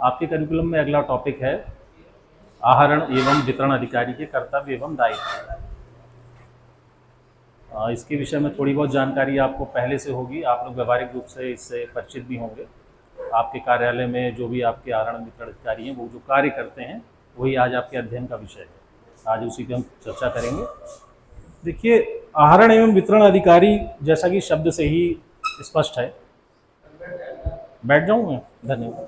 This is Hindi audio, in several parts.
आपके करिकुलम में अगला टॉपिक है आहरण एवं वितरण अधिकारी के कर्तव्य एवं दायित्व। इसके विषय में थोड़ी बहुत जानकारी आपको पहले से होगी, आप लोग व्यावहारिक रूप से इससे परिचित भी होंगे। आपके कार्यालय में जो भी आपके आहरण वितरण अधिकारी हैं वो जो कार्य करते हैं वही आज आपके अध्ययन का विषय है। आज उसी की हम चर्चा करेंगे। देखिए, आहरण एवं वितरण अधिकारी जैसा कि शब्द से ही स्पष्ट है। बैठ जाऊं मैं? धन्यवाद।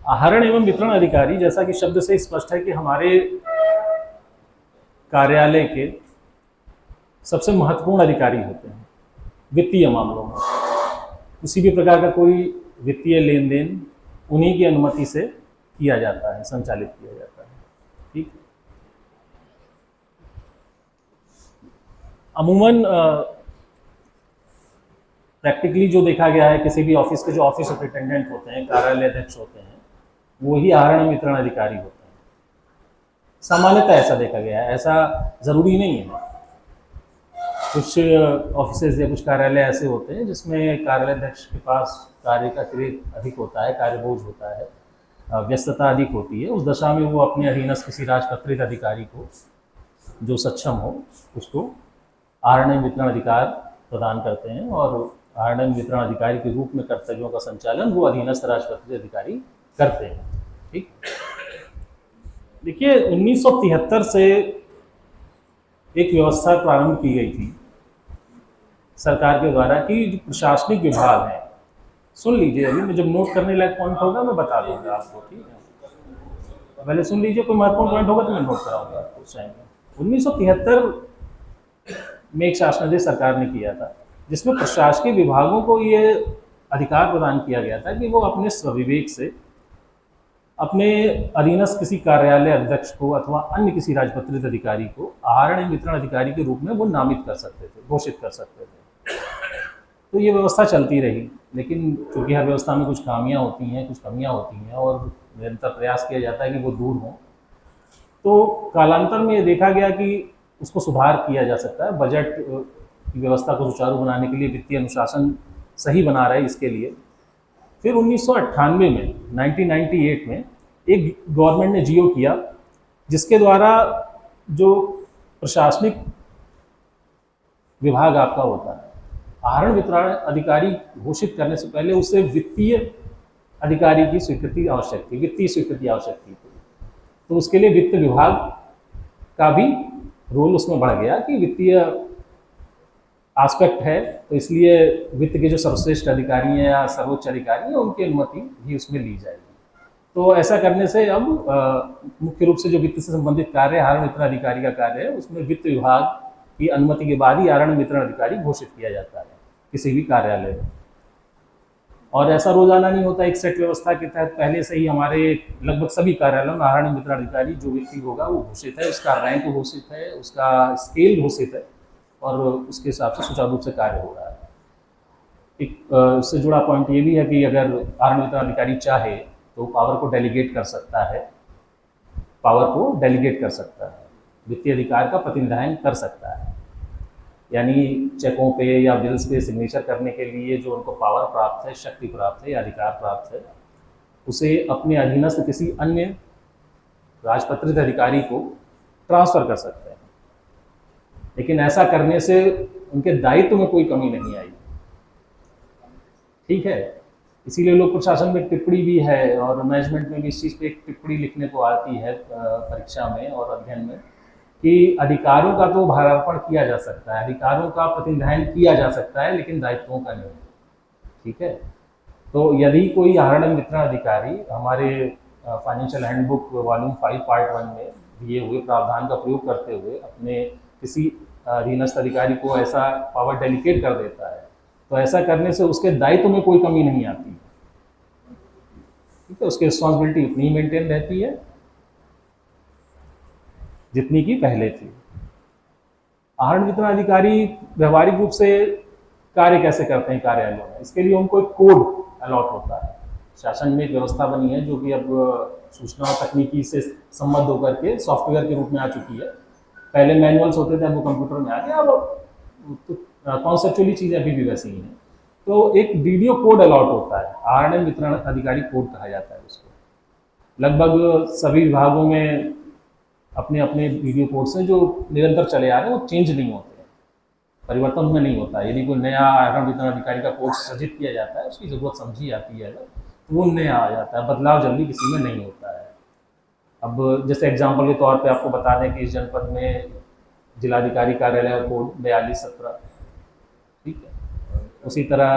आहरण एवं वितरण अधिकारी जैसा कि शब्द से स्पष्ट है कि हमारे कार्यालय के सबसे महत्वपूर्ण अधिकारी होते हैं वित्तीय मामलों में। किसी भी प्रकार का कोई वित्तीय लेन देन उन्हीं की अनुमति से किया जाता है, संचालित किया जाता है। ठीक। अमूमन प्रैक्टिकली जो देखा गया है, किसी भी ऑफिस के जो ऑफिस सुपरिटेंडेंट होते हैं, कार्यालय अध्यक्ष होते हैं, वो ही आहरण वितरण अधिकारी होते हैं। सामान्यतः ऐसा देखा गया है, ऐसा जरूरी नहीं है। कुछ ऑफिसेज या कुछ कार्यालय ऐसे होते हैं जिसमें कार्यालय अध्यक्ष के पास कार्य का क्रेज अधिक होता है, कार्यबोझ होता है, व्यस्तता अधिक होती है। उस दशा में वो अपने अधीनस्थ किसी राजपत्रित अधिकारी को जो सक्षम हो उसको आहरण वितरण अधिकार प्रदान करते हैं और आहरण वितरण अधिकारी के रूप में कर्तव्यों का संचालन वो अधीनस्थ राजपत्रित अधिकारी करते हैं। ठीक। देखिए, 1973 से एक व्यवस्था प्रारंभ की गई थी सरकार के द्वारा कि जो प्रशासनिक विभाग है, सुन लीजिए, अभी मैं जब नोट करने लायक पॉइंट होगा मैं बता दूंगा आपको। ठीक है, पहले सुन लीजिए, कोई महत्वपूर्ण पॉइंट होगा तो मैं नोट कराऊंगा आपको उस टाइम में। 1973 में एक शासनादेश सरकार ने किया था जिसमें प्रशासनिक विभागों को ये अधिकार प्रदान किया गया था कि वो अपने स्वविवेक से अपने अधीनस्थ किसी कार्यालय अध्यक्ष को अथवा अन्य किसी राजपत्रित अधिकारी को आहरण वितरण अधिकारी के रूप में वो नामित कर सकते थे, घोषित कर सकते थे। तो ये व्यवस्था चलती रही, लेकिन चूंकि हर व्यवस्था में कुछ खामियां होती हैं, कुछ कमियां होती हैं और निरंतर प्रयास किया जाता है कि वो दूर हों, तो कालांतर में ये देखा गया कि उसको सुधार किया जा सकता है। बजट की व्यवस्था को सुचारू बनाने के लिए, वित्तीय अनुशासन सही बना रहे इसके लिए फिर 1998 में 1998 में एक गवर्नमेंट ने जीओ किया जिसके द्वारा जो प्रशासनिक विभाग आपका होता है, आहरण वितरण अधिकारी घोषित करने से पहले उससे वित्तीय अधिकारी की स्वीकृति आवश्यक थी, वित्तीय स्वीकृति आवश्यक थी। तो उसके लिए वित्त विभाग का भी रोल उसमें बढ़ गया कि वित्तीय एस्पेक्ट है, तो इसलिए वित्त के जो सर्वश्रेष्ठ अधिकारी हैं या सर्वोच्च अधिकारी हैं उनकी अनुमति भी उसमें ली जाएगी। तो ऐसा करने से अब मुख्य रूप से जो वित्त से संबंधित कार्य आहरण वितरण अधिकारी का कार्य है उसमें वित्त विभाग की अनुमति के बाद ही आहरण वितरण अधिकारी घोषित किया जाता है किसी भी कार्यालय में। और ऐसा रोजाना नहीं होता, एक सेट व्यवस्था के तहत पहले से ही हमारे लगभग सभी कार्यालयों में आहरण वितरण अधिकारी जो व्यक्ति होगा वो घोषित है, उसका रैंक घोषित है, उसका स्केल घोषित है और उसके हिसाब से सुचारू रूप से कार्य हो रहा है। एक उससे जुड़ा पॉइंट ये भी है कि अगर आहरण वितरण अधिकारी चाहे तो पावर को डेलीगेट कर सकता है, वित्तीय अधिकार का प्रतिनिधान कर सकता है। यानी चेकों पे या बिल्स पे सिग्नेचर करने के लिए जो उनको पावर प्राप्त है, शक्ति प्राप्त है या अधिकार प्राप्त है, उसे अपने अधीनस्थ किसी अन्य राजपत्रित अधिकारी को ट्रांसफर कर सकते हैं। लेकिन ऐसा करने से उनके दायित्व में कोई कमी नहीं आई। ठीक है, इसीलिए लोक प्रशासन में टिप्पणी भी है और मैनेजमेंट में भी इस चीज़ पे एक टिप्पणी लिखने को आती है परीक्षा में और अध्ययन में कि अधिकारों का तो भारार्पण किया जा सकता है, अधिकारों का प्रतिनिधान किया जा सकता है, लेकिन दायित्वों का नहीं। ठीक है, तो यदि कोई आहरण वितरण अधिकारी हमारे फाइनेंशियल हैंडबुक वॉल्यूम 5 पार्ट 1 में दिए हुए प्रावधान का प्रयोग करते हुए अपने किसी अधीनस्थ अधिकारी को ऐसा पावर डेलीगेट कर देता है, तो ऐसा करने से उसके दायित्व में कोई कमी नहीं आती। ठीक है, उसकी रिस्पॉन्सिबिलिटी उतनी ही मेंटेन रहती है जितनी की पहले थी। आहरण वितरण अधिकारी व्यवहारिक रूप से कार्य कैसे करते हैं कार्यालयों में, इसके लिए उनको एक कोड अलॉट होता है। शासन में एक व्यवस्था बनी है जो कि अब सूचना और तकनीकी से संबद्ध होकर के सॉफ्टवेयर के रूप में आ चुकी है। पहले मैनुअल्स होते थे, अब वो कंप्यूटर में आ गया। अब कॉन्सेप्चुअली चीज़ें अभी भी वैसी ही हैं। तो एक डीडीओ कोड अलॉट होता है, आरएनएम वितरण अधिकारी कोड कहा जाता है उसको। लगभग सभी विभागों में अपने अपने डीडीओ कोड से जो निरंतर चले आ रहे हैं वो चेंज नहीं होते हैं, परिवर्तन उनमें नहीं होता है। यदि कोई नया आरएनएम वितरण अधिकारी का कोड सृजित किया जाता है, उसकी ज़रूरत समझी जाती है तो वो नया आ जाता है, बदलाव जल्दी किसी में नहीं होता है। अब जैसे एग्जाम्पल के तौर पे आपको बता दें कि इस जनपद में जिलाधिकारी कार्यालय का कोड 4217, ठीक है। उसी तरह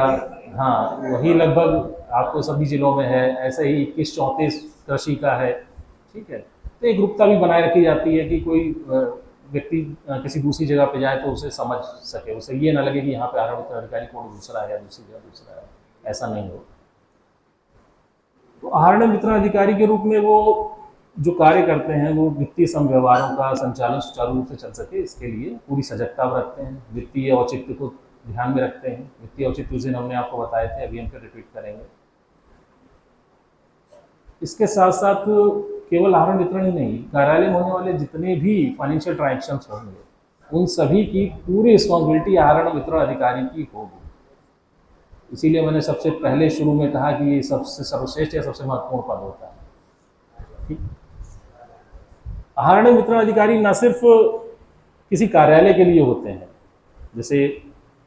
हाँ, वही लगभग आपको सभी जिलों में है। ऐसे ही 2134 कृषि का है, ठीक है। तो एक रूपता भी बनाए रखी जाती है कि कोई व्यक्ति किसी दूसरी जगह पे जाए तो उसे समझ सके, उसे ये ना लगे कि यहाँ पे आरक्षण अधिकारी कोड दूसरा है या दूसरी जगह दूसरा है, ऐसा नहीं हो। तो आरक्षण वितरण अधिकारी के रूप में वो जो कार्य करते हैं वो वित्तीय समव्यवहारों का संचालन सुचारू रूप से चल सके, इसके लिए पूरी सजगता रखते हैं, वित्तीय औचित्य को ध्यान में रखते हैं। वित्तीय औचित्य उस दिन हमने आपको बताए थे, अभी हम फिर रिपीट करेंगे। इसके साथ साथ केवल आहार वितरण ही नहीं, कार्यालय में होने वाले जितने भी फाइनेंशियल ट्रांजेक्शन्स होंगे उन सभी की पूरी रिस्पॉन्सिबिलिटी आहार वितरण अधिकारी की होगी। इसीलिए मैंने सबसे पहले शुरू में कहा कि ये सबसे सर्वश्रेष्ठ या सबसे महत्वपूर्ण पद होता है, ठीक। आहार वितरण अधिकारी न सिर्फ किसी कार्यालय के लिए होते हैं, जैसे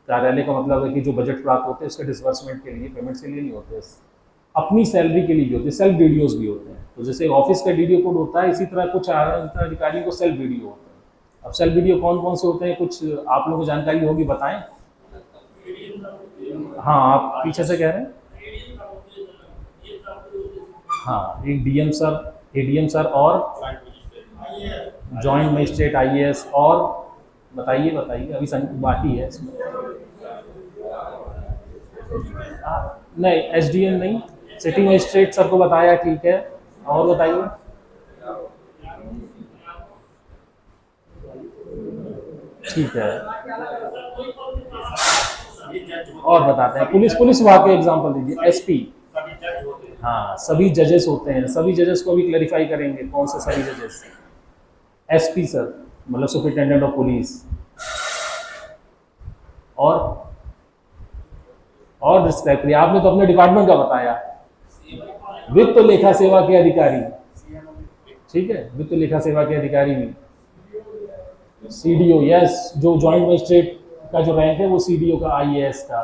कार्यालय का मतलब है कि जो बजट प्राप्त होते हैं उसके डिसबर्समेंट के लिए, पेमेंट के लिए नहीं होते, अपनी सैलरी के लिए भी होते हैं, सेल्फ डीडीओज भी होते हैं। तो जैसे ऑफिस का डीडीओ कोड होता है, इसी तरह कुछ अधिकारियों को सेल्फ डीडीओ होते हैं। अब सेल्फ डीडीओ कौन कौन से होते हैं, कुछ आप लोगों को जानकारी होगी, बताएं। हाँ, आप पीछे से कह रहे हैं। हाँ, एक डीएम सर, एडीएम सर और जॉइंट मजिस्ट्रेट आईएएस, और बताइए बताइए, अभी बाकी है इसमें। नहीं, एसडीएम नहीं, सिटी मजिस्ट्रेट सर को बताया, ठीक है। और बताइए। ठीक है, और बताते हैं। पुलिस विभाग के एग्जांपल दीजिए। एसपी, हाँ, सभी जजेस होते हैं। सभी जजेस को भी क्लैरिफाई करेंगे, कौन से सभी जजेस। एसपी सर मतलब सुपरिटेंडेंट ऑफ पुलिस। और डिस्क्राइब करिए, आपने तो अपने डिपार्टमेंट का बताया। वित्त लेखा सेवा के अधिकारी, ठीक है, वित्त लेखा सेवा के अधिकारी भी। सीडीओ, यस, जो जॉइंट मजिस्ट्रेट का जो रैंक है वो सीडीओ का, आईएएस का,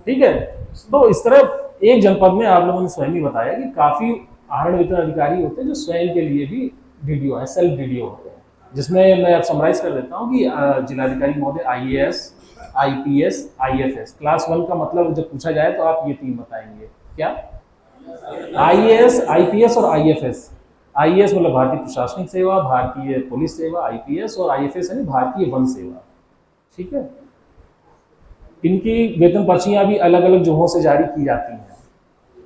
ठीक है। तो इस तरह एक जनपद में आप लोगों ने स्वयं ही बताया कि काफी आहार वितरण अधिकारी होते हैं जो स्वयं के लिए भी डीडीओ है, सेल्फ डीडीओ होते हैं। जिसमें मैं अब समराइज कर देता हूँ कि जिलाधिकारी महोदय आईएएस, आईपीएस, आईएफएस। क्लास 1 का मतलब जब पूछा जाए तो आप ये 3 बताएंगे। क्या? आईएएस, आईपीएस और आईएफएस। आईएएस मतलब भारतीय प्रशासनिक सेवा, भारतीय पुलिस सेवा, आईपीएस, और आईएफएस यानी भारतीय वन सेवा, ठीक है। इनकी वेतन पर्चियां भी अलग अलग जगहों से जारी की जाती हैं।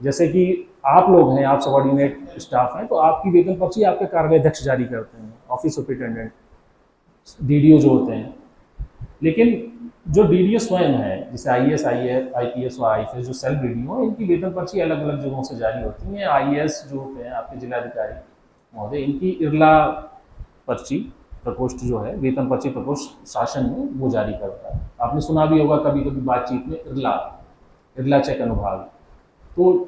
जैसे कि आप लोग हैं, आप सबॉर्डिनेट स्टाफ हैं, तो आपकी वेतन पर्ची आपके कार्यालय अध्यक्ष जारी करते हैं, ऑफिस सुपरिटेंडेंट, डीडीओ जो होते हैं। लेकिन जो डीडीओ स्वयं है, जैसे आईएएस, आईपीएस और आईएफएस जो सेल्फ डीडीओ है, इनकी वेतन पर्ची अलग अलग जगहों से जारी होती हैं। आईएएस जो होते हैं आपके जिलाधिकारी महोदय, इनकी इरला पर्ची प्रकोष्ठ जो है, वेतन पर्ची प्रकोष्ठ शासन में वो जारी करता है। आपने सुना भी होगा कभी कभी बातचीत में इरला चेक अनुभाग। तो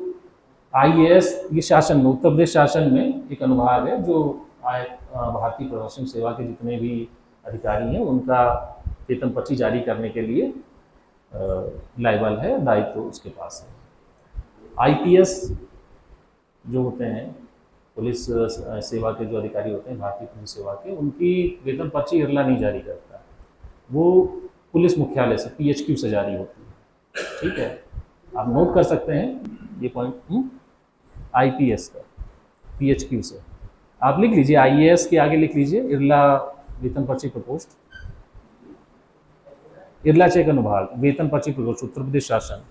आईएएस ये शासन में, उत्तर प्रदेश शासन में एक अनुभाग है जो भारतीय प्रशासनिक सेवा के जितने भी अधिकारी हैं उनका वेतन पर्ची जारी करने के लिए लायबल है, दायित्व उसके पास है। आईपीएस जो होते हैं, पुलिस सेवा के जो अधिकारी होते हैं, भारतीय पुलिस सेवा के, उनकी वेतन पर्ची इरला नहीं जारी करता, वो पुलिस मुख्यालय से, पीएचक्यू से जारी होती है, ठीक है। आप नोट कर सकते हैं ये पॉइंट। आईपीएस का पीएचक्यू से आप लिख लीजिए, आईएएस के आगे लिख लीजिए इरला वेतन पर्ची प्रकोष्ठ, इरला चेक अनुभाग, वेतन पर्ची प्रकोष्ठ, उत्तर प्रदेश शासन।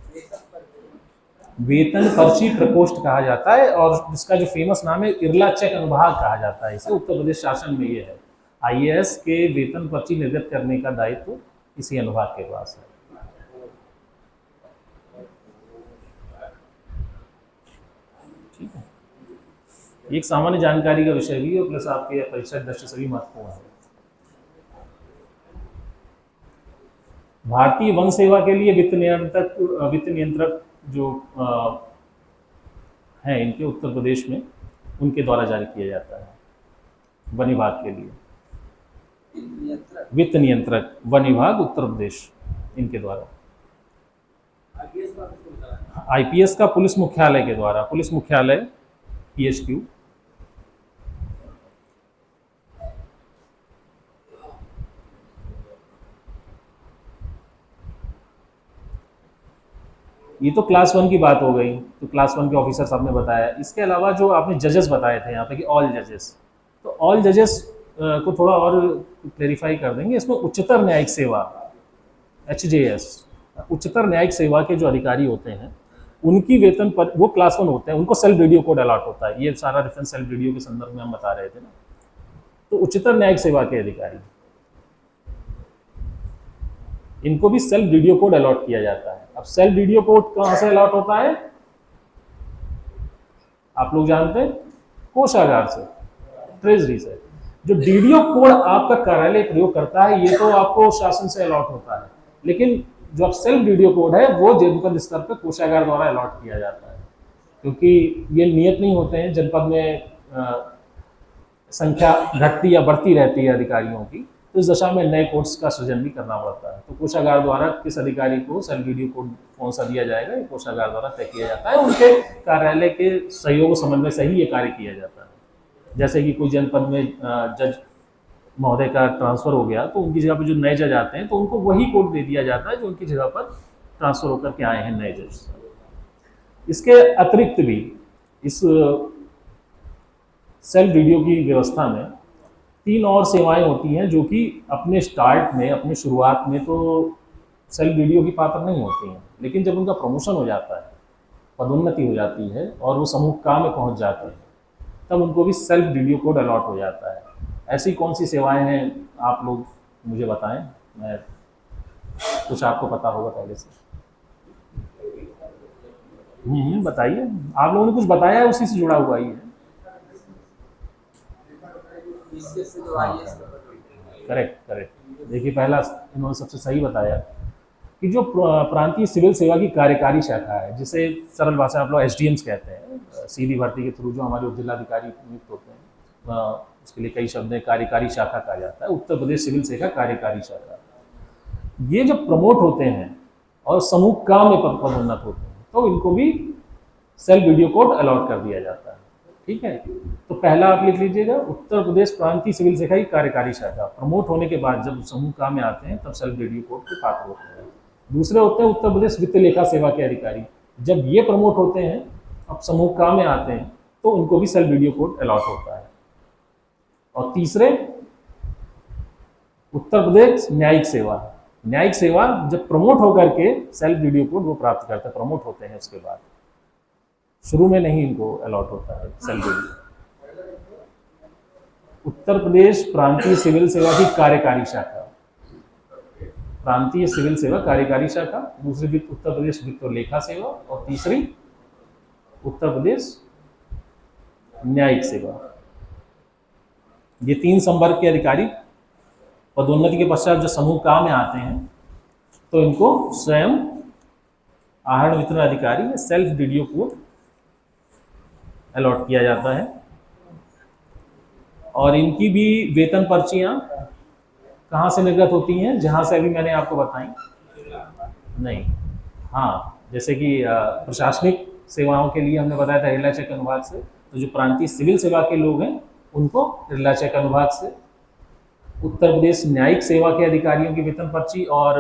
वेतन पर्ची प्रकोष्ठ कहा जाता है, और इसका जो फेमस नाम है इरला चेक अनुभाग कहा जाता है इसे, उत्तर प्रदेश शासन में ये है। आईएएस के वेतन पर्ची निर्गत करने का दायित्व इसी अनुभाग के पास है। ठीक है, एक सामान्य जानकारी का विषय भी है, प्लस आपके परीक्षा दृष्टि से भी महत्वपूर्ण है। भारतीय वन सेवा के लिए वित्त नियंत्रक जो हैं इनके उत्तर प्रदेश में, उनके द्वारा जारी किया जाता है वन विभाग के लिए। वित्त नियंत्रक वन विभाग उत्तर प्रदेश, इनके द्वारा। आईपीएस का पुलिस मुख्यालय के द्वारा, पुलिस मुख्यालय पीएचक्यू। ये तो क्लास 1 की बात हो गई, तो क्लास 1 के ऑफिसर साहब ने बताया। इसके अलावा जो आपने जजेस बताए थे यहाँ पे कि ऑल जजेस, तो ऑल जजेस को थोड़ा और क्लेरिफाई कर देंगे। इसमें उच्चतर न्यायिक सेवा HJS, उच्चतर न्यायिक सेवा के जो अधिकारी होते हैं उनकी वेतन पर, वो क्लास 1 होते हैं, उनको सेल्फ वीडियो कोड अलॉट होता है। ये सारा रेफरेंस सेल्फ वीडियो के संदर्भ में हम बता रहे थे ना। तो उच्चतर न्यायिक सेवा के अधिकारी, इनको भी सेल्फ वीडियो कोड अलॉट किया जाता है। अब सेल्फ वीडियो कोड कहां से अलॉट होता है, आप लोग जानते हैं, कोषागार से, ट्रेजरी से। जो वीडियो कोड आपका कार्यालय प्रयोग करता है ये तो आपको शासन से अलॉट होता है, लेकिन जो अब सेल्फ वीडियो कोड है वो जनपद स्तर पर कोषागार द्वारा अलॉट किया जाता है, क्योंकि ये नियत नहीं होते हैं। जनपद में संख्या घटती या बढ़ती रहती है अधिकारियों की, तो इस दशा में नए कोड्स का सृजन भी करना पड़ता है। तो कोषागार द्वारा किस अधिकारी को सेल्फ वीडियो कोड कौन सा दिया जाएगा, ये कोषागार द्वारा तय किया जाता है। उनके कार्यालय के सहयोग समन्वय से ही ये कार्य किया जाता है। जैसे कि कोई जनपद में जज महोदय का ट्रांसफर हो गया, तो उनकी जगह पर जो नए जज आते हैं तो उनको वही कोड दे दिया जाता है जो उनकी जगह पर ट्रांसफर होकर के आए हैं नए जज। इसके अतिरिक्त भी इस सेल्फ वीडियो की व्यवस्था में 3 और सेवाएं होती हैं जो कि अपने स्टार्ट में, अपने शुरुआत में तो सेल्फ वीडियो की पात्र नहीं होती हैं, लेकिन जब उनका प्रमोशन हो जाता है, पदोन्नति हो जाती है और वो समूह काम में पहुंच जाते हैं, तब उनको भी सेल्फ वीडियो कोड अलॉट हो जाता है। ऐसी कौन सी सेवाएं हैं आप लोग मुझे बताएं, मैं कुछ आपको पता होगा पहले से। बताइए, आप लोगों ने कुछ बताया है उसी से जुड़ा हुआ ही है। Correct correct. देखिए, पहला इन्होंने सबसे सही बताया कि जो प्रांतीय सिविल सेवा की कार्यकारी शाखा है, जिसे सरल भाषा आप लोग SDMs कहते हैं, सीधी भर्ती के थ्रू जो हमारे उप जिलाधिकारी नियुक्त होते हैं, उसके लिए कई शब्द है, कार्यकारी शाखा कहा जाता है। उत्तर प्रदेश सिविल सेवा कार्यकारी शाखा, ये जब प्रमोट होते हैं और समूह काम में पदोन्नत होते हैं तो इनको भी सेल्फ वीडियो कोड अलॉट कर दिया जाता है। ठीक है, तो पहला आप लिख लीजिएगा, उत्तर प्रदेश प्रांतीय सिविल सेवा की कार्यकारी शाखा प्रमोट होने के बाद जब समूह काम में आते हैं तब सेल्फ वीडियो कोड के पात्र होते हैं। दूसरे होते हैं उत्तर प्रदेश वित्त लेखा सेवा के अधिकारी, जब ये प्रमोट होते हैं, अब समूह काम में आते हैं, तो उनको भी सेल्फ वीडियो कोड अलॉट होता है। और तीसरे उत्तर प्रदेश न्यायिक सेवा, न्यायिक सेवा जब प्रमोट होकर के सेल्फ वीडियो कोड वो प्राप्त करते हैं, प्रमोट होते हैं उसके बाद, शुरू में नहीं इनको अलॉट होता है सेल्फ वीडियो। उत्तर प्रदेश प्रांतीय सिविल सेवा की कार्यकारी शाखा, प्रांतीय सिविल सेवा कार्यकारी शाखा, दूसरी उत्तर प्रदेश वित्त और लेखा सेवा, और तीसरी उत्तर प्रदेश न्यायिक सेवा। ये 3 संवर्ग के अधिकारी पदोन्नति के पश्चात जो समूह काम में आते हैं तो इनको स्वयं आहरण वितरण अधिकारी या सेल्फ वीडियो कोड अलॉट किया जाता है। और इनकी भी वेतन पर्चियां कहाँ से निर्गत होती हैं, जहाँ से अभी मैंने आपको बताई नहीं। हाँ, जैसे कि प्रशासनिक सेवाओं के लिए हमने बताया था रिला चेक अनुभाग से, तो जो प्रांतीय सिविल सेवा के लोग हैं उनको रिला चेक अनुभाग से, उत्तर प्रदेश न्यायिक सेवा के अधिकारियों की वेतन पर्ची और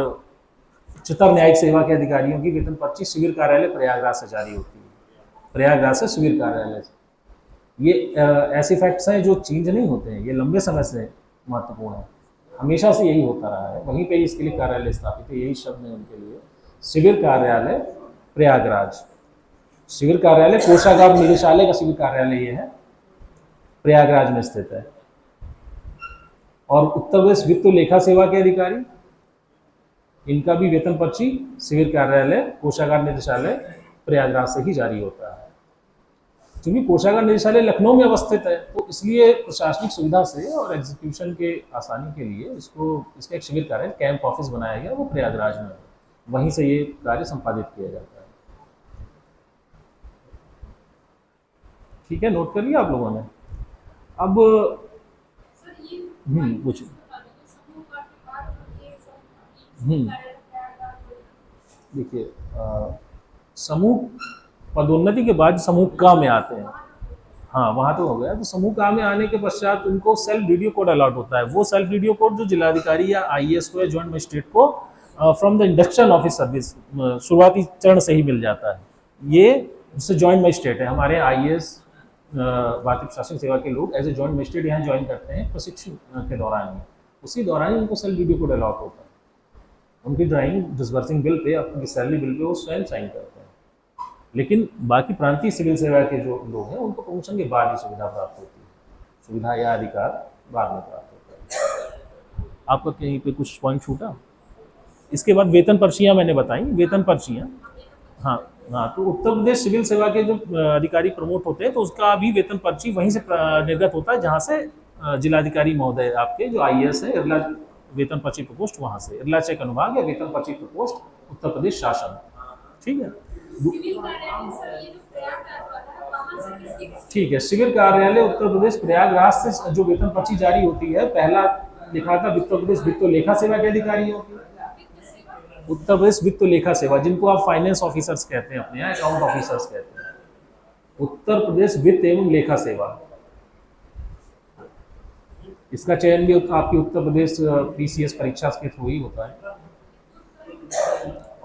उच्चतर न्यायिक सेवा के अधिकारियों की वेतन पर्ची शिविर कार्यालय प्रयागराज से जारी होती है, प्रयागराज से शिविर कार्यालय से। ये ऐसे फैक्ट्स हैं जो चेंज नहीं होते हैं, ये लंबे समय से महत्वपूर्ण है, हमेशा से यही होता रहा है। वहीं पे इसके लिए कार्यालय स्थापित है, यही शब्द है उनके लिए, शिविर कार्यालय प्रयागराज। शिविर कार्यालय कोषागार निदेशालय का शिविर कार्यालय ये है, प्रयागराज में स्थित है। और उत्तर प्रदेश वित्त लेखा सेवा के अधिकारी, इनका भी वेतन पर्ची शिविर कार्यालय कोषागार निदेशालय प्रयागराज से ही जारी होता है। क्योंकि कोषागार निदेशालय लखनऊ में अवस्थित है, तो इसलिए प्रशासनिक सुविधा से और एग्जीक्यूशन के आसानी के लिए इसको इसका एक शिविर कार्य कैंप ऑफिस बनाया गया, वो प्रयागराज में है। वहीं से ये कार्य संपादित किया जाता है। ठीक है, नोट कर लिया आप लोगों ने। अब पूछिए। देखिए, समूह पदोन्नति के बाद समूह क में आते हैं। हाँ, वहाँ तो हो गया। तो समूह क में आने के पश्चात उनको सेल्फ वीडियो कोड अलॉट होता है। वो सेल्फ वीडियो कोड जो जिलाधिकारी या आईएएस को या जॉइंट मजिस्ट्रेट को from the induction of service शुरुआती चरण से ही मिल जाता है। ये उससे जॉइंट मजिस्ट्रेट है, हमारे आईएएस भारतीय प्रशासनिक सेवा के लोग एज ए जॉइंट मजिस्ट्रेट यहाँ ज्वाइन करते हैं प्रशिक्षण के दौरान ही। उसी दौरान उनको सेल्फ वीडियो कोड अलॉट होता है। उनकी ड्राइंग डिसबर्सिंग बिल पे, अपनी सैलरी बिल पे वो स्वयं साइन करते हैं। लेकिन बाकी प्रांतीय सिविल सेवा के जो लोग हैं उनको प्रमोशन के बाद ही सुविधा प्राप्त होती है। सुविधा या अधिकार बाद में प्राप्त होता है। आपका कहीं पे कुछ पॉइंट छूटा? इसके बाद वेतन पर्चियाँ मैंने बताई। वेतन पर्चियाँ, हाँ हाँ, तो उत्तर प्रदेश सिविल सेवा के जो अधिकारी प्रमोट होते हैं तो उसका भी वेतन पर्ची वहीं से निर्गत होता है, जहाँ से जिलाधिकारी महोदय आपके जो आईएएस है, इरला वेतन पर्ची प्रकोष्ठ, वहाँ से इरला चेक अनुभाग या वेतन पर्ची प्रकोष्ठ उत्तर प्रदेश शासन। ठीक है, ठीक है। सिविल कार्यालय उत्तर प्रदेश प्रयागराज से जो वेतन पर्ची जारी होती है, पहला लिखा था उत्तर प्रदेश वित्त और लेखा सेवा के अधिकारियों की। उत्तर प्रदेश वित्त लेखा सेवा, जिनको आप फाइनेंस ऑफिसर्स कहते हैं, अपने यहाँ अकाउंट ऑफिसर्स कहते हैं। उत्तर प्रदेश वित्त एवं लेखा सेवा, इसका चयन भी आपकी उत्तर प्रदेश पीसीएस परीक्षा के थ्रू ही होता है।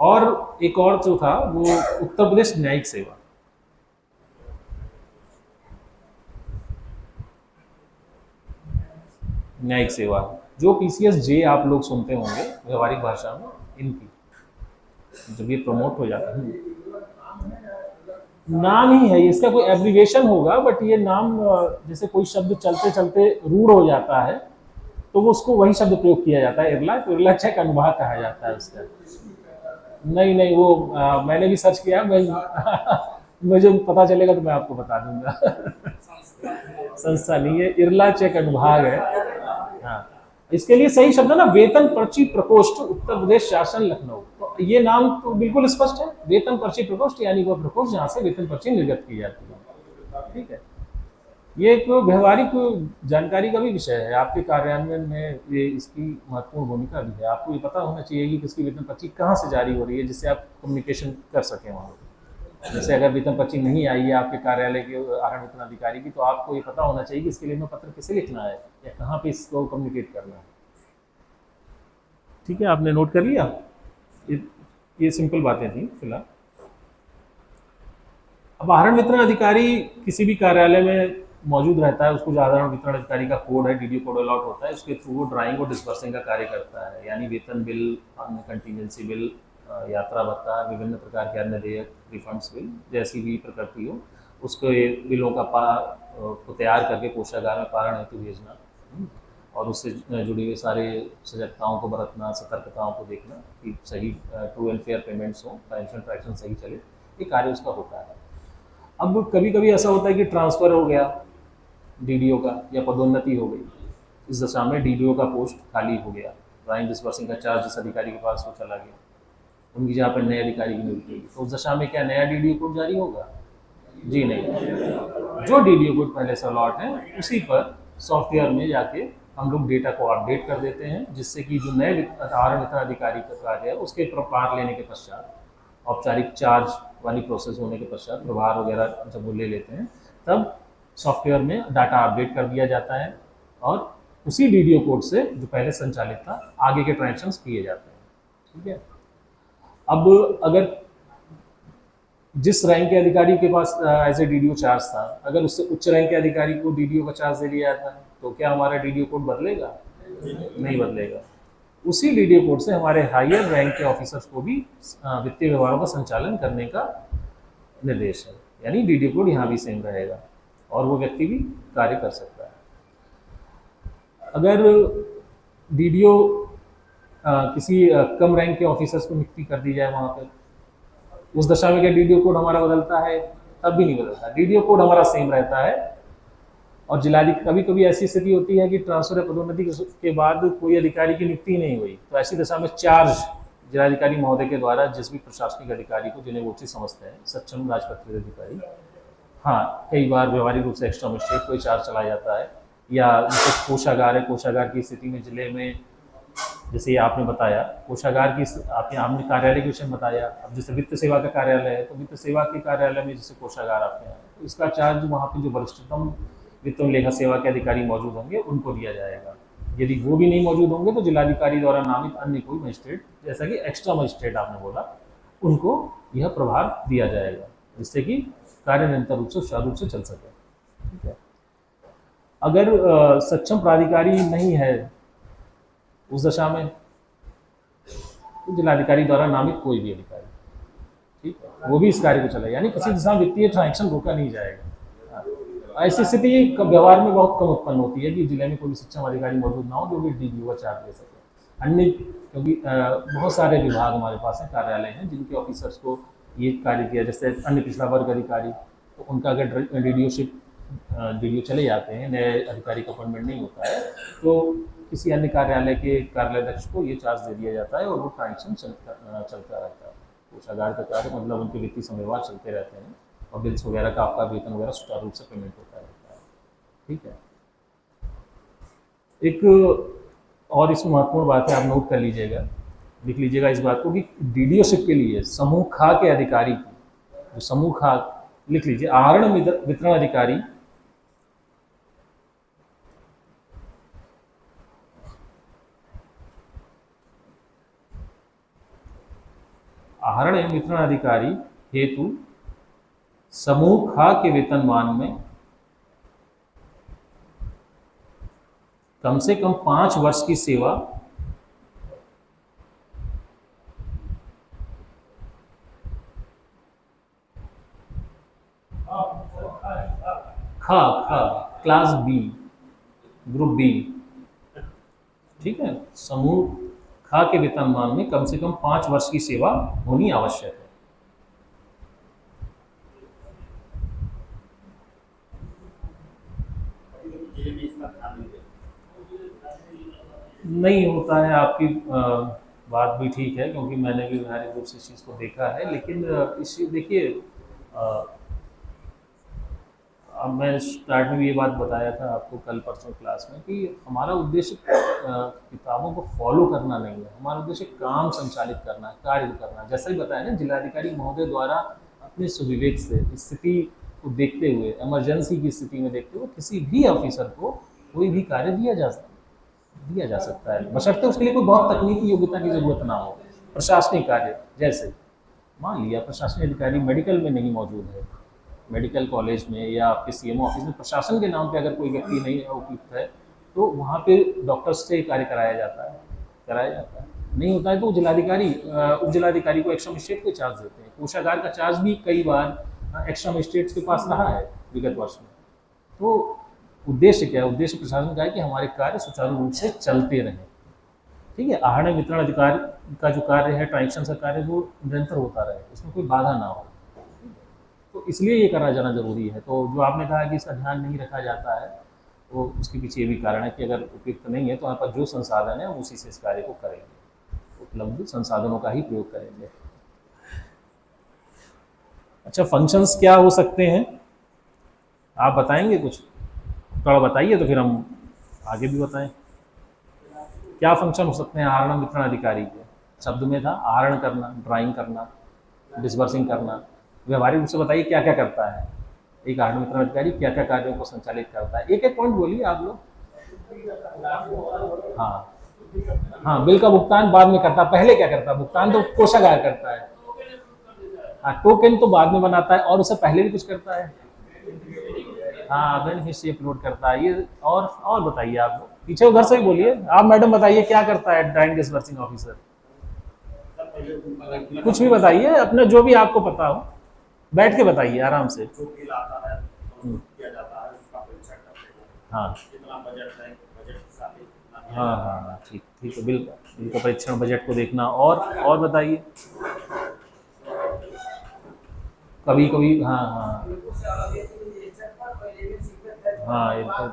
और एक और जो था वो उत्तर प्रदेश न्यायिक सेवा। न्यायिक सेवा जो पीसीएस जे आप लोग सुनते होंगे व्यवहारिक भाषा में, इनकी जब ये प्रमोट हो जाता है, नाम ही है, इसका कोई एब्रीवेशन होगा, बट ये नाम जैसे कोई शब्द चलते चलते रूढ़ हो जाता है तो वो उसको वही शब्द प्रयोग किया जाता है। इरला, तो इरला चेक अनुभाग कहा जाता है उसका। नहीं नहीं, वो मैंने भी सर्च किया, मैं मुझे पता चलेगा तो मैं आपको बता दूंगा। संस्था नहीं है, इरला चेक अनुभाग है। हाँ, इसके लिए सही शब्द है ना, वेतन पर्ची प्रकोष्ठ उत्तर प्रदेश शासन लखनऊ। तो ये नाम तो बिल्कुल स्पष्ट है, वेतन पर्ची प्रकोष्ठ, यानी वह प्रकोष्ठ जहाँ से वेतन पर्ची निर्गत की जाती है। ठीक है, ये एक व्यवहारिक जानकारी का भी विषय है आपके कार्यान्वयन में, ये इसकी महत्वपूर्ण भूमिका भी है। आपको ये पता होना चाहिए कि किसकी वेतन पर्ची कहाँ से जारी हो रही है, जिससे आप कम्युनिकेशन कर सकें वहाँ। जैसे अगर वेतन पर्ची नहीं आई है आपके कार्यालय के आहरण वेतन अधिकारी की, तो आपको ये पता होना चाहिए कि इसके लिए मैं पत्र किसे लिखना है या कहाँ पे इसको कम्युनिकेट करना है। ठीक है, आपने नोट कर लिया? ये सिंपल बातें थी फिलहाल। अब आहरण वितरण अधिकारी किसी भी कार्यालय में मौजूद रहता है, उसको जो आहरण वितरण अधिकारी का कोड है, डीडीओ कोड अलॉट होता है, उसके थ्रू वो ड्राइंग और डिस्बर्सिंग का कार्य करता है। यानी वेतन बिल, अन्य कंटीजेंसी बिल, यात्रा भत्ता, विभिन्न प्रकार के अन्य देयक, रिफंड्स बिल, जैसी भी प्रकृति हो, उसको बिलों का को तैयार करके कोषागार में पारण हेतु भेजना, और उससे जुड़ी हुई सारे सजगताओं को बरतना, सतर्कताओं को देखना कि सही ट्रू एंड फेयर पेमेंट्स हो, फाइनेंशियल ट्रैक्शन सही चले, ये कार्य उसका होता है। अब कभी कभी ऐसा होता है कि ट्रांसफ़र हो गया डीडीओ का, या पदोन्नति हो गई, इस दशा में डीडीओ का पोस्ट खाली हो गया, ड्राइंग डिस्बर्सिंग का चार्ज जिस अधिकारी के पास वो चला गया, उनकी जहाँ पर नए अधिकारी की नियुक्ति होगी, तो उस दशा में क्या नया डीडीओ कोड जारी होगा? जी नहीं, जो डीडीओ कोड पहले से अलॉट है उसी पर सॉफ्टवेयर में जाके हम लोग डेटा को अपडेट कर देते हैं, जिससे कि जो नए आहरण वितरण अधिकारी का कार्य है उसके प्रभार लेने के पश्चात, औपचारिक चार्ज वाली प्रोसेस होने के पश्चात, प्रभार वगैरह जब वो ले लेते हैं, तब सॉफ्टवेयर में डाटा अपडेट कर दिया जाता है और उसी डीडीओ कोड से जो पहले संचालित था आगे के ट्रांजेक्शन्स किए जाते हैं। ठीक है, अब अगर जिस रैंक के अधिकारी के पास एज ए डीडीओ चार्ज था, अगर उससे उच्च रैंक के अधिकारी को डीडीओ का चार्ज दे दिया जाता है, तो क्या हमारा डीडीओ कोड बदलेगा? नहीं बदलेगा। उसी डीडीओ कोड से हमारे हायर रैंक के ऑफिसर्स को भी वित्तीय व्यवहारों का संचालन करने का निर्देश है, यानी डीडीओ कोड यहाँ भी सेम रहेगा और वो व्यक्ति भी कार्य कर सकता है। अगर डीडीओ किसी कम रैंक के ऑफिसर्स को नियुक्ति कर दी जाए वहाँ पर, उस दशा में क्या डीडीओ कोड हमारा बदलता है? तब भी नहीं बदलता, डीडीओ कोड हमारा सेम रहता है। और जिलाधिकारी, कभी कभी ऐसी स्थिति होती है कि ट्रांसफर या पदोन्नति के बाद कोई अधिकारी की नियुक्ति नहीं हुई, तो ऐसी दशा में चार्ज जिलाधिकारी महोदय के द्वारा जिस भी प्रशासनिक अधिकारी को, जिन्हें वो उचित समझते हैं, सक्षम राजपत्रित अधिकारी, हाँ कई बार व्यवहारिक रूप से एक्स्ट्रा मजिस्ट्रेट कोई चार्ज चला जाता है, या जैसे कोषागार है, कोषागार की स्थिति में जिले में, जैसे ये आपने बताया कोषागार की, आपने कार्यालय के विषय में बताया। अब जैसे वित्त सेवा का कार्यालय है, तो वित्त सेवा के कार्यालय में जैसे कोषागार आपके यहाँ, तो इसका चार्ज वहाँ पे जो वरिष्ठतम वित्त और लेखा सेवा के अधिकारी मौजूद होंगे उनको दिया जाएगा। यदि वो भी नहीं मौजूद होंगे तो जिलाधिकारी द्वारा नामित अन्य कोई मजिस्ट्रेट, जैसा कि एक्स्ट्रा मजिस्ट्रेट आपने बोला, उनको यह प्रभार दिया जाएगा, जिससे कि कार्य निरंतर रूप से सुचारू रूप से चल सके। ठीक है। अगर सक्षम प्राधिकारी नहीं है उस दशा में, तो जिलाधिकारी द्वारा नामित कोई भी अधिकारी, ठीक है, वो भी इस कार्य को चलाएगा, यानी किसी दिशा में वित्तीय ट्रांजेक्शन रोका नहीं जाएगा। ऐसी स्थिति व्यवहार में बहुत कम उत्पन्न होती है कि जिले में कोई सक्षम अधिकारी मौजूद ना हो जो भी डीडीओ का चार्ज ले सके। अन्य, क्योंकि बहुत सारे विभाग हमारे पास हैं, कार्यालय हैं, जिनके ऑफिसर्स को ये कार्य किया, जैसे अन्य पिछड़ा वर्ग अधिकारी, तो उनका अगर डीडीओ चले जाते हैं, नए अधिकारी का अपॉइंटमेंट नहीं होता है, तो किसी अन्य कार्यालय के कार्यालयाध्यक्ष को ये चार्ज दे दिया जाता है और वो ट्रांजेक्शन चलता रहता है। कोषागार का कार्य मतलब उनके वित्तीय संव्यवहार चलते रहते हैं और बिल्स वगैरह का, आपका वेतन वगैरह सुचारू रूप से पेमेंट होता रहता है। ठीक है। एक और इसमें महत्वपूर्ण बात है, आप नोट कर लीजिएगा, लिख लीजिएगा इस बात को, कि डीडीओशिप के लिए समूह खा के अधिकारी की, जो समूह खा, लिख लीजिए, आहरण वितरण अधिकारी, आहरण एवं वितरण अधिकारी हेतु समूह खा के वेतनमान में कम से कम 5 वर्ष की सेवा खा खा क्लास बी, ग्रुप बी, ठीक है, समूह खा के वेतनमान में कम से कम 5 वर्ष की सेवा होनी आवश्यक है। नहीं होता है, आपकी बात भी ठीक है, क्योंकि मैंने भी व्यवहारिक रूप से इस चीज़ को देखा है, लेकिन इस देखिए, अब मैं स्टार्ट में भी ये बात बताया था आपको कल परसों क्लास में, कि हमारा उद्देश्य किताबों को फॉलो करना नहीं है, हमारा उद्देश्य काम संचालित करना है, कार्य करना है। जैसा ही बताया ना, जिलाधिकारी महोदय द्वारा अपने सुविवेक से स्थिति को देखते हुए, इमरजेंसी की स्थिति में देखते हुए, किसी भी ऑफिसर को कोई भी कार्य दिया जा सकता है, बशर्ते उसके लिए कोई बहुत तकनीकी योग्यता की जरूरत ना हो। प्रशासनिक कार्य, जैसे मान लिया प्रशासनिक अधिकारी मेडिकल में नहीं मौजूद है, मेडिकल कॉलेज में या आपके सीएमओ ऑफिस में प्रशासन के नाम पे अगर कोई व्यक्ति नहीं उपयुक्त है, तो वहाँ पे डॉक्टर्स से कार्य कराया जाता है। नहीं होता है तो जिलाधिकारी, उप जिलाधिकारी को एक्स्ट्रा मजिस्ट्रेट को चार्ज देते हैं। कोषागार का चार्ज भी कई बार एक्स्ट्रा मजिस्ट्रेट्स के पास रहा है विगत वर्ष में। तो उद्देश्य क्या है? उद्देश्य प्रशासन का है कि हमारे कार्य सुचारू रूप से चलते रहें। ठीक है, आहरण वितरण अधिकारी का जो कार्य है, ट्रांजेक्शन का कार्य, वो निरंतर होता रहे, उसमें कोई बाधा ना हो, तो इसलिए ये करा जाना जरूरी है। तो जो आपने कहा कि इसका ध्यान नहीं रखा जाता है, तो उसके पीछे ये भी कारण है कि अगर उपयुक्त नहीं है तो हमारे पास जो संसाधन है हम उसी से इस कार्य को करेंगे, उपलब्ध संसाधनों का ही प्रयोग करेंगे। अच्छा, फंक्शंस क्या हो सकते हैं आप बताएंगे कुछ? थोड़ा बताइए तो फिर हम आगे भी बताएं। क्या फंक्शन हो सकते हैं आहरण वितरण अधिकारी के? शब्द में था आहरण करना, ड्राइंग करना, डिसबर्सिंग करना। व्यवहारिक रूप से बताइए क्या क्या करता है एक आहरण वितरण अधिकारी, क्या क्या कार्यों को संचालित करता है? एक एक पॉइंट बोलिए आप लोग। हाँ हाँ, बिल का भुगतान बाद में करता है, पहले क्या करता है? भुगतान तो कोषागार करता है। हाँ, टोकन तो बाद में बनाता है, और उससे पहले भी कुछ करता है। हाँ, बेनिफिशियरी अपलोड करता है ये। और बताइए आप लोग, पीछे उधर से ही बोलिए आप। मैडम बताइए क्या करता है ड्राइंग डिसबर्सिंग ऑफिसर? कुछ भी बताइए, अपने जो भी आपको पता हो, बैठ के बताइए आराम से। हाँ हाँ हाँ हाँ, ठीक ठीक है, बिल का परीक्षण, बजट को देखना, और बताइए। कभी कभी, हाँ हाँ हाँ, ये तो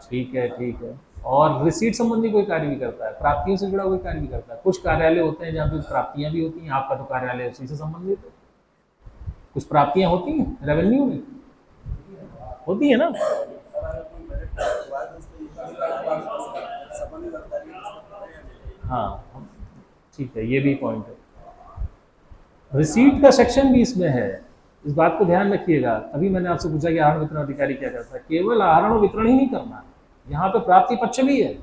ठीक है, ठीक है। और रिसीट संबंधी कोई कार्य भी करता है, प्राप्तियों से जुड़ा कोई कार्य भी करता है। कुछ कार्यालय होते हैं जहाँ पे प्राप्तियां भी होती हैं, आपका तो कार्यालय उसी से संबंधित है। कुछ प्राप्तियां होती हैं रेवेन्यू में, होती है ना। हाँ, ठीक है, ये भी पॉइंट है। रिसीट का सेक्शन भी इसमें है, इस बात को ध्यान रखिएगा। तभी मैंने आपसे पूछा कि आहरण वितरण अधिकारी क्या करता है। केवल आहरण और वितरण ही नहीं करना है, यहाँ पे प्राप्ति पक्ष भी है।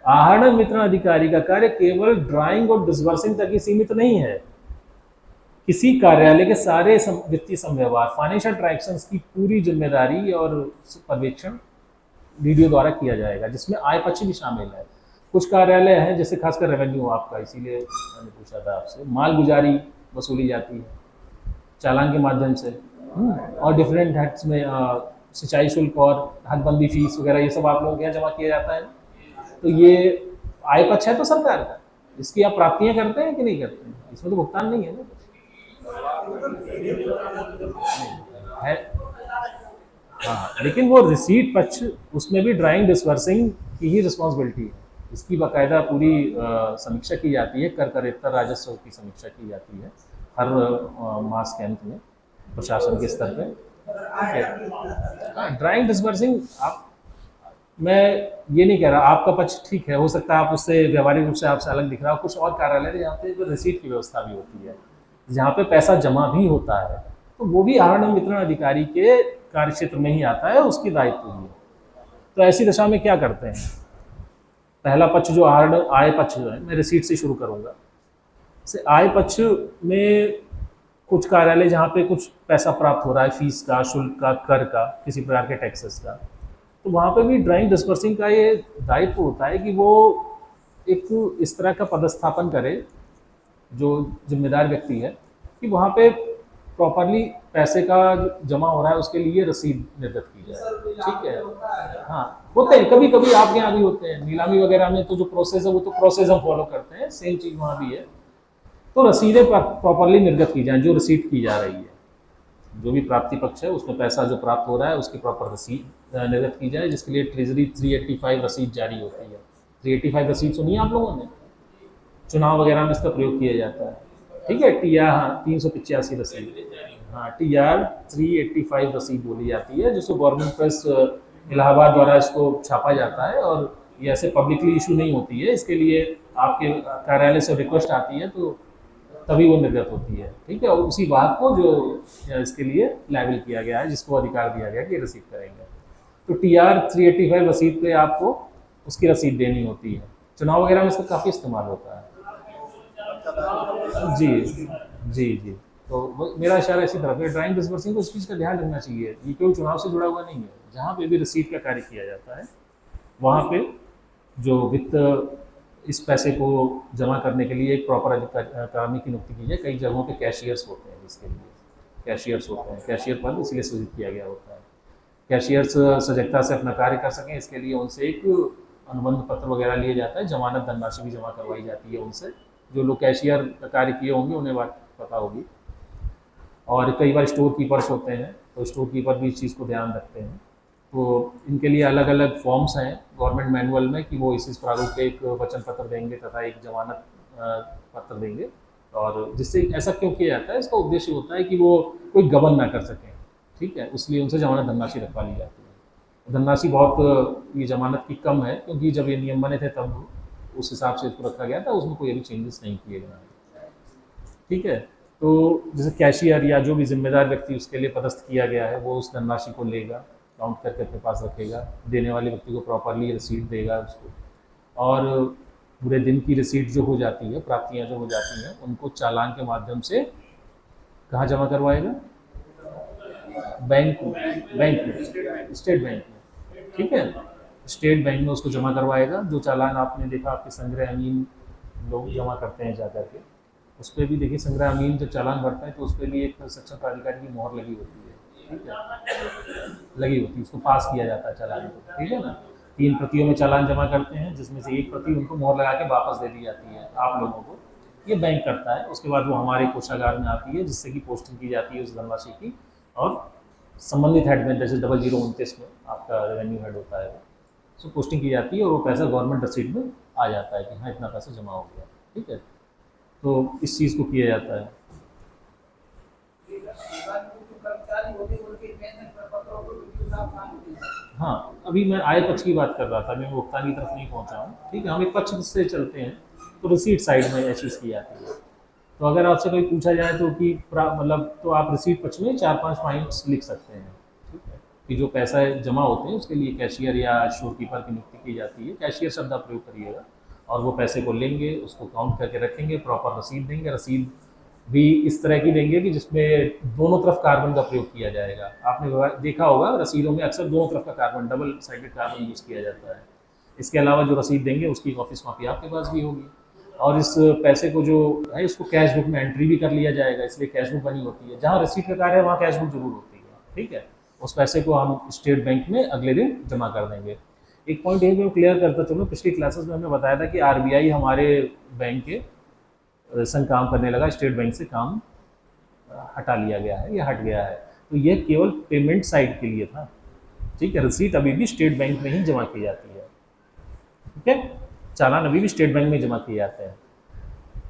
आहरण वितरण अधिकारी का कार्य केवल ड्राइंग और डिसबर्सिंग तक ही सीमित नहीं है। किसी कार्यालय के सारे वित्तीय व्यवहार, फाइनेंशियल ट्रांजैक्शंस की पूरी जिम्मेदारी और पर्यवेक्षण वीडियो द्वारा किया जाएगा, जिसमें आय पक्ष भी शामिल है। कुछ कार्यालय हैं जैसे खासकर रेवेन्यू आपका, इसीलिए मैंने पूछा था आपसे, माल गुजारी वसूली जाती है चालान के माध्यम से। और डिफरेंट हैक्स में सिंचाई शुल्क और हदबंदी फीस वगैरह ये सब आप लोगों के यहाँ जमा किया जाता है। तो ये आय पक्ष है तो सरकार का, इसकी आप प्राप्तियां करते हैं कि नहीं करते हैं, इसमें तो भुगतान नहीं है ना है। हाँ, लेकिन वो रिसीट पक्ष, उसमें भी ड्राइंग डिसबर्सिंग की ही रिस्पॉन्सिबिलिटी है। इसकी बाकायदा पूरी समीक्षा की जाती है, कर करेत्तर राजस्व की समीक्षा की जाती है हर मास के अंत में प्रशासन के स्तर पे। ठीक है, हाँ, ड्राइंग डिसबर्सिंग आप, मैं ये नहीं कह रहा आपका पक्ष ठीक है, हो सकता है आप उससे व्यवहारिक रूप से आपसे अलग दिख रहा हो। कुछ और कार्यालय है जहाँ पे जो रिसीट की व्यवस्था भी होती है, जहाँ पे पैसा जमा भी होता है, तो वो भी आहरण वितरण अधिकारी के कार्य क्षेत्र में ही आता है, उसकी दायित्व भी है। तो ऐसी दशा में क्या करते हैं, पहला पक्ष जो आहरण आय पक्ष जो है, मैं रिसीट से शुरू करूंगा। से आय पक्ष में कुछ कार्यालय जहाँ पे कुछ पैसा प्राप्त हो रहा है, फीस का, शुल्क का, कर का, किसी प्रकार के टैक्सेस का, तो वहाँ पे भी ड्राइंग डिस्पर्सिंग का ये दायित्व होता है कि वो एक इस तरह का पदस्थापन करे, जो जिम्मेदार व्यक्ति है, कि वहाँ पे प्रॉपरली पैसे का जमा हो रहा है उसके लिए रसीद निर्गत की जाए। ठीक है, हाँ, होते हैं कभी कभी आपके यहाँ भी होते हैं नीलामी वगैरह में, तो जो प्रोसेस है वो तो प्रोसेस हम फॉलो करते हैं, सेम चीज़ वहाँ भी है। तो रसीदें प्रॉपरली निर्गत की जाए, जो रसीद की जा रही है, जो भी प्राप्ति पक्ष है उसमें पैसा जो प्राप्त हो रहा है उसकी प्रॉपर रसीद निर्गत की जाए, जिसके लिए ट्रेजरी 385 रसीद जारी होती है। 385 रसीद सुनी आप लोगों ने, चुनाव वगैरह में इसका प्रयोग किया जाता है। ठीक है, TR, हाँ, 385 रसीद, हाँ, TR 385 रसीद बोली जाती है, जिसको गवर्नमेंट प्रेस इलाहाबाद द्वारा इसको छापा जाता है। और ये ऐसे पब्लिकली इशू नहीं होती है, इसके लिए आपके कार्यालय से रिक्वेस्ट आती है, तो तभी वो निर्गत होती है। ठीक है, और उसी बात को जो इसके लिए लायबल किया गया है, जिसको अधिकार दिया गया कि रसीद करेंगे, तो TR 385 रसीद पे आपको उसकी रसीद देनी होती है। चुनाव वगैरह में इसका काफ़ी इस्तेमाल होता है। जी जी जी, तो मेरा इशारा इसी तरफ है। ड्राइंग डिस्बर्सिंग को इस चीज़ का ध्यान रखना चाहिए, ये केवल चुनाव से जुड़ा हुआ नहीं है। जहाँ पे भी रसीद का कार्य किया जाता है, वहाँ पे जो वित्त इस पैसे को जमा करने के लिए एक प्रॉपर कार्मी की नियुक्ति की जाए। कई जगहों पे कैशियर्स होते हैं, जिसके लिए कैशियर्स होते हैं, कैशियर पद इसलिए सृजित किया गया होता है। कैशियर्स सजगता से अपना कार्य कर सकें, इसके लिए उनसे एक अनुबंध पत्र वगैरह लिया जाता है, जमानत धनराशि भी जमा करवाई जाती है उनसे। जो लोग कैशियर का कार्य किए होंगे उन्हें बात पता होगी। और कई बार स्टोर कीपर्स होते हैं, तो स्टोर कीपर भी इस चीज़ को ध्यान रखते हैं। तो इनके लिए अलग अलग फॉर्म्स हैं गवर्नमेंट मैनुअल में, कि वो इस प्रारूप के एक वचन पत्र देंगे तथा एक जमानत पत्र देंगे। और जिससे ऐसा क्यों किया जाता है, इसका उद्देश्य होता है कि वो कोई गबन ना कर सकें। ठीक है, इसलिए उनसे जमानत धनराशि रखवा ली जाती है। धनराशि बहुत ये जमानत की कम है, क्योंकि जब ये नियम बने थे तब उस हिसाब से इसको रखा गया था, उसमें कोई अभी चेंजेस नहीं किए गए हैं। ठीक है, तो जैसे कैशियर या जो भी जिम्मेदार व्यक्ति उसके लिए पदस्थ किया गया है, वो उस धनराशि को लेगा, काउंट करके अपने पास रखेगा, देने वाले व्यक्ति को प्रॉपरली रिसीट देगा उसको। और पूरे दिन की रिसीट जो हो जाती है, प्राप्तियां जो हो जाती हैं, उनको चालान के माध्यम से कहाँ जमा करवाएगा, बैंक में, स्टेट बैंक में। ठीक है, स्टेट बैंक में उसको जमा करवाएगा। जो चालान आपने देखा आपके संग्रह अमीन लोग जमा करते हैं जाकर के, उस पर भी देखिए संग्रह अमीन जब चालान भरता है तो उस पर भी एक सक्षम प्राधिकारी की मोहर लगी होती है। ठीक है, लगी होती है, उसको पास किया जाता है चालान को। ठीक है ना, 3 प्रतियों में चालान जमा करते हैं, जिसमें से 1 प्रति उनको मोहर लगा के वापस दे दी जाती है आप लोगों को। ये बैंक करता है। उसके बाद वो हमारे कोषागार में आती है, जिससे कि पोस्टिंग की जाती है उस धनराशि की, और संबंधित हेड में, जैसे 0029 में आपका रेवेन्यू हेड होता है, सो पोस्टिंग की जाती है और वो पैसा गवर्नमेंट रसीद में आ जाता है कि हाँ इतना पैसा जमा हो गया। ठीक है, तो इस चीज़ को किया जाता है। हाँ, अभी मैं आय पक्ष की बात कर रहा था, मैं भुगतान की तरफ नहीं पहुंचा हूँ। ठीक है, हम एक पक्ष से चलते हैं, तो रिसीट साइड में यह चीज़ की जाती है। तो अगर आपसे कोई पूछा जाए तो कि मतलब तो आप रिसीट पक्ष में 4-5 पॉइंट्स लिख सकते हैं। ठीक है, कि जो पैसा जमा होते हैं उसके लिए कैशियर या शोर कीपर की नियुक्ति की जाती है। कैशियर शब्द आप प्रयोग करिएगा, और वो पैसे को लेंगे, उसको काउंट करके रखेंगे, प्रॉपर रसीद देंगे। रसीद भी इस तरह की देंगे कि जिसमें दोनों तरफ कार्बन का प्रयोग किया जाएगा। आपने देखा होगा रसीदों में अक्सर दोनों तरफ का carbon, double sided carbon use किया जाता है। इसके अलावा जो रसीद देंगे उसकी ऑफिस कॉपी आपके पास भी होगी, और इस पैसे को जो है इसको कैश बुक में एंट्री भी कर लिया जाएगा, इसलिए कैश बुक बनी होती है। जहाँ रसीद का कार्य है वहाँ कैश बुक जरूर होती है। ठीक है, उस पैसे को हम स्टेट बैंक में अगले दिन जमा कर देंगे। एक पॉइंट ये मैं क्लियर करता चलूँ, पिछली क्लासेस में हमने बताया था कि आरबीआई हमारे बैंक के संग काम करने लगा, स्टेट बैंक से काम हटा लिया गया है या हट गया है। तो यह केवल पेमेंट साइड के लिए था। ठीक है, रसीद अभी भी स्टेट बैंक में ही जमा की जाती है। ठीक है, चालान अभी भी स्टेट बैंक में जमा किए जाते हैं।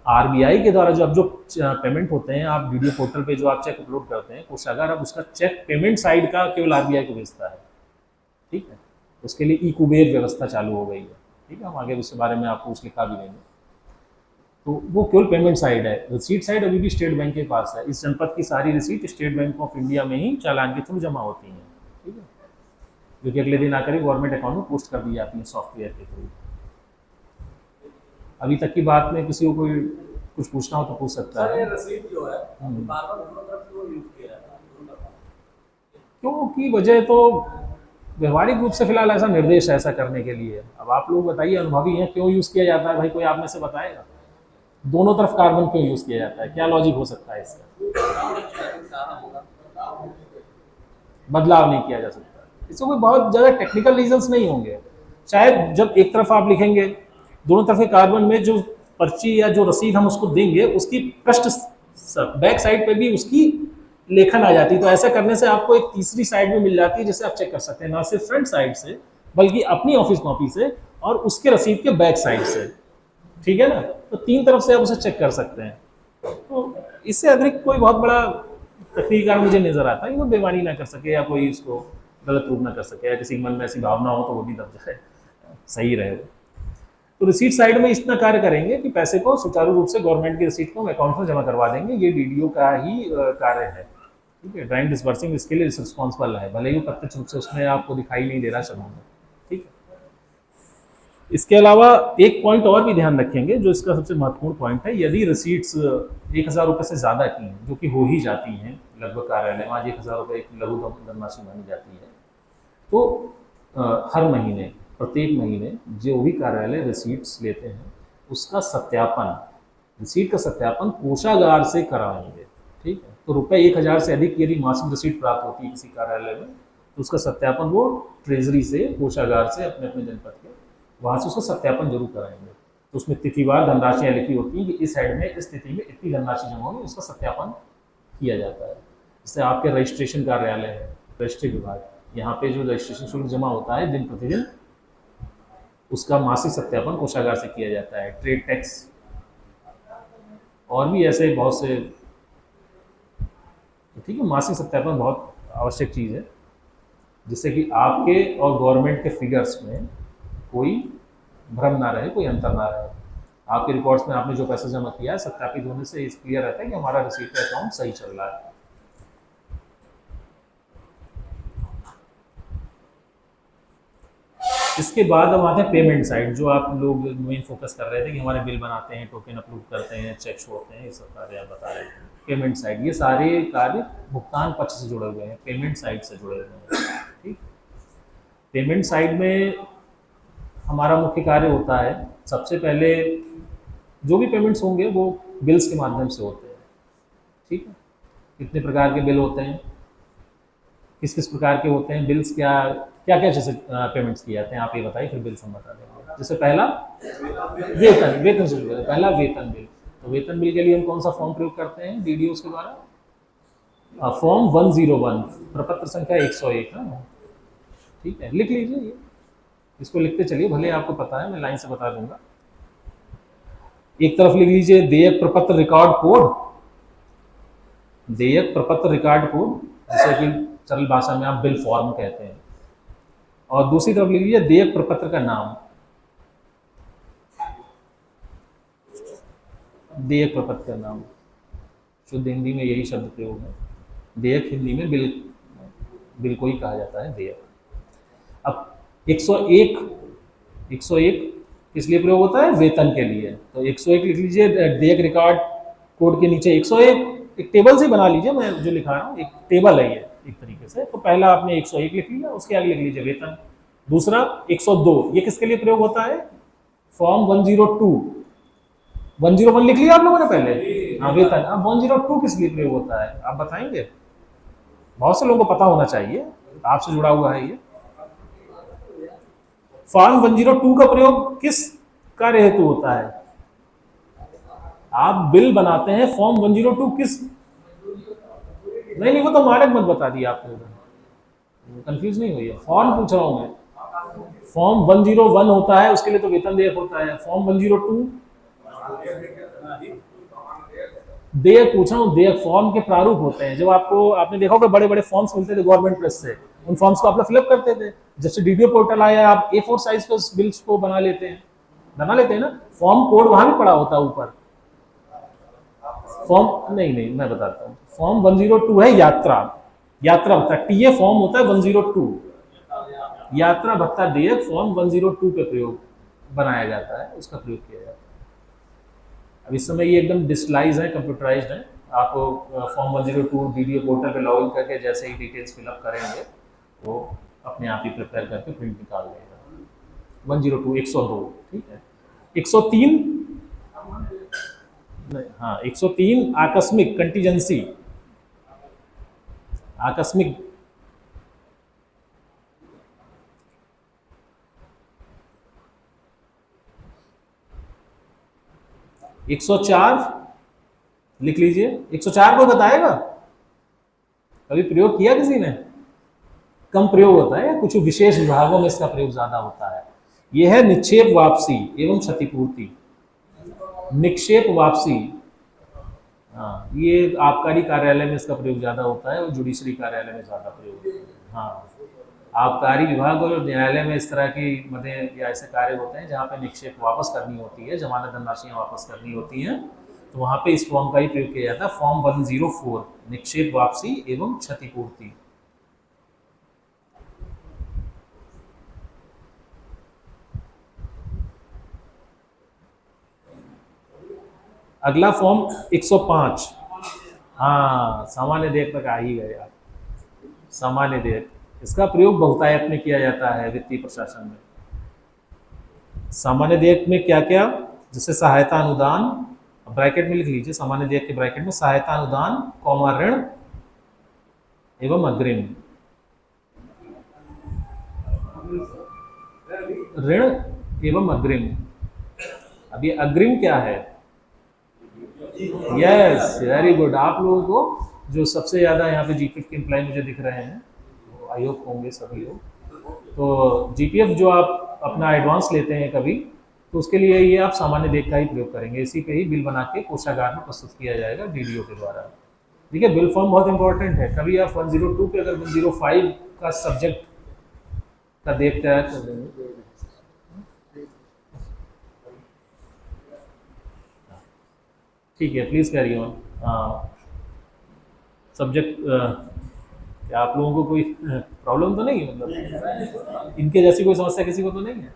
आरबीआई के द्वारा जो अब जो पेमेंट होते हैं, आप वीडियो पोर्टल पे जो आप चेक अपलोड करते हैं कोषागार, अब उसका चेक पेमेंट साइड का केवल आरबीआई को भेजता है। ठीक है, उसके लिए ई कुबेर व्यवस्था चालू हो गई है। ठीक है, हम आगे उसके बारे में आपको कुछ लिखा भी देंगे। तो वो केवल पेमेंट साइड है। रिसीट साइड अभी भी स्टेट बैंक के पास है। इस जनपद की सारी receipt state bank of India में ही चालान के थ्रू जमा होती हैं। ठीक है, जो कि अगले दिन आकर गवर्नमेंट अकाउंट में पोस्ट कर दी जाती है सॉफ्टवेयर के थ्रू। अभी तक की बात में किसी को कोई कुछ पूछना हो तो पूछ सकता है। रसीद जो है बार-बार दोनों तरफ क्यों यूज किया जाता है? क्यों की वजह तो व्यवहारिक रूप से फिलहाल ऐसा निर्देश है ऐसा करने के लिए। अब आप लोग बताइए, अनुभवी हैं, क्यों यूज़ किया जाता है भाई? कोई आप में से बताएगा दोनों तरफ कार्बन क्यों यूज़ किया जाता है? क्या लॉजिक हो सकता है इसका? बदलाव नहीं किया जा सकता, इसमें कोई बहुत ज़्यादा टेक्निकल रीजंस नहीं होंगे। शायद जब एक तरफ आप लिखेंगे, दोनों तरफ के कार्बन में जो पर्ची या जो रसीद हम उसको देंगे, उसकी पृष्ठ बैक साइड पे भी उसकी लेखन आ जाती है। तो ऐसा करने से आपको एक तीसरी साइड में मिल जाती है, जिसे आप चेक कर सकते हैं, ना सिर्फ फ्रंट साइड से बल्कि अपनी ऑफिस कॉपी से और उसके रसीद के बैक साइड से। ठीक है ना, तो 3 तरफ से आप उसे चेक कर सकते हैं। तो इससे अतिरिक्त कोई बहुत बड़ा तकनीकी कारण मुझे नजर आता है कि वो बेईमानी ना कर सके या कोई इसको गलत रूप ना कर सके, या किसी के मन में ऐसी भावना हो तो वो भी दब जाए, सही रहे वो। तो रिसीट साइड में इतना कार्य करेंगे कि पैसे को सुचारू रूप से गवर्नमेंट की रिसीट को अकाउंट में जमा करवा देंगे। ये डीडीओ का ही कार्य है। ठीक है, ड्राइंग डिसबर्सिंग इसके लिए रिस्पॉन्सिबल है, भले ही प्रत्यक्ष रूप से उसमें आपको दिखाई नहीं दे रहा शब्दों में। ठीक है, इसके अलावा एक पॉइंट और भी ध्यान रखेंगे जो इसका सबसे महत्वपूर्ण पॉइंट है। यदि रिसीट्स 1,000 रुपये से ज़्यादा की हैं, जो कि हो ही जाती हैं लगभग कार्यालय में, आज 1,000 रुपये एक लघु धनराशि मानी जाती है, तो हर महीने, प्रत्येक महीने जो भी कार्यालय रिसीट्स लेते हैं उसका सत्यापन, रिसीट का सत्यापन कोषागार से कराएंगे। ठीक है, तो रुपये 1,000 से अधिक यदि मासिक रिसीट प्राप्त होती है किसी कार्यालय में, तो उसका सत्यापन वो ट्रेजरी से, कोषागार से, अपने अपने जनपद के वहाँ से उसका सत्यापन जरूर कराएंगे। तो उसमें तिथिवार धनराशियाँ लिखी होती हैं कि इस हेड में इस तिथि में इतनी धनराशि जमा होगी, उसका सत्यापन किया जाता है। जैसे आपके रजिस्ट्रेशन कार्यालय है, रजिस्ट्री विभाग, यहाँ पे जो रजिस्ट्रेशन शुल्क जमा होता है दिन प्रतिदिन, उसका मासिक सत्यापन कोषागार से किया जाता है। ट्रेड टैक्स और भी ऐसे बहुत से। ठीक है, मासिक सत्यापन बहुत आवश्यक चीज़ है, जिससे कि आपके और गवर्नमेंट के फिगर्स में कोई भ्रम ना रहे, कोई अंतर ना रहे। आपके रिकॉर्ड्स में आपने जो पैसा जमा किया है सत्यापित होने से इस क्लियर रहता है कि हमारा रिसीट का अकाउंट सही चल रहा है। इसके बाद हम आते हैं पेमेंट साइड, जो आप लोग मेन फोकस कर रहे थे कि हमारे बिल बनाते हैं, टोकन अपलोड करते हैं, चेक्स होते हैं, ये सब कार्य आप बता रहे थे। पेमेंट साइड, ये सारे कार्य भुगतान पक्ष से जुड़े हुए हैं, पेमेंट साइड से जुड़े हुए हैं। ठीक, पेमेंट साइड में हमारा मुख्य कार्य होता है, सबसे पहले जो भी पेमेंट्स होंगे वो बिल्स के माध्यम से होते हैं। ठीक है, कितने प्रकार के बिल होते हैं, किस किस प्रकार के होते हैं बिल्स, क्या क्या क्या जैसे पेमेंट्स किए जाते हैं, आप ये बताइए, फिर बिल्स हम बता देंगे। जैसे पहला वेतन, वेतन से जुड़े, पहला वेतन बिल। तो वेतन बिल के लिए हम कौन सा फॉर्म प्रयोग करते हैं डीडीओ के द्वारा? फॉर्म 101, प्रपत्र संख्या 101। हाँ ठीक है, लिख लीजिए ये, इसको लिखते चलिए, भले आपको पता है, मैं लाइन से बता दूंगा। एक तरफ लिख लीजिए देयक प्रपत्र रिकॉर्ड कोड, देयक प्रपत्र रिकॉर्ड कोड, जिसे कि सरल भाषा में आप बिल फॉर्म कहते हैं। और दूसरी तरफ लिख लीजिए देयक प्रपत्र का नाम, देयक प्रपत्र का नाम, शुद्ध हिंदी में यही शब्द प्रयोग है। देयक हिंदी में बिल, बिल को ही कहा जाता है देयक। अब 101 किस लिए प्रयोग होता है? वेतन के लिए। तो 101 लिख लीजिए, देयक रिकॉर्ड कोड के नीचे 101, एक टेबल से बना लीजिए, मैं जो लिखा रहा हूँ एक टेबल है ये एक तरीके से। तो पहला आपने 101 लिख लिया, उसके आगे लिख लीजिए वेतन। दूसरा 102, ये किसके लिए प्रयोग होता है? फॉर्म 102, 101 लिख लिया आप लोगों ने पहले, हाँ वेतन। अब 102 किस लिए प्रयोग होता है आप बताएंगे? बहुत से लोगों को पता होना चाहिए, आपसे जुड़ा हुआ है ये। फॉर्म 102 का प्रयोग किस कार्य हेतु होता है? आप बिल बनाते हैं, फॉर्म 102 किस, नहीं वो तो मानक मत बता दिया आपने, कंफ्यूज नहीं हुई है, फॉर्म पूछ रहा हूं मैं। फॉर्म 101 होता है, उसके लिए तो वेतन देयक होता है। फॉर्म 102 देयक पूछ रहा हूँ, देयक फॉर्म के प्रारूप होते हैं। जब आपने देखा होगा बड़े बड़े फॉर्म्स मिलते थे गवर्नमेंट प्रेस से, उन फॉर्म्स को आप लोग फिलअप करते थे। जब से डीडीओ पोर्टल आया, आप A4 साइज के बिल्स को बना लेते हैं ना। फॉर्म कोड वहां भी पड़ा होता है ऊपर। फॉर्म नहीं मैं बताता हूँ। फॉर्म 102 है यात्रा भत्ता, टीए फॉर्म होता है 102, यात्रा भत्ता देयक फॉर्म 102 पे प्रयोग बनाया जाता है, उसका प्रयोग किया जाता है। अब इस समय ये एकदम डिजिटलाइज है, कंप्यूटराइज्ड है। आप फॉर्म 102 डीडीओ पोर्टल पे लॉगिन करके जैसे ही डिटेल्स फिलअप करेंगे, वो अपने आप ही प्रिपेयर करके प्रिंट निकाल देगा। 102 102 ठीक है। 103 हाँ 103 आकस्मिक कंटीजेंसी, आकस्मिक। एक 104 लिख लीजिए। 104 को बताएगा, कभी प्रयोग किया किसी ने? कम प्रयोग होता है, कुछ विशेष विभागों में इसका प्रयोग ज्यादा होता है। यह है निक्षेप वापसी एवं क्षतिपूर्ति। निक्षेप वापसी, हाँ ये आबकारी कार्यालय में इसका प्रयोग ज्यादा होता है और जुडिशरी कार्यालय में ज्यादा प्रयोग होता है। हाँ आबकारी विभाग और न्यायालय में इस तरह की मदें या ऐसे कार्य होते हैं जहाँ पे निक्षेप वापस करनी होती है, जमानत धनराशियाँ वापस करनी होती हैं, तो वहाँ पे इस फॉर्म का ही प्रयोग किया जाता है। फॉर्म 104 निक्षेप वापसी एवं क्षतिपूर्ति। अगला फॉर्म 105, हाँ सामान्य देयक तक आ ही गए आप। सामान्य देयक, इसका प्रयोग बहुतायत में किया जाता है वित्तीय प्रशासन में। सामान्य देयक में क्या क्या, जैसे सहायता अनुदान, ब्रैकेट में लिख लीजिए सामान्य देयक के ब्रैकेट में, सहायता अनुदान कौमा ऋण एवं अग्रिम। ऋण एवं अग्रिम। अब ये अग्रिम क्या है? Yes very good. आप लोगों को जो सबसे ज़्यादा यहाँ पे जीपीएफ के एम्प्लॉय मुझे दिख रहे हैं, आई होप होंगे सभी लोग, तो जीपीएफ जो आप अपना एडवांस लेते हैं कभी, तो उसके लिए ये आप सामान्य देयक का ही प्रयोग करेंगे। इसी पे ही बिल बना के कोषागार में प्रस्तुत किया जाएगा डीडीओ के द्वारा। ठीक है, बिल फॉर्म बहुत इंपॉर्टेंट है। कभी आप 102 पे अगर 105 का सब्जेक्ट का देख तैयार कर देंगे, ठीक है प्लीज़ कैरी ऑन। सब्जेक्ट क्या आप लोगों को कोई प्रॉब्लम तो नहीं है? मतलब इनके जैसी कोई समस्या किसी को तो नहीं है?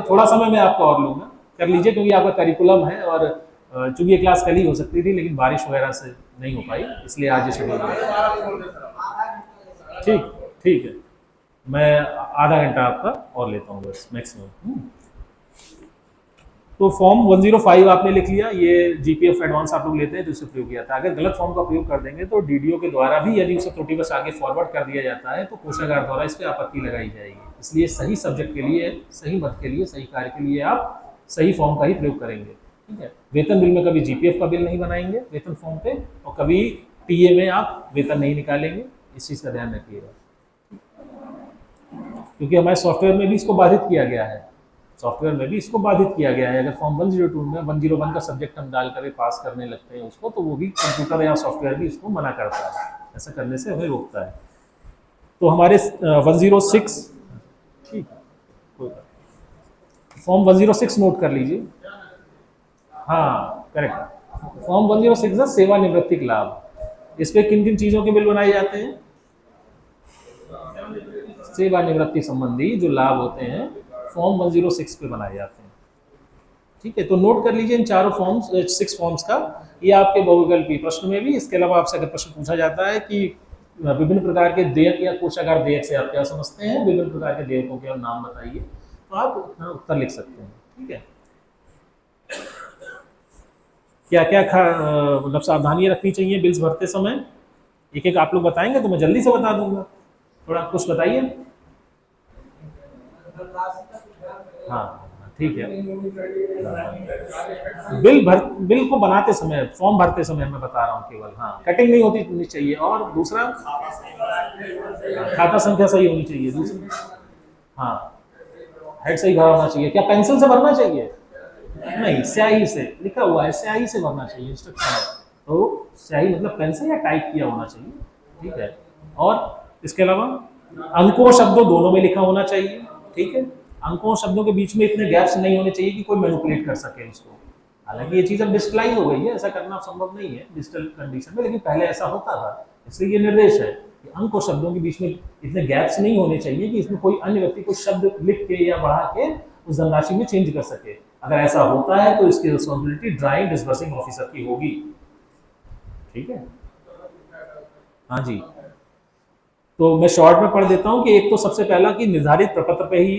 थोड़ा समय मैं आपका और लूँगा, कर लीजिए, क्योंकि आपका करिकुलम है और चूंकि ये क्लास कल ही हो सकती थी लेकिन बारिश वगैरह से नहीं हो पाई, इसलिए आज ये शेड्यूल है। ठीक है, मैं आधा घंटा आपका और लेता हूँ बस मैक्सिमम। तो फॉर्म 105 आपने लिख लिया, ये जीपीएफ एडवांस आप लोग लेते हैं तो इससे प्रयोग किया था। अगर गलत फॉर्म का प्रयोग कर देंगे तो डीडीओ के द्वारा भी यदि उसे त्रुटिवश आगे फॉरवर्ड कर दिया जाता है तो कोषागार द्वारा इस पर आपत्ति लगाई जाएगी। इसलिए सही सब्जेक्ट के लिए, सही मत के लिए, सही कार्य के लिए आप सही फॉर्म का ही प्रयोग करेंगे। ठीक है। वेतन बिल में कभी जीपीएफ का बिल नहीं बनाएंगे वेतन फॉर्म पे, और कभी टीए में आप वेतन नहीं निकालेंगे, इस चीज़ का ध्यान रखिएगा, क्योंकि हमारे सॉफ्टवेयर में भी इसको बाधित किया गया है। सॉफ्टवेयर में भी इसको बाधित किया गया है। अगर फॉर्म 102 में 101 का सब्जेक्ट हम डाल कर पास करने लगते हैं उसको, तो वो भी कंप्यूटर या सॉफ्टवेयर भी इसको मना करता है, ऐसा करने से हमें रोकता है। तो हमारे 106, ठीक है, कोई बात नहीं। फॉर्म 106 नोट कर लीजिए। हाँ करेक्ट, फॉर्म 106 है सेवानिवृत्ति लाभ। इस पे किन किन चीज़ों के बिल बनाए जाते हैं? सेवानिवृत्ति संबंधी जो लाभ होते हैं फॉर्म 106 पे बनाए जाते हैं। ठीक है, तो नोट कर लीजिए इन चारों फॉर्म्स, 6 फॉर्म्स का। ये आपके बहुविकल्पी प्रश्न में भी, इसके अलावा आपसे अगर प्रश्न पूछा जाता है कि विभिन्न प्रकार के देयक या कोषागार देयक से आप क्या समझते हैं, विभिन्न प्रकार के देयकों के नाम बताइए, तो आप अपना उत्तर लिख सकते हैं। ठीक है, क्या क्या मतलब सावधानियां रखनी चाहिए बिल्स भरते समय, एक एक आप लोग बताएंगे तो मैं जल्दी से बता दूंगा, थोड़ा कुछ बताइए। हाँ ठीक है, बिल को बनाते समय, फॉर्म भरते समय मैं बता रहा हूँ केवल, हाँ कटिंग नहीं होनी चाहिए, और दूसरा खाता संख्या सही होनी चाहिए, दूसरा हाँ हेड सही भरा होना चाहिए। क्या पेंसिल से भरना चाहिए? नहीं, स्याही से लिखा हुआ है, स्याही से भरना चाहिए इंस्ट्रक्शन है, तो स्याही मतलब पेंसिल या टाइप किया होना चाहिए। ठीक है, और इसके अलावा अंकों शब्दों दोनों में लिखा होना चाहिए। ठीक है, अंकों शब्दों के बीच में इतने गैप्स नहीं होने चाहिए कि कोई मैनिपुलेट कर सके उसको। हालांकि ये चीज़ अब डिजिटलाइज हो गई है, ऐसा करना संभव नहीं है डिजिटल कंडीशन में, लेकिन पहले ऐसा होता था। इसलिए ये निर्देश है कि अंक और शब्दों के बीच में इतने गैप्स नहीं होने चाहिए कि इसमें कोई अन्य व्यक्ति कोई शब्द लिख के या बढ़ा के उस धनराशि में चेंज कर सके। अगर ऐसा होता है तो इसकी रिस्पॉन्सिबिलिटी ड्राइंग डिस्बर्सिंग ऑफिसर की होगी। ठीक है, हाँ जी, तो मैं शॉर्ट में पढ़ देता हूँ कि एक तो सबसे पहला कि निर्धारित प्रपत्र पे ही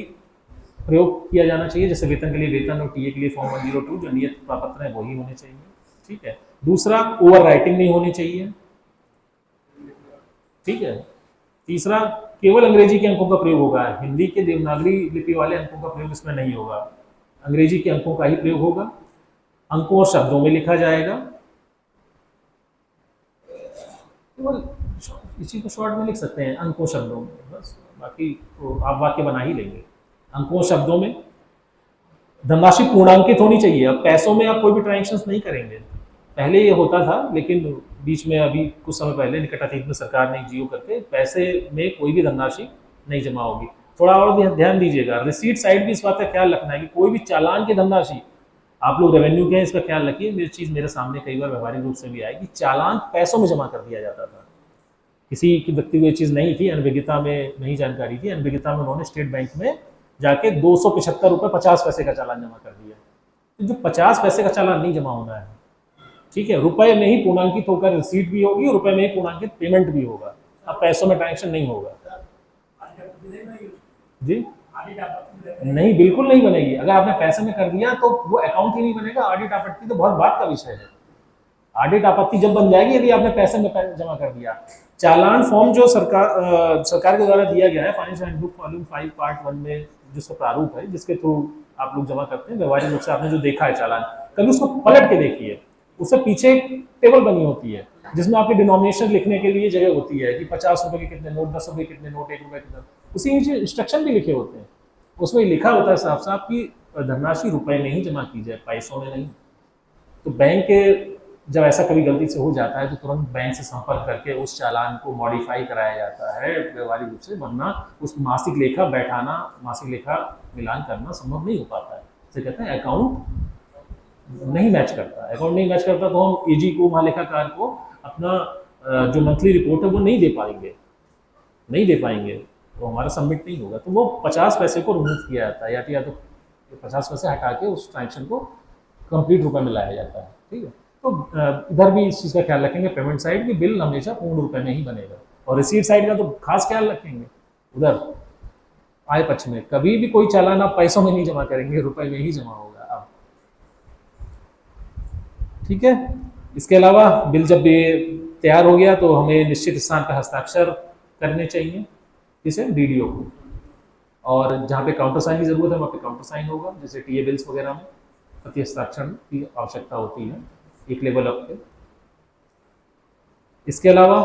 प्रयोग किया जाना चाहिए, जैसे वेतन के लिए वेतन और टीए के लिए फॉर्म 102 जो नियत प्रपत्र है वही होने चाहिए। ठीक है, दूसरा ओवर राइटिंग नहीं होनी चाहिए। ठीक है, तीसरा केवल अंग्रेजी के अंकों का प्रयोग होगा, हिंदी के देवनागरी लिपि वाले अंकों का प्रयोग इसमें नहीं होगा, अंग्रेजी के अंकों का ही प्रयोग होगा। अंकों और शब्दों में लिखा जाएगा, केवल इसी को शॉर्ट में लिख सकते हैं अंकों शब्दों में, बस बाकी तो आप वाक्य बना ही लेंगे। अंकों शब्दों में धनराशि पूर्णांकित होनी चाहिए। अब पैसों में आप कोई भी ट्रांजेक्शन नहीं करेंगे, पहले ये होता था, लेकिन बीच में अभी कुछ समय पहले निकट अतीत में सरकार ने जियो करके पैसे में कोई भी धनराशि नहीं जमा होगी। थोड़ा और भी ध्यान दीजिएगा, रिसीट साइड भी इस बात का ख्याल रखना है कि कोई भी चालान की धनराशि, आप लोग रेवेन्यू के हैं इसका ख्याल रखिए, मेरी चीज़ मेरे सामने कई बार व्यवहारिक रूप से भी आई कि चालान पैसों में जमा कर दिया जाता था। किसी की व्यक्ति को ये चीज़ नहीं थी, अनभिज्ञता में नहीं जानकारी थी, अनभिज्ञता में उन्होंने स्टेट बैंक में जाके 275 रुपये 50 पैसे का चालान जमा कर दिया। तो जो 50 पैसे का चालान नहीं जमा होना है, ठीक है, रुपए में ही पूर्णांकित होकर रिसीट भी होगी और रुपए में ही पूर्णांकित पेमेंट भी होगा। अब पैसों में ट्रांजेक्शन नहीं होगा जी, नहीं बिल्कुल नहीं बनेगी। अगर आपने पैसे में कर दिया तो वो अकाउंट ही नहीं बनेगा। ऑडिट आपत्ति तो बहुत बात का विषय है, ऑडिट आपत्ति जब बन जाएगी यदि आपने पैसे में जमा कर दिया। चालान फॉर्म जो सरकार के द्वारा दिया गया है फाइनेंशियल हैंडबुक वॉल्यूम 5 पार्ट 1 में जिसका प्रारूप है, जिसके थ्रू आप लोग जमा करते हैं, व्यवहारिक रूप से आपने जो देखा है चालान, कभी उसको पलट के देखिए, उससे पीछे एक टेबल बनी होती है जिसमें आपकी डिनोमिनेशन लिखने के लिए जगह होती है कि 50 रुपए के कितने नोट, 10 रुपए कितने नोट, 1 रुपए कितने, उसी नीचे इंस्ट्रक्शन भी लिखे होते हैं, उसमें लिखा होता है साफ साफ कि धनराशि रुपए में ही जमा की जाए, पैसों में नहीं। तो बैंक के जब ऐसा कभी गलती से हो जाता है तो तुरंत बैंक से संपर्क करके उस चालान को मॉडिफाई कराया जाता है व्यवहारिक रूप से, वरना उस मासिक लेखा बैठाना, मासिक लेखा मिलान करना संभव नहीं हो पाता है। इसे कहते हैं अकाउंट नहीं मैच करता। अकाउंट नहीं मैच करता तो हम एजी को, महालेखाकार को अपना जो मंथली रिपोर्ट है वो नहीं दे पाएंगे, तो हमारा सबमिट नहीं होगा। तो वो 50 पैसे को रिमूव किया जाता है, या तो 50 पैसे हटा के उस ट्रांजेक्शन को कंप्लीट रुपए में लाया जाता है। ठीक है, तो इधर भी इस चीज़ का ख्याल रखेंगे, पेमेंट साइड की बिल हमेशा पूर्ण रुपए में ही बनेगा, और रिसीट साइड का तो खास ख्याल रखेंगे। उधर आय पक्ष में कभी भी कोई चालान आप पैसों में नहीं जमा करेंगे, रुपए में ही जमा होगा अब। ठीक है, इसके अलावा बिल जब तैयार हो गया तो हमें निश्चित स्थान पर हस्ताक्षर करने चाहिए, किसे, डीडीओ को, और जहाँ पे काउंटर साइन की जरूरत है वहाँ पे काउंटर साइन होगा, जैसे टीए बिल्स वगैरह में। प्रति हस्ताक्षर की आवश्यकता होती है एक लेवल अप पे। इसके अलावा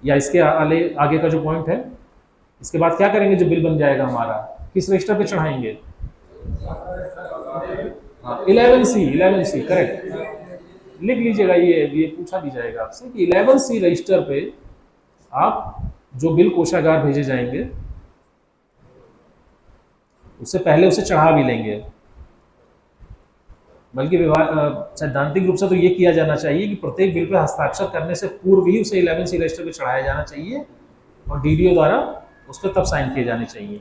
या इसके आगे का जो पॉइंट है, इसके बाद क्या करेंगे जब बिल बन जाएगा हमारा, किस रजिस्टर पे चढ़ाएंगे? हाँ 11C करेक्ट, लिख लीजिएगा, ये पूछा भी जाएगा आपसे कि 11C रजिस्टर पे आप जो बिल कोषागार भेजे जाएंगे उससे पहले उसे चढ़ा भी लेंगे। बल्कि सैद्धांतिक रूप से तो ये किया जाना चाहिए कि प्रत्येक बिल पे हस्ताक्षर करने से पूर्व ही उसे 11C रजिस्टर पे चढ़ाया जाना चाहिए और डीडीओ द्वारा उस पर तब साइन किए जाने चाहिए।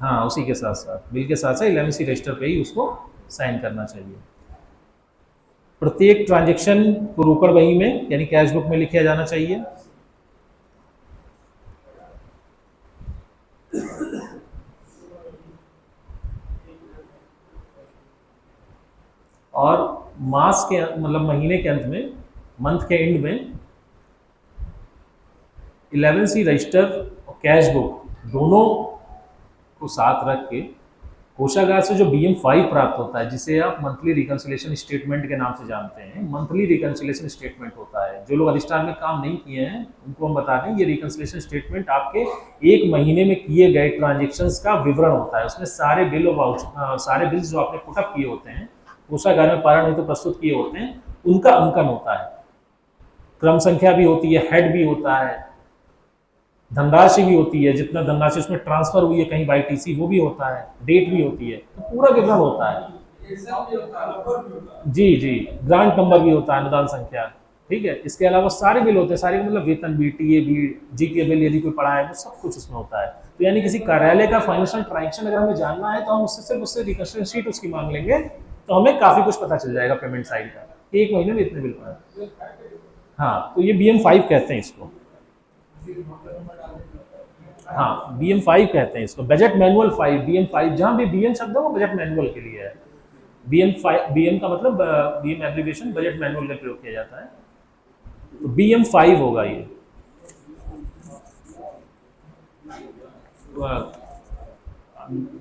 हाँ उसी के साथ साथ बिल के साथ साथ 11C रजिस्टर पे ही उसको साइन करना चाहिए। प्रत्येक ट्रांजैक्शन को रोकड़ बही में यानी कैश बुक में लिखा जाना चाहिए। और मास के मतलब महीने के अंत में, मंथ के एंड में 11C रजिस्टर और कैश बुक दोनों को साथ रख के कोषागार से जो BM5 प्राप्त होता है, जिसे आप मंथली रिकंसिलेशन स्टेटमेंट के नाम से जानते हैं, मंथली रिकंसिलेशन स्टेटमेंट होता है। जो लोग अधिष्ठान में काम नहीं किए हैं उनको हम बता दें, ये रिकंसिलेशन स्टेटमेंट आपके एक महीने में किए गए ट्रांजेक्शन्स का विवरण होता है। उसमें सारे बिल और सारे बिल्स जो आपने पुटअप किए होते हैं, कोषागार में पारण हेतु प्रस्तुत किए होते हैं, उनका अंकन होता है। क्रम संख्या भी होती है, हेड भी होता है, धनराशि भी होती है, जितना धनराशि उसमें ट्रांसफर हुई है कहीं बाई टीसी वो भी होता है, डेट भी होती है, तो पूरा विवरण होता है। जी ग्रांट नंबर भी होता है, अनुदान संख्या, ठीक है। इसके अलावा सारे बिल होते हैं, सारे मतलब वेतन भी, टीए भी, जीके बिल यदि कोई पड़ा है, वो सब कुछ उसमें होता है। तो यानी किसी कार्यालय का फाइनेंशियल ट्रांजेक्शन अगर हमें जानना है तो हम उससे सिर्फ उससे रिकंसिलिएशन शीट उसकी मांग लेंगे, तो हमें काफी कुछ पता चल जाएगा पेमेंट साइड का, एक महीने में इतने बिल पड़े। हाँ तो ये BM5 कहते हैं इसको। हाँ BM5 कहते हैं इसको, बजट मैनुअल 5, BM5, जहां भी BM शब्द है वो बजट मैनुअल के लिए है। BM का मतलब BM एब्रिविएशन बजट मैनुअल में प्रयोग किया जाता है, तो BM5 होगा ये।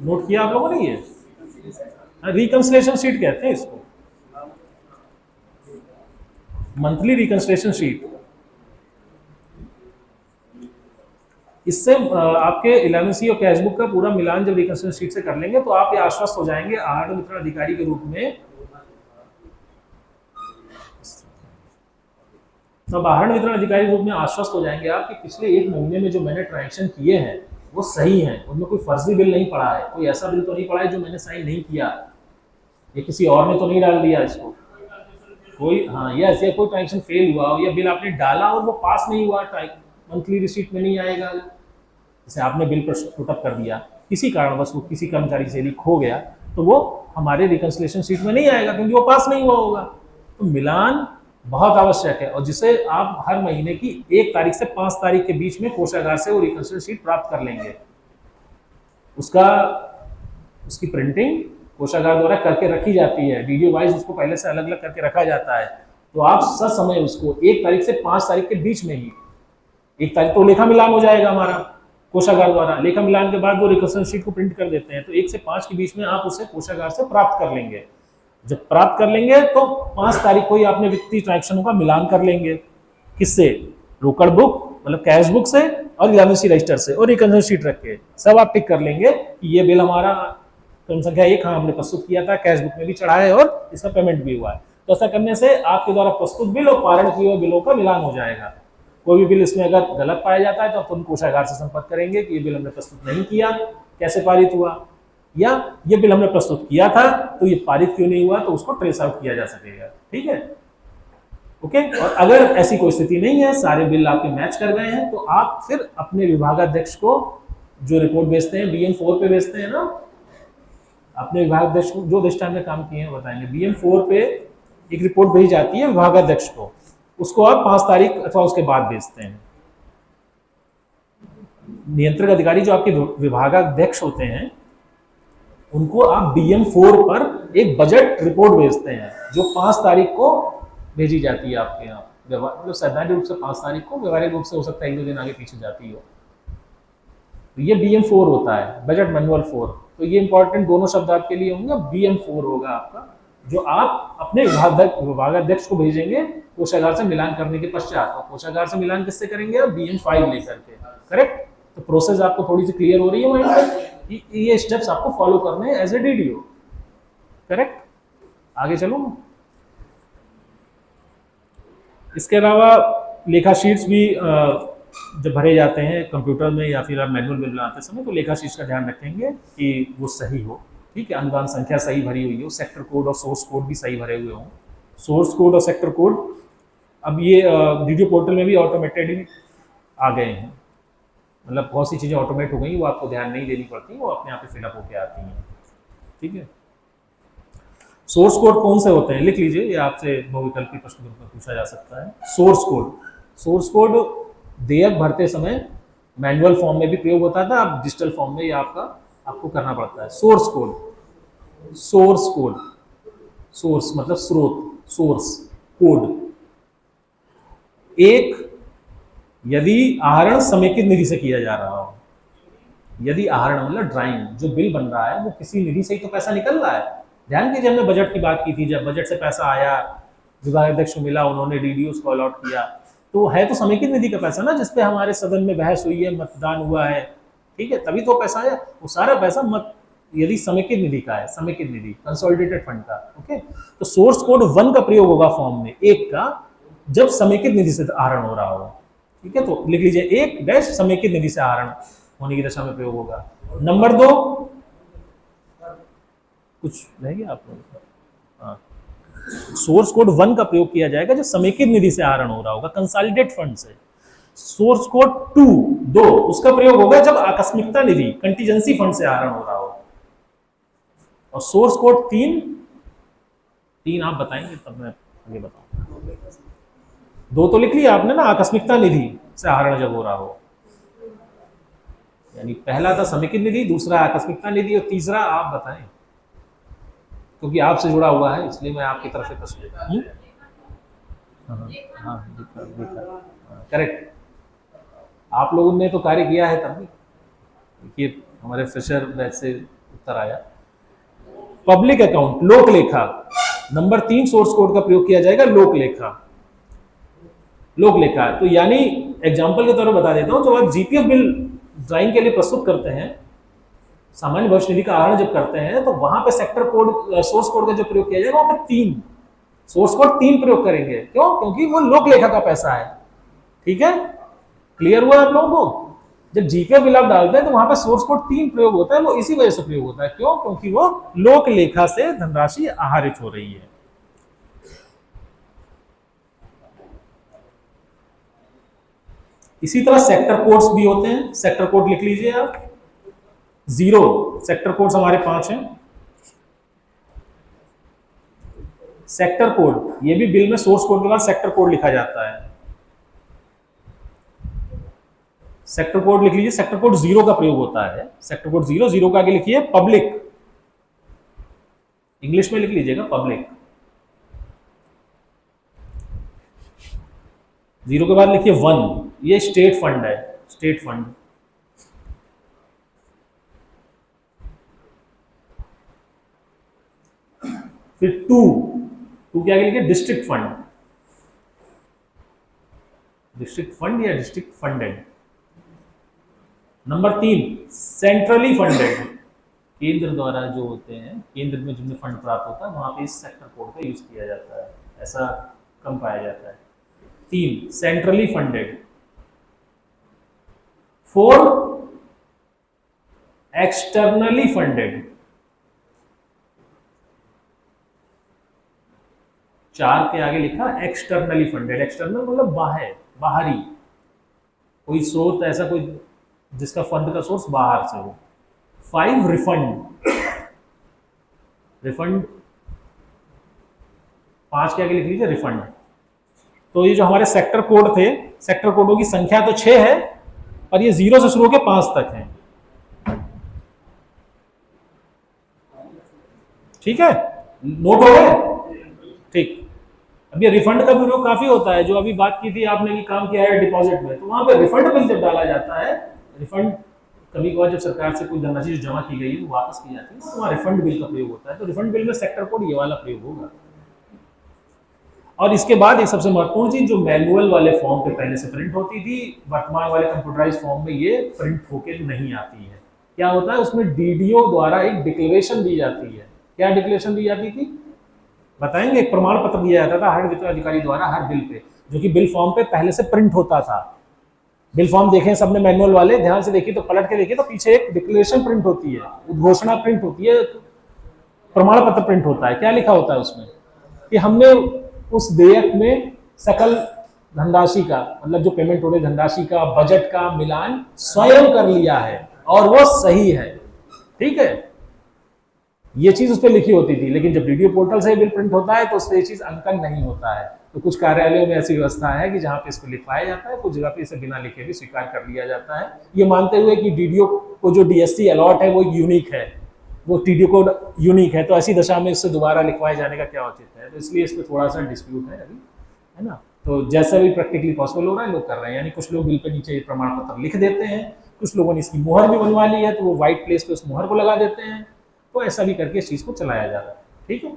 नोट किया आप लोगों ने? ये रिकंसिलेशन शीट कहते हैं इसको, मंथली रिकंसिलेशन शीट। इससे आपके 11C और कैश बुक का पूरा मिलान जब रिकंसिलेशन शीट से कर लेंगे तो आप ये आश्वस्त हो जाएंगे आहरण वितरण अधिकारी के रूप में, तब आहरण वितरण अधिकारी के रूप में आश्वस्त हो जाएंगे आप कि पिछले एक महीने में जो मैंने ट्रांजेक्शन किए हैं वो सही हैं, उनमें कोई फर्जी बिल नहीं पड़ा है, कोई ऐसा बिल तो नहीं पड़ा है जो मैंने साइन नहीं किया, ये किसी और ने तो नहीं डाल दिया इसको, कोई हाँ या ऐसे कोई ट्रांजेक्शन फेल हुआ हो या बिल आपने डाला और वो पास नहीं हुआ, मंथली रिसीट में नहीं आएगा, जैसे आपने बिल पर पुटअप कर दिया, किसी कारणवश वो किसी कर्मचारी से खो गया, तो वो हमारे रिकंसिलिएशन शीट में नहीं आएगा क्योंकि वो पास नहीं हुआ होगा। तो मिलान बहुत आवश्यक है, और जिसे आप हर महीने की 1 तारीख से 5 तारीख के बीच में कोषागार से वो रिकंसिलिएशन शीट प्राप्त कर लेंगे। उसकी प्रिंटिंग कोषागार द्वारा करके रखी जाती है, डीडीओ वाइज उसको पहले से अलग अलग करके रखा जाता है, तो आप ससमय उसको 1 तारीख से 5 तारीख के बीच में ही, 1 तारीख तो लेखा मिलान हो जाएगा हमारा कोषागार द्वारा, लेखा मिलान के बाद वो रिकंसिलिएशन शीट को प्रिंट कर देते हैं, तो 1 से 5 के बीच में आप उसे कोषागार से प्राप्त कर लेंगे। जब प्राप्त कर लेंगे तो 5 तारीख को ही आपने वित्तीय ट्रांजेक्शनों का मिलान कर लेंगे, किससे? रोकड़ बुक मतलब कैश बुक से और 11C रजिस्टर से, और रिकंसिलिएशन शीट रख के सब आप टिक कर लेंगे कि ये बिल हमारा क्रम संख्या 1 हाँ हमने प्रस्तुत किया था, कैश बुक में भी चढ़ा है और इसका पेमेंट भी हुआ है। तो ऐसा करने से आपके द्वारा प्रस्तुत बिल और पारण किए हुए बिलों का मिलान हो जाएगा। कोई भी बिल इसमें अगर गलत पाया जाता है तो तुम कोषागार से संपर्क करेंगे कि ये बिल हमने प्रस्तुत नहीं किया, कैसे पारित हुआ, या ये बिल हमने प्रस्तुत किया था तो ये पारित क्यों नहीं हुआ, तो उसको ट्रेस आउट किया जा सकेगा। ठीक है, ओके। और अगर ऐसी कोई स्थिति नहीं है, सारे बिल आपके मैच कर गए हैं, तो आप फिर अपने विभागाध्यक्ष को जो रिपोर्ट भेजते हैं, BM4 पे भेजते हैं ना, अपने विभागाध्यक्ष को जो अधिष्ठान में काम किए हैं बताएंगे, BM4 पे एक रिपोर्ट भेजी जाती है विभागाध्यक्ष को, उसको आप 5 तारीख अथवा उसके बाद भेजते हैं। नियंत्रक अधिकारी जो आपके विभागाध्यक्ष होते हैं उनको आप BM4 पर एक बजट रिपोर्ट भेजते हैं जो 5 तारीख को भेजी जाती है आपके यहाँ, मतलब सैद्धांतिक रूप से 5 तारीख को, व्यवहारिक रूप से हो सकता है 1-2 दिन आगे पीछे जाती हो। तो ये BM4 होता है, बजट मैनुअल 4। तो ये इंपॉर्टेंट दोनों शब्द आपके लिए होंगे। BM4 होगा आपका, जो आप अपने विभागाध्यक्ष को भेजेंगे कोषागार से मिलान करने के पश्चात। और कोषागार से मिलान किससे करेंगे आप? BM5 लेकर के। करेक्ट? तो प्रोसेस आपको थोड़ी सी क्लियर हो रही है माइंड में? ये स्टेप्स आपको फॉलो करने हैं एज ए DDO। करेक्ट? आगे चलो। इसके अलावा लेखा शीट्स भी जब भरे जाते हैं कंप्यूटर में या फिर आप मैनुअल बिल बनाते समय, तो लेखा शीट्स का ध्यान रखेंगे कि वो सही हो। ठीक है, अनुदान संख्या सही भरी हुई हो, सेक्टर कोड और सोर्स कोड भी सही भरे हुए हों। सोर्स कोड और सेक्टर कोड अब ये DDO पोर्टल में भी ऑटोमेटेड ही आ गए हैं, मतलब बहुत सी चीज़ें ऑटोमेट हो गई, वो आपको ध्यान नहीं देनी पड़ती, वो अपने आप ही फिलअप होके आती हैं। ठीक है, सोर्स कोड कौन से होते हैं लिख लीजिए, ये आपसे बहुविकल्पी प्रश्न में पूछा जा सकता है। सोर्स कोड देयक भरते समय मैनुअल फॉर्म में भी प्रयोग होता था, अब डिजिटल फॉर्म में ये आपको करना पड़ता है। सोर्स कोड, सोर्स मतलब स्रोत, सोर्स कोड। एक, यदि आहरण समेकित निधि से किया जा रहा हो, यदि आहरण मतलब ड्राइंग, जो बिल बन रहा है वो किसी निधि से ही तो पैसा निकल रहा है। ध्यान कीजिए, हमने बजट की बात की थी, जब बजट से पैसा आया, विभागाध्यक्ष को मिला, उन्होंने DDOs को अलॉट किया, तो है तो समेकित निधि का पैसा ना, जिसपे हमारे सदन में बहस हुई है, मतदान हुआ है। ठीक है, तभी तो पैसा आया। वो सारा पैसा यदि समेकित निधि का है, समेकित निधि कंसोलिडेटेड फंड का। ओके, तो सोर्स कोड 1 का प्रयोग होगा फॉर्म में, 1 का, जब समेकित निधि से आहरण हो रहा हो। ठीक है, तो लिख लीजिए 1 समेकित निधि से आहरण होने की दशा में प्रयोग होगा। नंबर 2, कुछ रहेगी आप लोग? हाँ, सोर्स कोड 1 का प्रयोग किया जाएगा जब समेकित निधि से आहरण हो रहा होगा, कंसोलिडेट फंड से। सोर्स कोड 2 उसका प्रयोग होगा जब आकस्मिकता निधि, कंटीजेंसी फंड से आहरण हो रहा हो। और सोर्स कोड 3 आप बताएंगे तब मैं आगे बताऊंगा। 2 तो लिख लिया आपने ना, आकस्मिकता निधि से आहरण जब हो रहा हो, यानी पहला था समेकित निधि, दूसरा आकस्मिकता निधि, और तीसरा आप बताएं, क्योंकि आपसे जुड़ा हुआ है इसलिए मैं आपकी तरफ से प्रश्न। करेक्ट, आप लोगों ने तो कार्य किया है तब भी। देखिए हमारे फ्रेशर बैच से उत्तर आया। पब्लिक अकाउंट, लोक लेखा, नंबर 3 सोर्स कोड का प्रयोग किया जाएगा, लोक लेखा। तो यानी एग्जाम्पल के तौर पर बता देता हूं, जब आप GPF बिल ड्राइंग के लिए प्रस्तुत करते हैं, सामान्य भविष्य निधि का आहरण जब करते हैं, तो वहां पे सेक्टर कोड, सोर्स कोड का जो प्रयोग किया जाएगा, वहां पे 3 सोर्स कोड 3 प्रयोग करेंगे। क्यों? क्योंकि वो लोक लेखा का पैसा है। ठीक है, क्लियर हुआ आप लोगों को? जब GPF बिल आप डालते हैं तो वहां पे सोर्स कोड 3 प्रयोग होता है, वो इसी वजह से प्रयोग होता है। क्यों? क्योंकि वो लोक लेखा से धनराशि आहरित हो रही है। इसी तरह सेक्टर कोड्स भी होते हैं। सेक्टर कोड लिख लीजिए आप, 0 सेक्टर कोड्स हमारे 5 हैं। सेक्टर कोड, ये भी बिल में सोर्स कोड के बाद सेक्टर कोड लिखा जाता है। सेक्टर कोड लिख लीजिए, सेक्टर कोड 0 का प्रयोग होता है। सेक्टर कोड 0 का आगे लिखिए पब्लिक, इंग्लिश में लिख लीजिएगा पब्लिक। 0 के बाद लिखिए 1, ये स्टेट फंड है, स्टेट फंड। फिर 2 के आगे लिखिए डिस्ट्रिक्ट फंड, डिस्ट्रिक्ट फंड या district funded. Number 3 centrally funded, केंद्र द्वारा जो होते हैं, केंद्र में जिनमें फंड प्राप्त होता है वहां पे इस सेक्टर कोड का यूज किया जाता है, ऐसा कम पाया जाता है। 3 सेंट्रली फंडेड। 4 externally funded. 4 के आगे लिखा एक्सटर्नली फंडेड। एक्सटर्नल मतलब बाहरी, कोई स्रोत ऐसा कोई जिसका फंड का सोर्स बाहर से हो। 5 रिफंड 5 के आगे लिख लीजिए रिफंड। तो ये जो हमारे सेक्टर कोड थे, सेक्टर कोडों की संख्या तो 6 है, और ये 0 से शुरू होकर 5 तक है। ठीक है, नोट हो गए? ठीक। अब ये रिफंड का प्रयोग काफी होता है, जो अभी बात की थी आपने कि काम किया है डिपॉजिट में, तो वहां पे रिफंड बिल जब डाला जाता है, रिफंड कभी कभार जब सरकार से कोई धनराशि जो जमा की गई है वो वापस की जाती है तो वहाँ रिफंड बिल का प्रयोग होता है, तो रिफंड बिल में सेक्टर कोड ये वाला प्रयोग होगा। और इसके बाद एक सबसे महत्वपूर्ण चीज, जो मैनुअल वाले फॉर्म पे पहले से प्रिंट होती थी, वर्तमान वाले कंप्यूटराइज फॉर्म में ये प्रिंट होके नहीं आती है। क्या होता है उसमें, डीडीओ द्वारा एक डिक्लेरेशन दी जाती है। क्या डिक्लेरेशन दी जाती थी बताएंगे? एक प्रमाण पत्र दिया जाता था हर वित्तीय अधिकारी द्वारा हर बिल पे, जो कि बिल फॉर्म पे पहले से प्रिंट होता था। बिल फॉर्म देखें सबने मैनुअल वाले, ध्यान से देखिए तो पलट के देखिए तो पीछे एक डिक्लेरेशन प्रिंट होती है, उद्घोषणा प्रिंट होती है, प्रमाण पत्र प्रिंट होता है। क्या लिखा होता है उसमें कि हमने उस देयक में सकल धनराशि का, मतलब जो पेमेंट हो रही धनराशि का, बजट का मिलान स्वयं कर लिया है और वो सही है। ठीक है, ये चीज उस पर लिखी होती थी। लेकिन जब डीडीओ पोर्टल से बिल प्रिंट होता है तो उस पर ये चीज अंकन नहीं होता है। तो कुछ कार्यालयों में ऐसी व्यवस्था है कि जहां पे इसको लिखवाया जाता है, कुछ जगह पे इसे बिना लिखे भी स्वीकार कर लिया जाता है, ये मानते हुए कि डीडीओ को जो डीएससी अलॉट है वो यूनिक है, वो टीडीओ कोड यूनिक है। तो ऐसी दशा में इससे दोबारा लिखवाए जाने का क्या औचित्य है? तो इसलिए इस पर थोड़ा सा डिस्प्यूट है अभी, है ना। तो जैसा भी प्रैक्टिकली पॉसिबल हो रहा है लोग कर रहे हैं, यानी कुछ लोग बिल पे नीचे प्रमाण पत्र लिख देते हैं, कुछ लोगों ने इसकी मुहर भी बनवा ली है तो वो व्हाइट प्लेस पे उस मुहर को लगा देते हैं। तो ऐसा भी करके इस चीज को चलाया जा रहा है। ठीक है,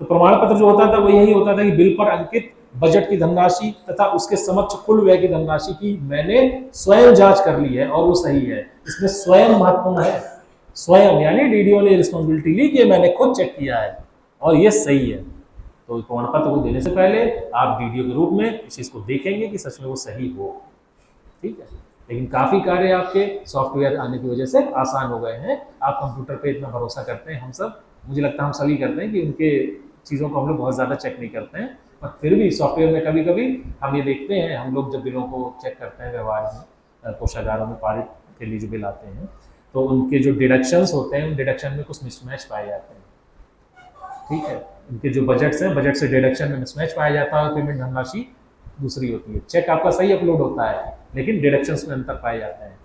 तो प्रमाण पत्र जो होता था वो यही होता था कि बिल पर अंकित बजट की धनराशि तथा उसके समक्ष कुल व्यय की धनराशि की मैंने स्वयं जांच कर ली है और वो सही है। इसमें स्वयं महत्वपूर्ण है, स्वयं यानी डीडीओ ने रिस्पॉन्सिबिलिटी ली कि मैंने खुद चेक किया है और ये सही है। तो प्रमाण पत्र को देने से पहले आप डीडीओ के रूप में इस चीज को देखेंगे कि सच में वो सही हो। ठीक है, लेकिन काफी कार्य आपके सॉफ्टवेयर आने की वजह से आसान हो गए हैं। आप कंप्यूटर पे इतना भरोसा करते हैं, हम सब, मुझे लगता है हम सभी करते हैं कि उनके चीज़ों को हम लोग बहुत ज़्यादा चेक नहीं करते हैं। पर फिर भी सॉफ्टवेयर में कभी कभी हम ये देखते हैं, हम लोग जब बिलों को चेक करते हैं व्यवहार में, कोषागारों में पारित के लिए जो बिल आते हैं, तो उनके जो डिडक्शंस होते हैं उन डिडक्शन में कुछ मिसमैच पाए जाते हैं। ठीक है, उनके जो बजट्स हैं, बजट से डिडक्शन में मिसमैच पाया जाता है और पेमेंट धनराशि दूसरी होती है। चेक आपका सही अपलोड होता है लेकिन डिडक्शंस में अंतर पाए जाते हैं।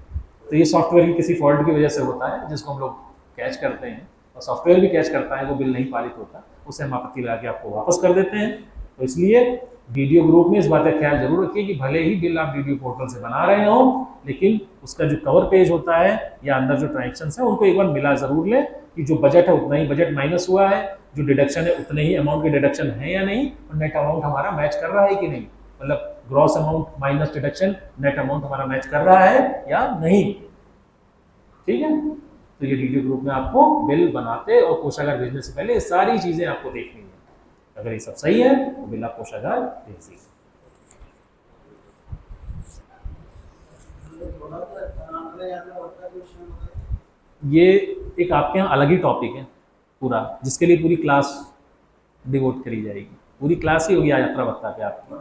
तो ये सॉफ्टवेयर की किसी फॉल्ट की वजह से होता है जिसको हम लोग कैच करते हैं, और सॉफ्टवेयर भी कैच करता है, वो बिल नहीं पारित होता, उसे हम आपत्ति लगा के आपको वापस कर देते हैं। तो इसलिए वीडियो ग्रुप में इस बात का ख्याल जरूर रखिए कि भले ही बिल आप वीडियो पोर्टल से बना रहे हो, लेकिन उसका जो कवर पेज होता है या अंदर जो ट्रांजेक्शंस है उनको एक बार मिला जरूर लें कि जो बजट है उतना ही बजट माइनस हुआ है, जो डिडक्शन है उतने ही अमाउंट के डिडक्शन है या नहीं, और नेट अमाउंट हमारा मैच कर रहा है कि नहीं, मतलब gross amount minus deduction net amount हमारा मैच कर रहा है या नहीं। ठीक है, तो ये वीडियो ग्रुप में आपको बिल बनाते और कोषागार भेजने से पहले सारी चीजें आपको देखनी है। अगर ये सब सही है तो बिल आप कोषागार भेज दीजिए। ये एक आपके यहाँ अलग ही टॉपिक है पूरा, जिसके लिए पूरी क्लास डिवोट करी जाएगी। पूरी क्लास ही होगी आज यात्रा भत्ता पे आपकी।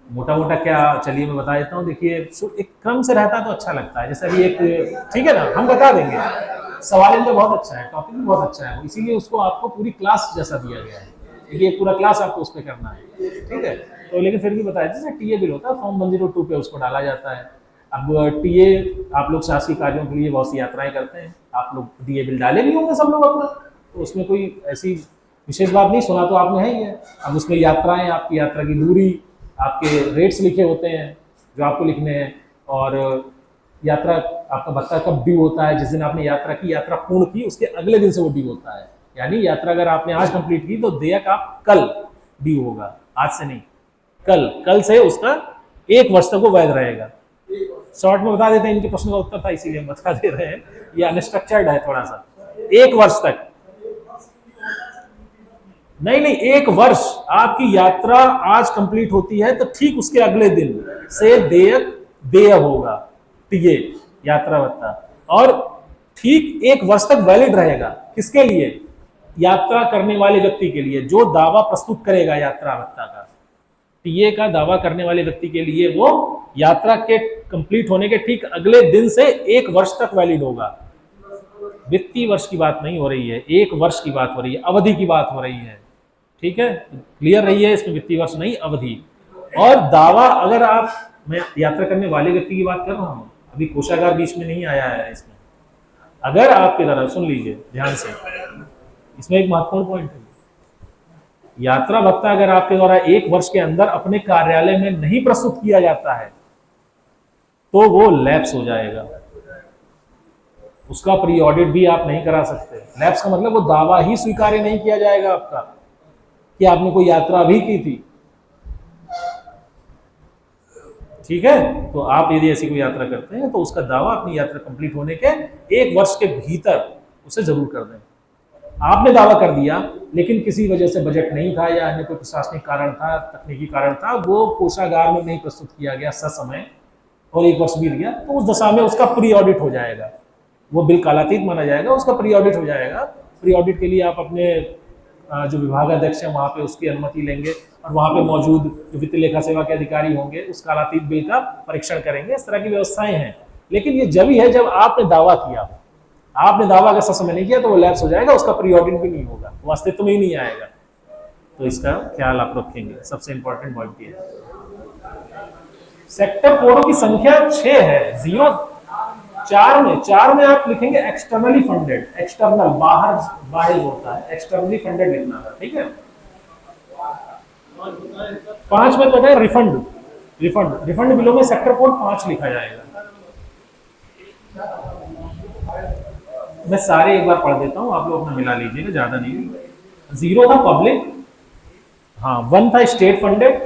मोटा मोटा क्या, चलिए मैं बता देता हूँ। देखिए एक क्रम से रहता तो अच्छा लगता है, जैसे अभी एक, ठीक है ना, हम बता देंगे। सवाल इनका बहुत अच्छा है, टॉपिक भी बहुत अच्छा है, इसीलिए उसको आपको पूरी क्लास जैसा दिया गया है। ये पूरा क्लास आपको उस पर करना है, ठीक है। तो लेकिन फिर भी बताया, जैसे टीए बिल होता है फॉर्म 102 पे उसको डाला जाता है। अब टीए आप लोग शासकीय कार्यों के लिए बहुत सी यात्राएं करते हैं, आप लोग टीए बिल डाले भी होंगे सब लोग अपना, तो उसमें कोई ऐसी विशेष बात नहीं, सुना तो आपने है ही है। अब उसमें यात्राएं, आपकी यात्रा की दूरी, आपके रेट्स लिखे होते हैं जो आपको लिखने हैं, और यात्रा आपका भत्ता कब ड्यू होता है, जिस दिन आपने यात्रा की, यात्रा पूर्ण की उसके अगले दिन से वो ड्यू होता है। यानी यात्रा अगर आपने आज कंप्लीट की तो देयक आप कल ड्यू होगा, आज से नहीं, कल से उसका 1 वर्ष तक वो वैध रहेगा। शॉर्ट में बता देते हैं, इनके प्रश्न का उत्तर था इसीलिए हम बता दे रहे हैं, ये अनस्ट्रक्चर्ड है थोड़ा सा। 1 वर्ष तक नहीं, 1 वर्ष आपकी यात्रा आज कंप्लीट होती है तो ठीक उसके अगले दिन से देय होगा टीए यात्रा भत्ता, और ठीक 1 वर्ष तक वैलिड रहेगा। किसके लिए? यात्रा करने वाले व्यक्ति के लिए, जो दावा प्रस्तुत करेगा यात्रा भत्ता का, टीए का दावा करने वाले व्यक्ति के लिए वो यात्रा के कंप्लीट होने के ठीक अगले दिन से 1 वर्ष तक वैलिड होगा। वित्तीय वर्ष की बात नहीं हो रही है, 1 वर्ष की बात हो रही है, अवधि की बात हो रही है, ठीक है, क्लियर रही है, इसमें वित्तीय वर्ष नहीं अवधि। और दावा, अगर आप, मैं यात्रा करने वाले व्यक्ति की बात कर रहा हूं, अभी कोषागार बीच में नहीं आया है इसमें। अगर आपकी तरह, सुन लीजिए ध्यान से, इसमें एक महत्वपूर्ण पॉइंट है, यात्रा भत्ता अगर आपके द्वारा 1 वर्ष के अंदर अपने कार्यालय में नहीं प्रस्तुत किया जाता है तो वो लैप्स हो जाएगा, उसका प्री ऑडिट भी आप नहीं करा सकते। लैप्स का मतलब वो दावा ही स्वीकार्य नहीं किया जाएगा आपका कि आपने कोई यात्रा भी की थी। ठीक है, तो आप यदि ऐसी कोई यात्रा करते हैं तो उसका दावा अपनी यात्रा कंप्लीट होने के 1 वर्ष के भीतर उसे जरूर कर दें। आपने दावा कर दिया लेकिन किसी वजह से बजट नहीं था या अन्य कोई प्रशासनिक कारण था, तकनीकी कारण था, वो कोषागार में नहीं प्रस्तुत किया गया ससमय और 1 वर्ष बीत गया, तो उस दशा में उसका प्री ऑडिट हो जाएगा, वो बिल कालातीत माना जाएगा, उसका प्री ऑडिट हो जाएगा। प्री ऑडिट के लिए आप अपने जो विभागाध्यक्ष है वहाँ पे उसकी अनुमति लेंगे और वहाँ पे मौजूद जो वित्तीय लेखा सेवा के अधिकारी होंगे उस कालातीत बिल का परीक्षण करेंगे। इस तरह की व्यवस्थाएं हैं, लेकिन ये जब ही है जब आपने दावा किया हो। आपने दावा अगर समय नहीं किया तो वो लैप्स हो जाएगा, उसका प्री ऑडिट भी नहीं होगा, वो अस्तित्व में ही नहीं आएगा। तो इसका ख्याल आप रखेंगे, सबसे इंपॉर्टेंट पॉइंट ये है। सेक्टर कोडों की संख्या 6 है, 4 में आप लिखेंगे एक्सटर्नली फंडेड, एक्सटर्नल बाहर होता है, एक्सटर्नली फंडेड लिखना था, ठीक है। 5 में तो है रिफंड बिलों में सेक्टर कोड 5 लिखा जाएगा। मैं सारे एक बार पढ़ देता हूं, आप लोग अपना मिला लीजिएगा, ज्यादा नहीं। 0 था पब्लिक, हाँ 1 था स्टेट फंडेड,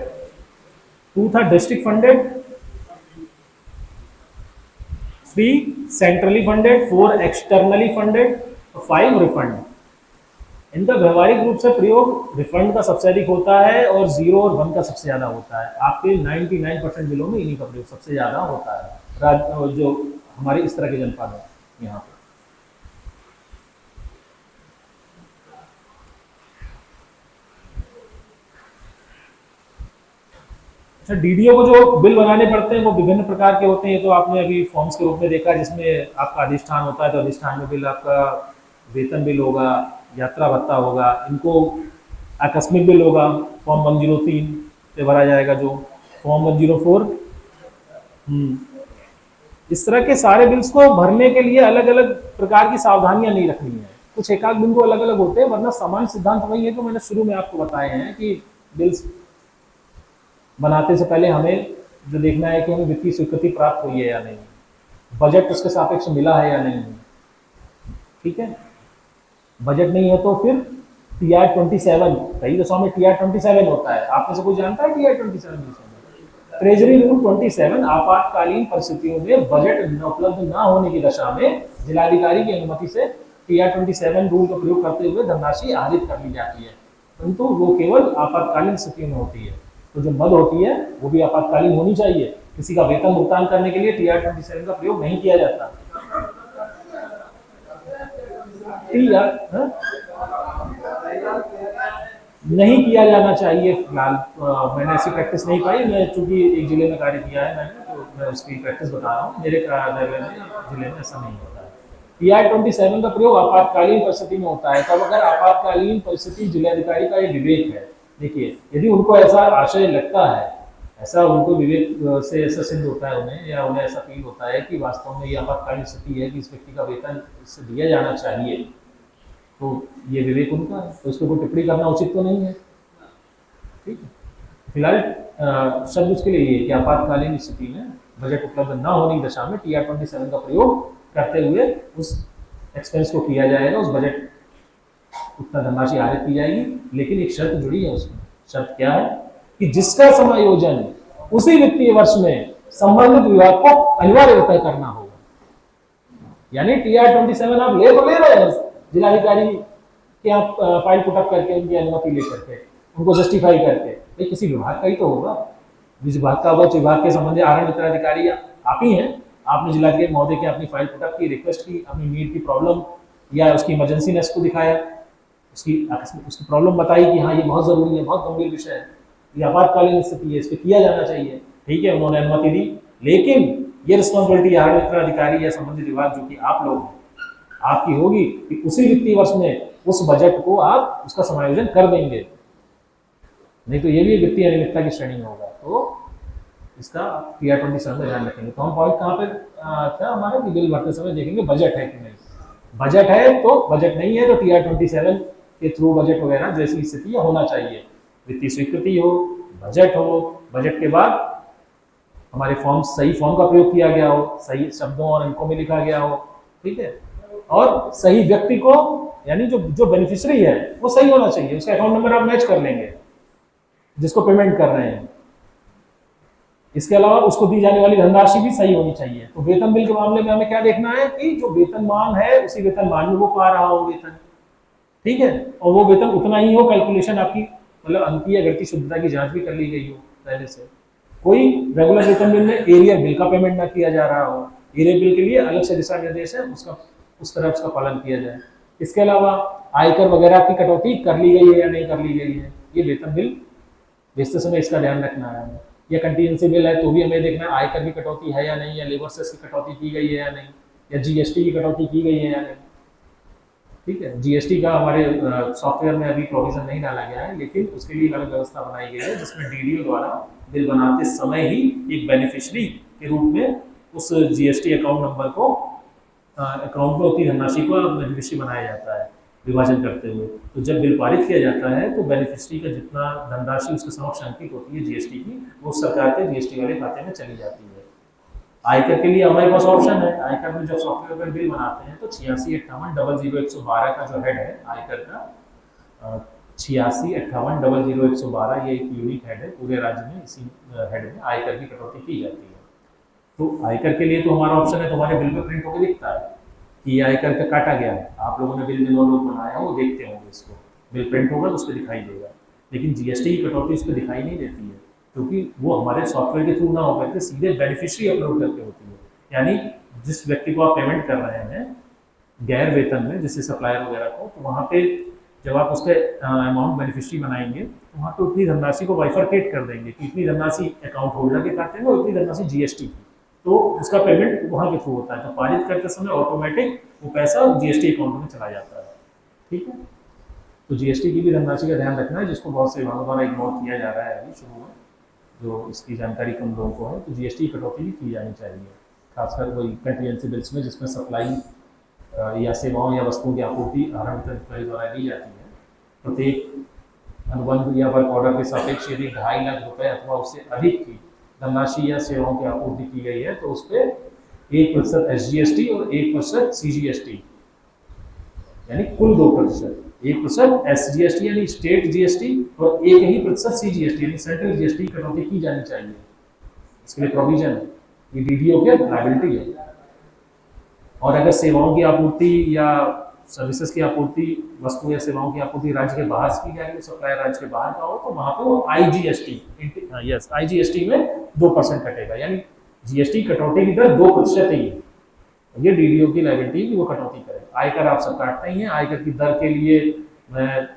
2 था district funded, 3 centrally funded, 4 externally funded, 5 refund. इनका व्यवहारिक रूप से प्रयोग रिफंड का सबसे अधिक होता है और 0 और 1 का सबसे ज्यादा होता है। आपके 99% बिलों में इन्हीं का प्रयोग सबसे ज्यादा होता है, जो हमारे इस तरह के जनपद है यहाँ पे। अच्छा, डीडीओ को जो बिल बनाने पड़ते हैं वो विभिन्न प्रकार के होते हैं। तो आपने अभी फॉर्म्स के रूप में देखा जिसमें आपका अधिष्ठान होता है, तो अधिष्ठान में बिल आपका वेतन बिल होगा, यात्रा भत्ता होगा, इनको आकस्मिक बिल होगा, फॉर्म 103 पे भरा जाएगा, जो फॉर्म 104। इस तरह के सारे बिल्स को भरने के लिए अलग अलग प्रकार की सावधानियां नहीं रखनी है, कुछ एकाध बिल को अलग अलग होते हैं, वरना सामान्य सिद्धांत वही है जो मैंने शुरू में आपको बताए हैं कि बिल्स बनाते से पहले हमें जो देखना है कि हमें वित्तीय स्वीकृति प्राप्त हुई है या नहीं, बजट उसके सापेक्ष मिला है या नहीं, ठीक है। बजट नहीं है तो फिर TR 27, कई दशा में TR 27 होता है, आप में से कोई जानता है TR 27? ट्रेजरी रूल 27 आपातकालीन परिस्थितियों में बजट उपलब्ध न होने की दशा में जिलाधिकारी की अनुमति से TR 27 रूल का प्रयोग करते हुए धनराशि आहरित कर ली जाती है, परंतु वो केवल आपातकालीन स्थिति में होती है। तो जो मद होती है वो भी आपातकालीन होनी चाहिए, किसी का वेतन भुगतान करने के लिए TR 27 का प्रयोग नहीं किया जाता। नहीं किया जाना चाहिए फिलहाल, मैंने ऐसी प्रैक्टिस नहीं पाई। मैं चूंकि एक जिले में कार्य किया है मैंने, तो मैं उसकी प्रैक्टिस बता रहा हूँ। मेरे कार्यालय में जिले में ऐसा नहीं होता है। TR 27 का प्रयोग आपातकालीन परिस्थिति में होता है। तब अगर आपातकालीन परिस्थिति जिलाधिकारी का ये विवेक है, देखिए यदि उनको ऐसा आशय लगता है, ऐसा उनको विवेक से ऐसा सिद्ध होता है उन्हें, या उन्हें ऐसा फील होता है कि वास्तव में ये आपातकालीन स्थिति है कि इस व्यक्ति का वेतन इससे दिया जाना चाहिए, तो ये विवेक उनका है, तो इसको कोई टिप्पणी करना उचित तो नहीं है, ठीक है। फिलहाल शब्द उसके लिए ये कि आपातकालीन स्थिति में बजट उपलब्ध न होने की दशा में TR 27 का प्रयोग करते हुए उस एक्सपेंस को किया जाएगा, उस बजट उतना धनराशि आहरित की जाएगी। लेकिन एक शर्त जुड़ी है उसमें, शर्त क्या है कि जिसका समायोजन उसी वित्तीय वर्ष में संबंधित विभाग को अनिवार्य तय करना होगा। यानी TR 27 आप ले तो ले रहे हैं जिलाधिकारी के, आप फाइल पुटअप करके उनकी अनुमति लेकर के, उनको जस्टिफाई करके, ये किसी विभाग का ही तो होगा, जिस विभाग का होगा, विभाग के संबंधित आहरण उत्तराधिकारी आप ही हैं। आपने जिलाधिकारी महोदय की अपनी फाइल पुटअप की, रिक्वेस्ट की, अपनी नीड की प्रॉब्लम या उसकी इमरजेंसीनेस को दिखाया, उसकी प्रॉब्लम बताई कि हाँ ये बहुत जरूरी है, बहुत गंभीर विषय है, ये आपातकालीन स्थिति है, इस पर किया जाना चाहिए, ठीक है, उन्होंने अनुमति दी। लेकिन ये रिस्पॉन्सिबिलिटी आहरण उत्तराधिकारी या संबंधित विभाग जो कि आप लोग हैं, आपकी होगी कि उसी वित्तीय वर्ष में उस बजट को आप उसका समायोजन कर देंगे, नहीं तो ये भी वित्तीय अनियमितता की श्रेणी में होगा। तो इसका TR 27 में ध्यान रखेंगे। तो हम पॉइंट कहाँ पे था हमारा कि बिल भरते समय देखेंगे बजट है कि नहीं, बजट है तो, बजट नहीं है तो TR 27 के थ्रू बजट वगैरह जैसी स्थिति होना चाहिए, वित्तीय स्वीकृति हो, बजट हो, बजट के बाद हमारे फॉर्म सही फॉर्म का प्रयोग किया गया हो, सही शब्दों और अंकों में लिखा गया हो, ठीक है, और सही व्यक्ति को, यानी जो जो बेनिफिशियरी है वो सही होना चाहिए, उसका अकाउंट नंबर आप मैच कर लेंगे जिसको पेमेंट कर रहे हैं। इसके अलावा उसको दी जाने वाली धनराशि भी सही होनी चाहिए। तो वेतन बिल के मामले में हमें क्या देखना है कि जो वेतनमान है उसी वेतनमान में वो पा रहा हो वेतन, ठीक है, और वो वेतन उतना ही हो, कैलकुलेशन आपकी मतलब अंकीय गणितीय शुद्धता की जांच भी कर ली गई हो पहले से। कोई रेगुलर वेतन बिल में एरियर बिल का पेमेंट ना किया जा रहा हो, एरियर बिल के लिए अलग से दिशा निर्देश है, उसका उस तरह उसका पालन किया जाए। इसके अलावा आयकर वगैरह की कटौती कर ली गई है या नहीं कर ली गई है, ये वेतन बिल बेचते समय इसका ध्यान रखना है हमें। या कंटीजेंसी बिल है तो भी हमें देखना है आयकर की कटौती है या नहीं, या लेबर सेस की कटौती की गई है या नहीं, या जीएसटी की कटौती की गई है या नहीं, ठीक है। जीएसटी का हमारे सॉफ्टवेयर में अभी प्रोविजन नहीं डाला गया है, लेकिन उसके लिए अलग व्यवस्था बनाई गई है जिसमें डीडीओ द्वारा बिल बनाते समय ही एक बेनिफिशियरी के रूप में उस जीएसटी अकाउंट नंबर को अकाउंट में उतनी धनराशि को बेनिफिशियरी बनाया जाता है विभाजन करते हुए। तो जब बिल पारित किया जाता है तो बेनिफिशियरी का जितना धनराशि उसके समक्ष अंकित होती है जीएसटी की, वो सरकार के जीएसटी वाले खाते में चली जाती है। आयकर के लिए हमारे पास ऑप्शन है, आयकर में जब सॉफ्टवेयर पर बिल बनाते हैं तो 8658000112 का जो हेड है आयकर का, 8658000112 ये एक यूनिक हेड है पूरे राज्य में, इसी हेड में आयकर की कटौती की जाती है। तो आयकर के लिए तो हमारा ऑप्शन है, तो हमारे बिल पे प्रिंट होकर दिखता है कि ये आयकर का काटा गया है। आप लोगों ने बिल जिन्होंने लोग बनाया वो देखते होंगे, इसको बिल प्रिंट होगा तो उस पर दिखाई देगा, लेकिन जीएसटी की कटौती उस पर दिखाई नहीं देती है, क्योंकि वो हमारे सॉफ्टवेयर के थ्रू ना होकर के सीधे बेनिफिशियरी अपलोड करके होती है। यानी जिस व्यक्ति को आप पेमेंट कर रहे हैं गैर वेतन में, जैसे सप्लायर वगैरह को, तो वहाँ पे जब आप उसके अमाउंट बेनिफिशियरी बनाएंगे तो वहाँ पे उतनी धनराशि को बाइफरकेट कर देंगे कि इतनी धनराशि अकाउंट होल्डर के खाते में और इतनी धनराशि जीएसटी की, तो उसका पेमेंट वहाँ के थ्रू होता है। तो पारित करते समय ऑटोमेटिक वो पैसा जीएसटी अकाउंट में चला जाता है, ठीक है। तो जीएसटी की भी धनराशि का ध्यान रखना है, जिसको बहुत से विभागों द्वारा इग्नोर किया जा रहा है अभी शुरू में, जो इसकी जानकारी कम लोगों को है। तो जीएसटी कटौती भी की जानी चाहिए, खासकर वही कंटीजेंसी बिल्स में जिसमें सप्लाई या सेवाओं या वस्तुओं की आपूर्ति आहरण वितरण द्वारा दी जाती है। प्रत्येक अनुबंध या वर्क ऑर्डर के सापेक्ष यदि 2.5 लाख रुपए अथवा उससे अधिक की धनराशि या सेवाओं की आपूर्ति की गई है तो उस पर 1% एसजीएसटी और 1% सीजीएसटी, यानी कुल 2%, 1% एसजीएसटी यानी स्टेट जीएसटी और 1% सीजीएसटी यानी सेंट्रल जीएसटी कटौती की जानी चाहिए। इसके लिए प्रोविजन है, ये डीडीओ के लायबिलिटी है। और अगर सेवाओं की आपूर्ति या सर्विसेज की आपूर्ति, वस्तु या सेवाओं की आपूर्ति राज्य के बाहर से की जाएगी, सप्लायर राज्य के बाहर का हो, तो वहाँ पे वो आईजीएसटी, यस आईजीएसटी में 2% कटेगा, यानी जीएसटी कटौती की दर 2% ही है। ये डीडीओ की लायबिलिटी है कि वो कटौती करे। आयकर आप सब काटते ही हैं, आयकर की दर के लिए मैं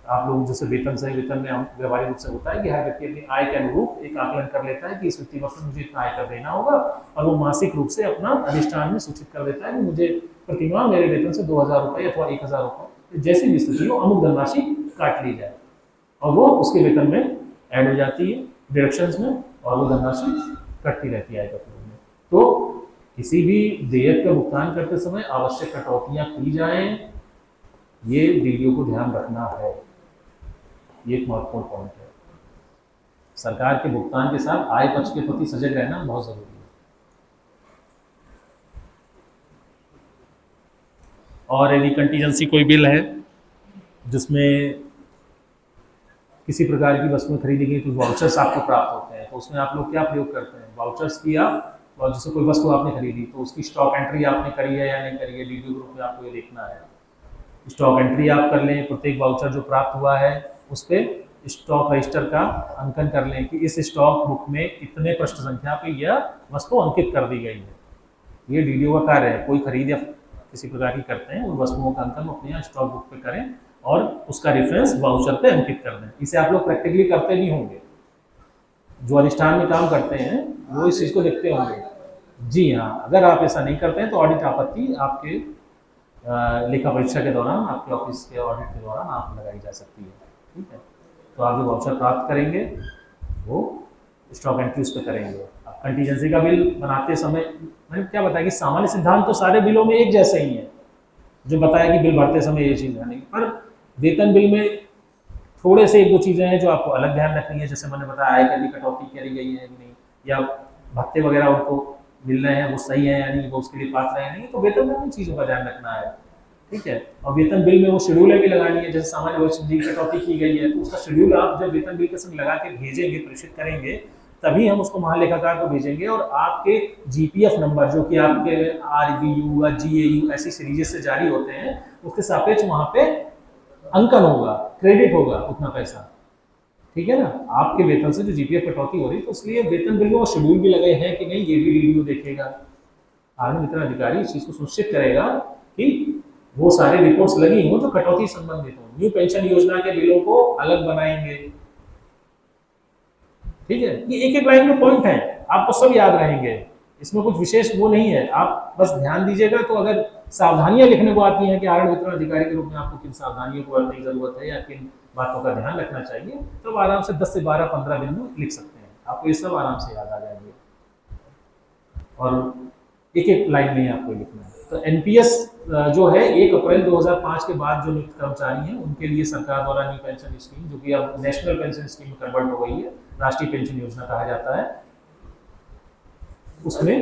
आप लोग जैसे वेतन से, वेतन में हम व्यवहारिक रूप से होता है कि हर व्यक्ति अपनी आय के अनुरूप एक आकलन कर लेता है कि इस वित्तीय वर्ष में मुझे इतना आयकर देना होगा, और वो मासिक रूप से अपना अधिष्ठान में सूचित कर देता है कि मुझे प्रतिमाह मेरे वेतन से 2000 रुपये अथवा 1000 रुपये जैसी भी स्थिति हो अमुक धनराशि काट ली जाए, और वो उसके वेतन में ऐड हो जाती है डिडक्शंस में, और वो धनराशि कटती रहती है आयकर में। तो किसी भी देयक का भुगतान करते समय आवश्यक कटौतियां की जाएं, ये डीडीओ को ध्यान रखना है, ये एक महत्वपूर्ण पॉइंट है। सरकार के भुगतान के साथ आय पक्ष के प्रति सजग रहना बहुत जरूरी है। और यदि कंटीजेंसी कोई बिल है जिसमें किसी प्रकार की वस्तुएं खरीदी गई तो वाउचर्स आपको प्राप्त होते हैं, तो उसमें आप लोग क्या प्रयोग करते हैं, वाउचर्स की आप, और जैसे कोई वस्तु आपने खरीदी तो उसकी स्टॉक एंट्री आपने करी है या नहीं करी है, डीडीओ ग्रुप में आपको ये देखना है। स्टॉक एंट्री आप कर लें, प्रत्येक वाउचर जो प्राप्त हुआ है उस पर स्टॉक रजिस्टर का अंकन कर लें कि इस स्टॉक बुक में इतने पृष्ठ संख्या पे यह वस्तु अंकित कर दी गई है। ये डीडीओ का कार्य है। कोई खरीद या किसी प्रकार की करते हैं उन वस्तुओं का अंकन अपने यहाँ स्टॉक बुक पे करें और उसका रेफरेंस वाउचर पे अंकित कर दें। इसे आप लोग प्रैक्टिकली करते नहीं होंगे, जो अधिष्ठान में काम करते हैं वो इस चीज़ को देखते होंगे। जी हाँ, अगर आप ऐसा नहीं करते हैं तो ऑडिट आपत्ति आपके लेखा परीक्षा के दौरान, आपके ऑफिस के ऑडिट के दौरान आप लगाई जा सकती है, ठीक है। तो आप जो वाउचर प्राप्त करेंगे वो स्टॉक एंट्री उस पर करेंगे। अब कंटीजेंसी का बिल बनाते समय मैंने क्या बताया कि सामान्य सिद्धांत तो सारे बिलों में एक जैसे ही है, जो बताया कि बिल भरते समय ये चीज़ है नहीं, पर वेतन बिल में थोड़े से एक दो चीज़ें हैं जो आपको अलग ध्यान रखनी है। जैसे मैंने बताया आयकर की कटौती करी गई है कि नहीं, या भत्ते वगैरह उनको मिल रहे हैं वो सही है या नहीं, वो उसके लिए पात्र है या नहीं, तो वेतन में इन चीज़ों का ध्यान रखना है। ठीक है, और वेतन बिल में वो शेड्यूल भी लगानी है, जैसे सामान्य भविष्य निधि की कटौती की गई है तो उसका शेड्यूल आप जब वेतन बिल के संग लगा के भेजेंगे, प्रेषित करेंगे, तभी हम उसको महालेखाकार को भेजेंगे और आपके जीपीएफ नंबर जो कि आपके आरबीयू या जीएयू ऐसी सीरीज से जारी होते हैं उसके सापेक्ष वहां पे अंकन होगा, क्रेडिट होगा उतना पैसा। ठीक है ना, आपके वेतन से जो जीपीएफ कटौती हो रही है तो इसलिए वेतन बिल में वो शेड्यूल भी लगे हैं कि नहीं, ये भी डीडीओ देखेगा। आनंद वितरण अधिकारी इस चीज को सुनिश्चित करेगा कि वो सारे रिपोर्ट्स लगी हों जो कटौती संबंधित हो। न्यू पेंशन योजना के बिलों को अलग बनाएंगे। ठीक है, ये एक एक लाइन में पॉइंट है, आपको सब याद रहेंगे, इसमें कुछ विशेष वो नहीं है, आप बस ध्यान दीजिएगा। तो अगर सावधानियां लिखने को आती हैं कि आरण वितरण अधिकारी के रूप में आपको किन सावधानियों को बरतने की जरूरत है या किन बातों का ध्यान रखना चाहिए, तो आराम से 10 से 12-15 बिंदु लिख सकते हैं, आपको ये सब आराम से याद आ जाएंगे और एक एक लाइन में आपको लिखना है। तो एनपीएस जो है 1 अप्रैल 2005 के बाद जो नियुक्त कर्मचारी हैं उनके लिए सरकार द्वारा न्यू पेंशन स्कीम, जो कि अब नेशनल पेंशन स्कीम में कन्वर्ट हो गई है, राष्ट्रीय पेंशन योजना कहा जाता है, उसमें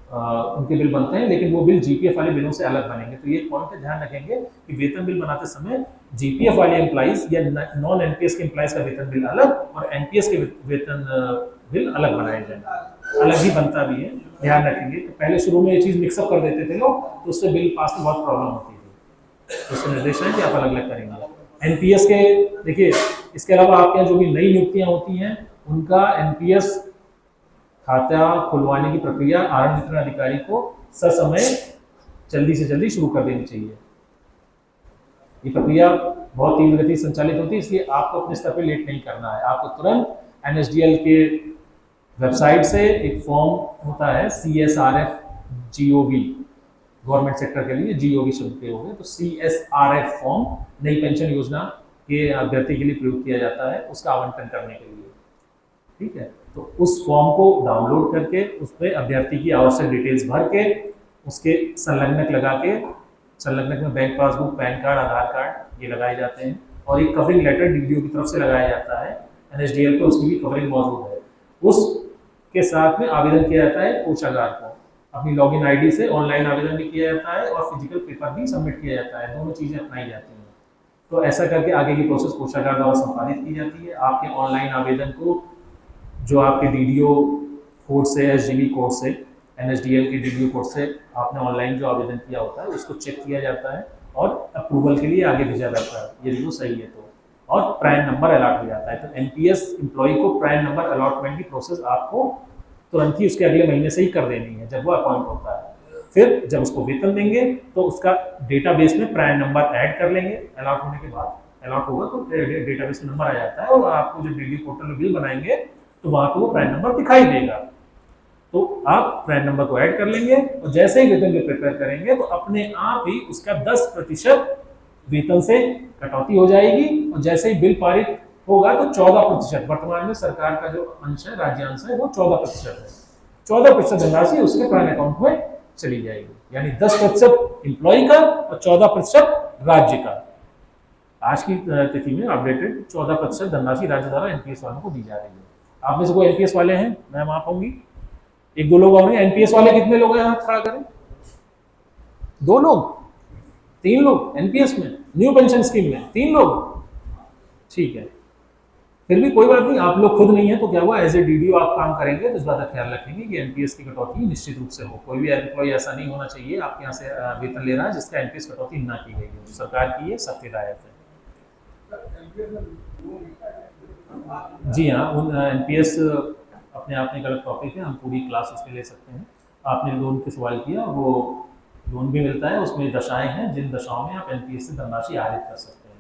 उनके बिल बनते हैं, लेकिन वो बिल जीपीएफ वाले बिलों से अलग बनेंगे। तो ये पॉइंट का ध्यान रखेंगे कि वेतन बिल बनाते समय जीपीएफ वाले एम्प्लॉइज या नॉन एनपीएस के एम्प्लॉइज का वेतन बिल अलग और एनपीएस के वेतन बिल अलग बनाए जाएंगे, अलग ही बनता भी है, ध्यान रखेंगे। पहले शुरू में ये चीज़ मिक्सअप कर देते थे लोग, तो उससे बिल पास में बहुत प्रॉब्लम होती थी, तो उससे निर्देश है कि आप अलग अलग करेंगे। एनपीएस के देखिए, इसके अलावा आपके यहाँ जो भी नई नियुक्तियाँ होती हैं उनका एनपीएस खाता खुलवाने की प्रक्रिया आरण वितरण अधिकारी को ससमय जल्दी से जल्दी शुरू कर देनी चाहिए। ये प्रक्रिया बहुत तीव्र गति से संचालित होती है, इसलिए आपको अपने स्तर पर लेट नहीं करना है, आपको तुरंत एनएसडीएल के वेबसाइट से एक फॉर्म होता है CSRF GOV, गवर्नमेंट सेक्टर के लिए GOV शब्द के हो गए, तो CSRF फॉर्म नई पेंशन योजना के अभ्यर्थी के लिए प्रयोग किया जाता है उसका आवंटन करने के लिए। ठीक है, तो उस फॉर्म को डाउनलोड करके उस पर अभ्यर्थी की आवश्यक डिटेल्स भर के उसके संलग्नक लगा के, संलग्नक में बैंक पासबुक, पैन कार्ड, आधार कार्ड ये लगाए जाते हैं और एक कवरिंग लेटर डीडीओ की तरफ से लगाया जाता है एनएसडीएल पे, उसकी भी कवरिंग मौजूद है। उसके साथ में आवेदन किया जाता है कोषागार को, अपनी लॉगिन आईडी से ऑनलाइन आवेदन भी किया जाता है और फिजिकल पेपर भी सबमिट किया जाता है, दोनों चीज़ें अपनाई जाती हैं। तो ऐसा करके आगे की प्रोसेस कोषागार द्वारा संपादित की जाती है। आपके ऑनलाइन आवेदन को जो आपके डीडीओ कोड से, एसजीबी कोड से, एनएसडीएल के डीडीओ कोड से आपने ऑनलाइन जो आवेदन किया होता है उसको चेक किया जाता है और अप्रूवल के लिए आगे भेजा जाता है यदि वो सही है तो, और प्राइम नंबर अलॉट हो जाता है। तो एनपीएस एम्प्लॉय को प्राइम नंबर अलॉटमेंट की प्रोसेस आपको तुरंत ही उसके अगले महीने से ही कर देनी है जब वो अपॉइंट होता है। फिर जब उसको वेतन देंगे तो उसका डेटाबेस में प्राइम नंबर ऐड कर लेंगे, अलॉट होने के बाद अलॉट होगा तो डेटाबेस में नंबर आ जाता है और आपको जब डीडीओ पोर्टल में बिल बनाएंगे तो वहां पर वो प्राइम नंबर दिखाई देगा, तो आप प्राइम नंबर को ऐड कर लेंगे और जैसे ही वेतन बिल प्रिपेयर करेंगे तो अपने आप ही उसका 10% वेतन से कटौती हो जाएगी और जैसे ही बिल पारित होगा तो 14%, वर्तमान में सरकार का जो अंश है, राज्य अंश है, वो 14% है, 14% धनराशि उसके प्राइम अकाउंट में चली जाएगी, यानी 10% एम्प्लॉय का और 14% राज्य का। आज की तिथि में अपडेटेड 14% धनराशि राज्य द्वारा एनपीएस वालों को दी जा रही है। आप में से कोई एनपीएस वाले हैं? मैम आप होंगी, 1-2 लोग होंगे। एनपीएस वाले कितने लोग हैं? हाथ खड़ा करें। 2 लोग, 3 लोग एनपीएस में, न्यू पेंशन स्कीम में 3 लोग, ठीक है। फिर भी कोई बात नहीं, आप लोग खुद नहीं है तो क्या हुआ, एज ए डीडीओ आप काम करेंगे तो इस बात का ख्याल रखेंगे कि एनपीएस की कटौती निश्चित रूप से हो। कोई भी एम्प्लॉय ऐसा नहीं होना चाहिए आपके यहाँ से वेतन ले रहा है जिसका एनपीएस कटौती ना की गई हो। सरकार की ये सख्त हिदायत है। जी हाँ, उन एनपीएस अपने आप में एक अलग टॉपिक है, हम पूरी क्लास उसमें ले सकते हैं। आपने लोन के सवाल किया, वो लोन भी मिलता है, उसमें दशाएं हैं जिन दशाओं में आप एनपीएस से धनराशि आहरित कर सकते हैं,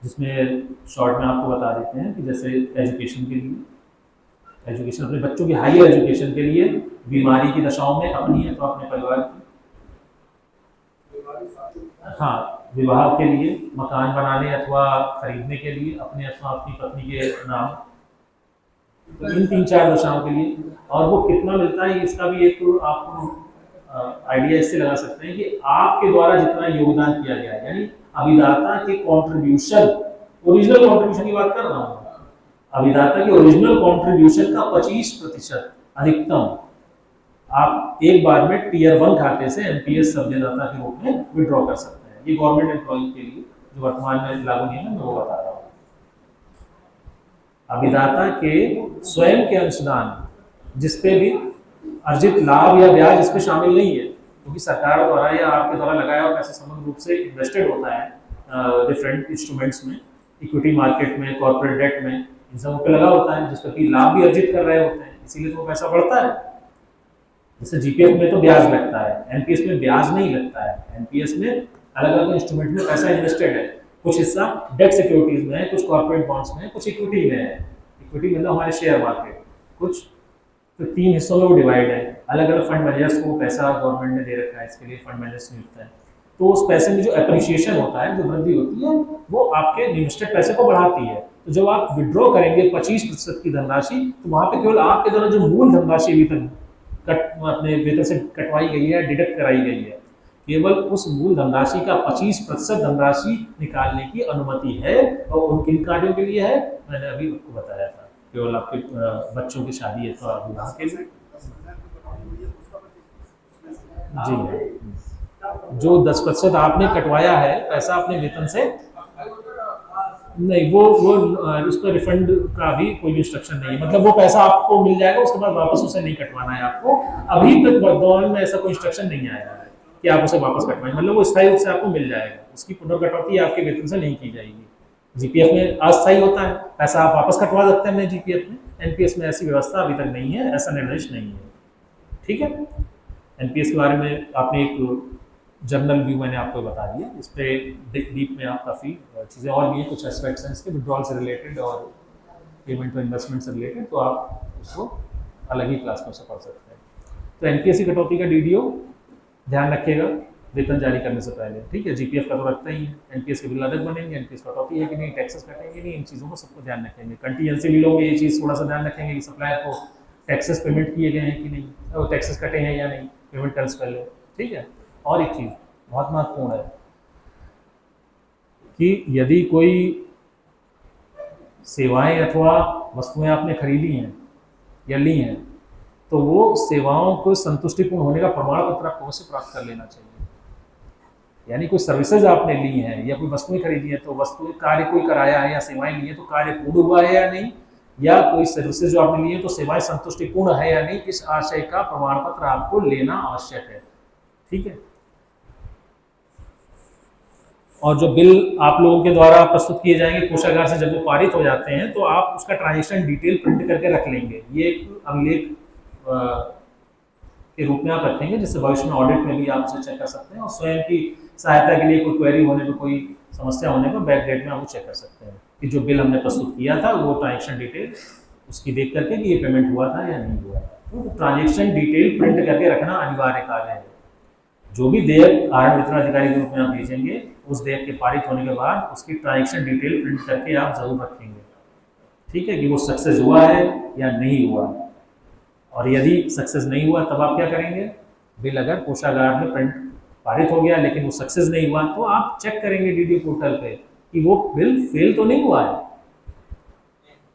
जिसमें शॉर्ट में आपको बता देते हैं कि जैसे एजुकेशन के लिए, एजुकेशन अपने बच्चों की हायर एजुकेशन के लिए, बीमारी की दशाओं में अपनी है तो अपने परिवार की, हाँ विवाह के लिए, मकान बनाने अथवा खरीदने के लिए अपने अथवा अपनी पत्नी के नाम, तो इन 3-4 दशाओं के लिए। और वो कितना मिलता है इसका भी एक तो आपको आइडिया इससे लगा सकते हैं कि आपके द्वारा जितना योगदान किया गया है, यानी अभिदाता के कंट्रीब्यूशन, ओरिजिनल कंट्रीब्यूशन की बात कर रहा हूँ, अभिदाता के ओरिजिनल कंट्रीब्यूशन का 25% अधिकतम आप एक बार में टीयर 1 खाते से एनपीएस संविदाता के रूप में विड्रॉ कर सकते हैं। ये गवर्नमेंट एम्प्लॉय के लिए जो वर्तमान में लागू नियम है मैं वो बता रहा हूँ। अभिदाता के स्वयं के अंशदान जिसपे भी अर्जित लाभ या ब्याज इसमें शामिल नहीं है, क्योंकि सरकार द्वारा या आपके द्वारा लगाया हुआ पैसा समग्र रूप से इन्वेस्टेड होता है डिफरेंट इंस्ट्रूमेंट्स में, इक्विटी मार्केट में, कॉर्पोरेट डेट में, इन सबों पे लगा होता है, जिस पर कि लाभ भी अर्जित कर रहे होते हैं, इसीलिए तो पैसा बढ़ता है। जैसे जीपीएफ में तो ब्याज लगता है, एनपीएस में ब्याज नहीं लगता है। एनपीएस में अलग अलग इंस्ट्रूमेंट में पैसा इन्वेस्टेड है, कुछ हिस्सा डेट सिक्योरिटीज में है, कुछ कॉर्पोरेट बॉन्ड्स में है, कुछ इक्विटी में है। इक्विटी मतलब हमारे शेयर मार्केट, कुछ तो 3 हिस्सों में वो डिवाइड है। अलग अलग फंड मैनेजर्स को पैसा गवर्नमेंट ने दे रखा है, इसके लिए फंड मैनेजर्स नियुक्त है। तो उस पैसे में जो एप्रिसिएशन होता है, जो वृद्धि होती है, वो आपके इन्वेस्टेड पैसे को बढ़ाती है। तो जब आप विड्रॉ करेंगे 25% की धनराशि, तो वहां पे केवल आपके द्वारा जो मूल धनराशि अभी तक अपने वेतन से कटवाई गई है, डिडक्ट कराई गई है, केवल उस मूल धनराशि का 25% धनराशि निकालने की अनुमति है। और उन किन कार्यों के लिए है मैंने अभी आपको बताया था, केवल आपके बच्चों की शादी है तो विवाह के लिए। जी, जो 10% आपने कटवाया है पैसा अपने वेतन से, नहीं वो उस पर रिफंड का भी कोई इंस्ट्रक्शन नहीं है। मतलब वो पैसा आपको मिल जाएगा, उसके बाद वापस उसे नहीं कटवाना है आपको। अभी तक वर्तमान में ऐसा कोई इंस्ट्रक्शन नहीं आया है कि आप उसे वापस कटवाएं, मतलब वो स्थायी रूप से आपको मिल जाएगा, उसकी पुनर्कटौती आपके वेतन से नहीं की जाएगी। जीपीएफ में अस्थायी होता है, पैसा आप वापस कटवा सकते हैं अपने जीपीएफ में। एनपीएस में ऐसी व्यवस्था अभी तक नहीं है, ऐसा निर्देश नहीं है। ठीक है, एनपीएस के बारे में आपने एक जनरल व्यू मैंने आपको बता दिया, इस पे डीप में आप काफ़ी चीज़ें और भी हैं, कुछ एस्पेक्ट्स हैं इसके विड्रॉल से रिलेटेड और पेमेंट और इन्वेस्टमेंट से रिलेटेड, तो आप उसको अलग ही क्लास में से पढ़ सकते हैं। तो एनपीएस की कटौती का डीडीओ ध्यान रखिएगा वेतन जारी करने से पहले। ठीक है, जीपीएफ का तो रखता ही है, एनपीएस के बिल अलग बनेंगे, एनपीएस कटौती है कि नहीं, टैक्सेस कटेंगे नहीं, इन चीज़ों को सबको ध्यान रखेंगे। कंटीजेंसी बिलों में ये चीज़ थोड़ा सा ध्यान रखेंगे कि सप्लायर को टैक्सेस पेमेंट किए गए हैं कि नहीं, और टैक्सेस कटे हैं या नहीं पेमेंट करने से पहले। ठीक है, और एक चीज़ बहुत महत्वपूर्ण है कि यदि कोई सेवाएं अथवा वस्तुएं आपने खरीदी हैं या ली हैं, तो वो सेवाओं को संतुष्टिपूर्ण होने का प्रमाण पत्र आपको अवश्य प्राप्त कर लेना चाहिए। यानी कोई सर्विसेज आपने ली हैं या कोई वस्तुएं खरीदी हैं, तो वस्तुएं कार्य कोई कराया है या सेवाएं ली हैं तो कार्य पूर्ण हुआ है या नहीं, या कोई सर्विसेज जो आपने ली है तो सेवाएं संतुष्टिपूर्ण है या नहीं, इस आशय का प्रमाण पत्र आपको लेना आवश्यक है। ठीक है, और जो बिल आप लोगों के द्वारा प्रस्तुत किए जाएंगे कोषागार से, जब वो पारित हो जाते हैं तो आप उसका ट्रांजेक्शन डिटेल प्रिंट करके रख लेंगे। ये एक अभिलेख के रूप में आप रखेंगे, जिससे भविष्य में ऑडिट में भी आप उसे चेक कर सकते हैं, और स्वयं की सहायता के लिए कोई क्वेरी होने पर, कोई समस्या होने पर बैक डेट में आप चेक कर सकते हैं कि जो बिल हमने प्रस्तुत किया था वो ट्रांजेक्शन डिटेल उसकी देख करके कि ये पेमेंट हुआ था या नहीं हुआ। तो ट्रांजेक्शन डिटेल प्रिंट करके रखना अनिवार्य कार्य है। जो भी देयक आहरण वितरण अधिकारी के रूप में आप भेजेंगे, उस देयक के पारित होने के बाद उसकी ट्रांजेक्शन डिटेल प्रिंट करके आप जरूर रखेंगे। ठीक है, कि वो सक्सेस हुआ है या नहीं हुआ। और यदि सक्सेस नहीं हुआ तब आप क्या करेंगे, बिल अगर कोषागार में प्रिंट पारित हो गया लेकिन वो सक्सेस नहीं हुआ, तो आप चेक करेंगे डीडीओ पोर्टल पे कि वो बिल फेल तो नहीं हुआ है।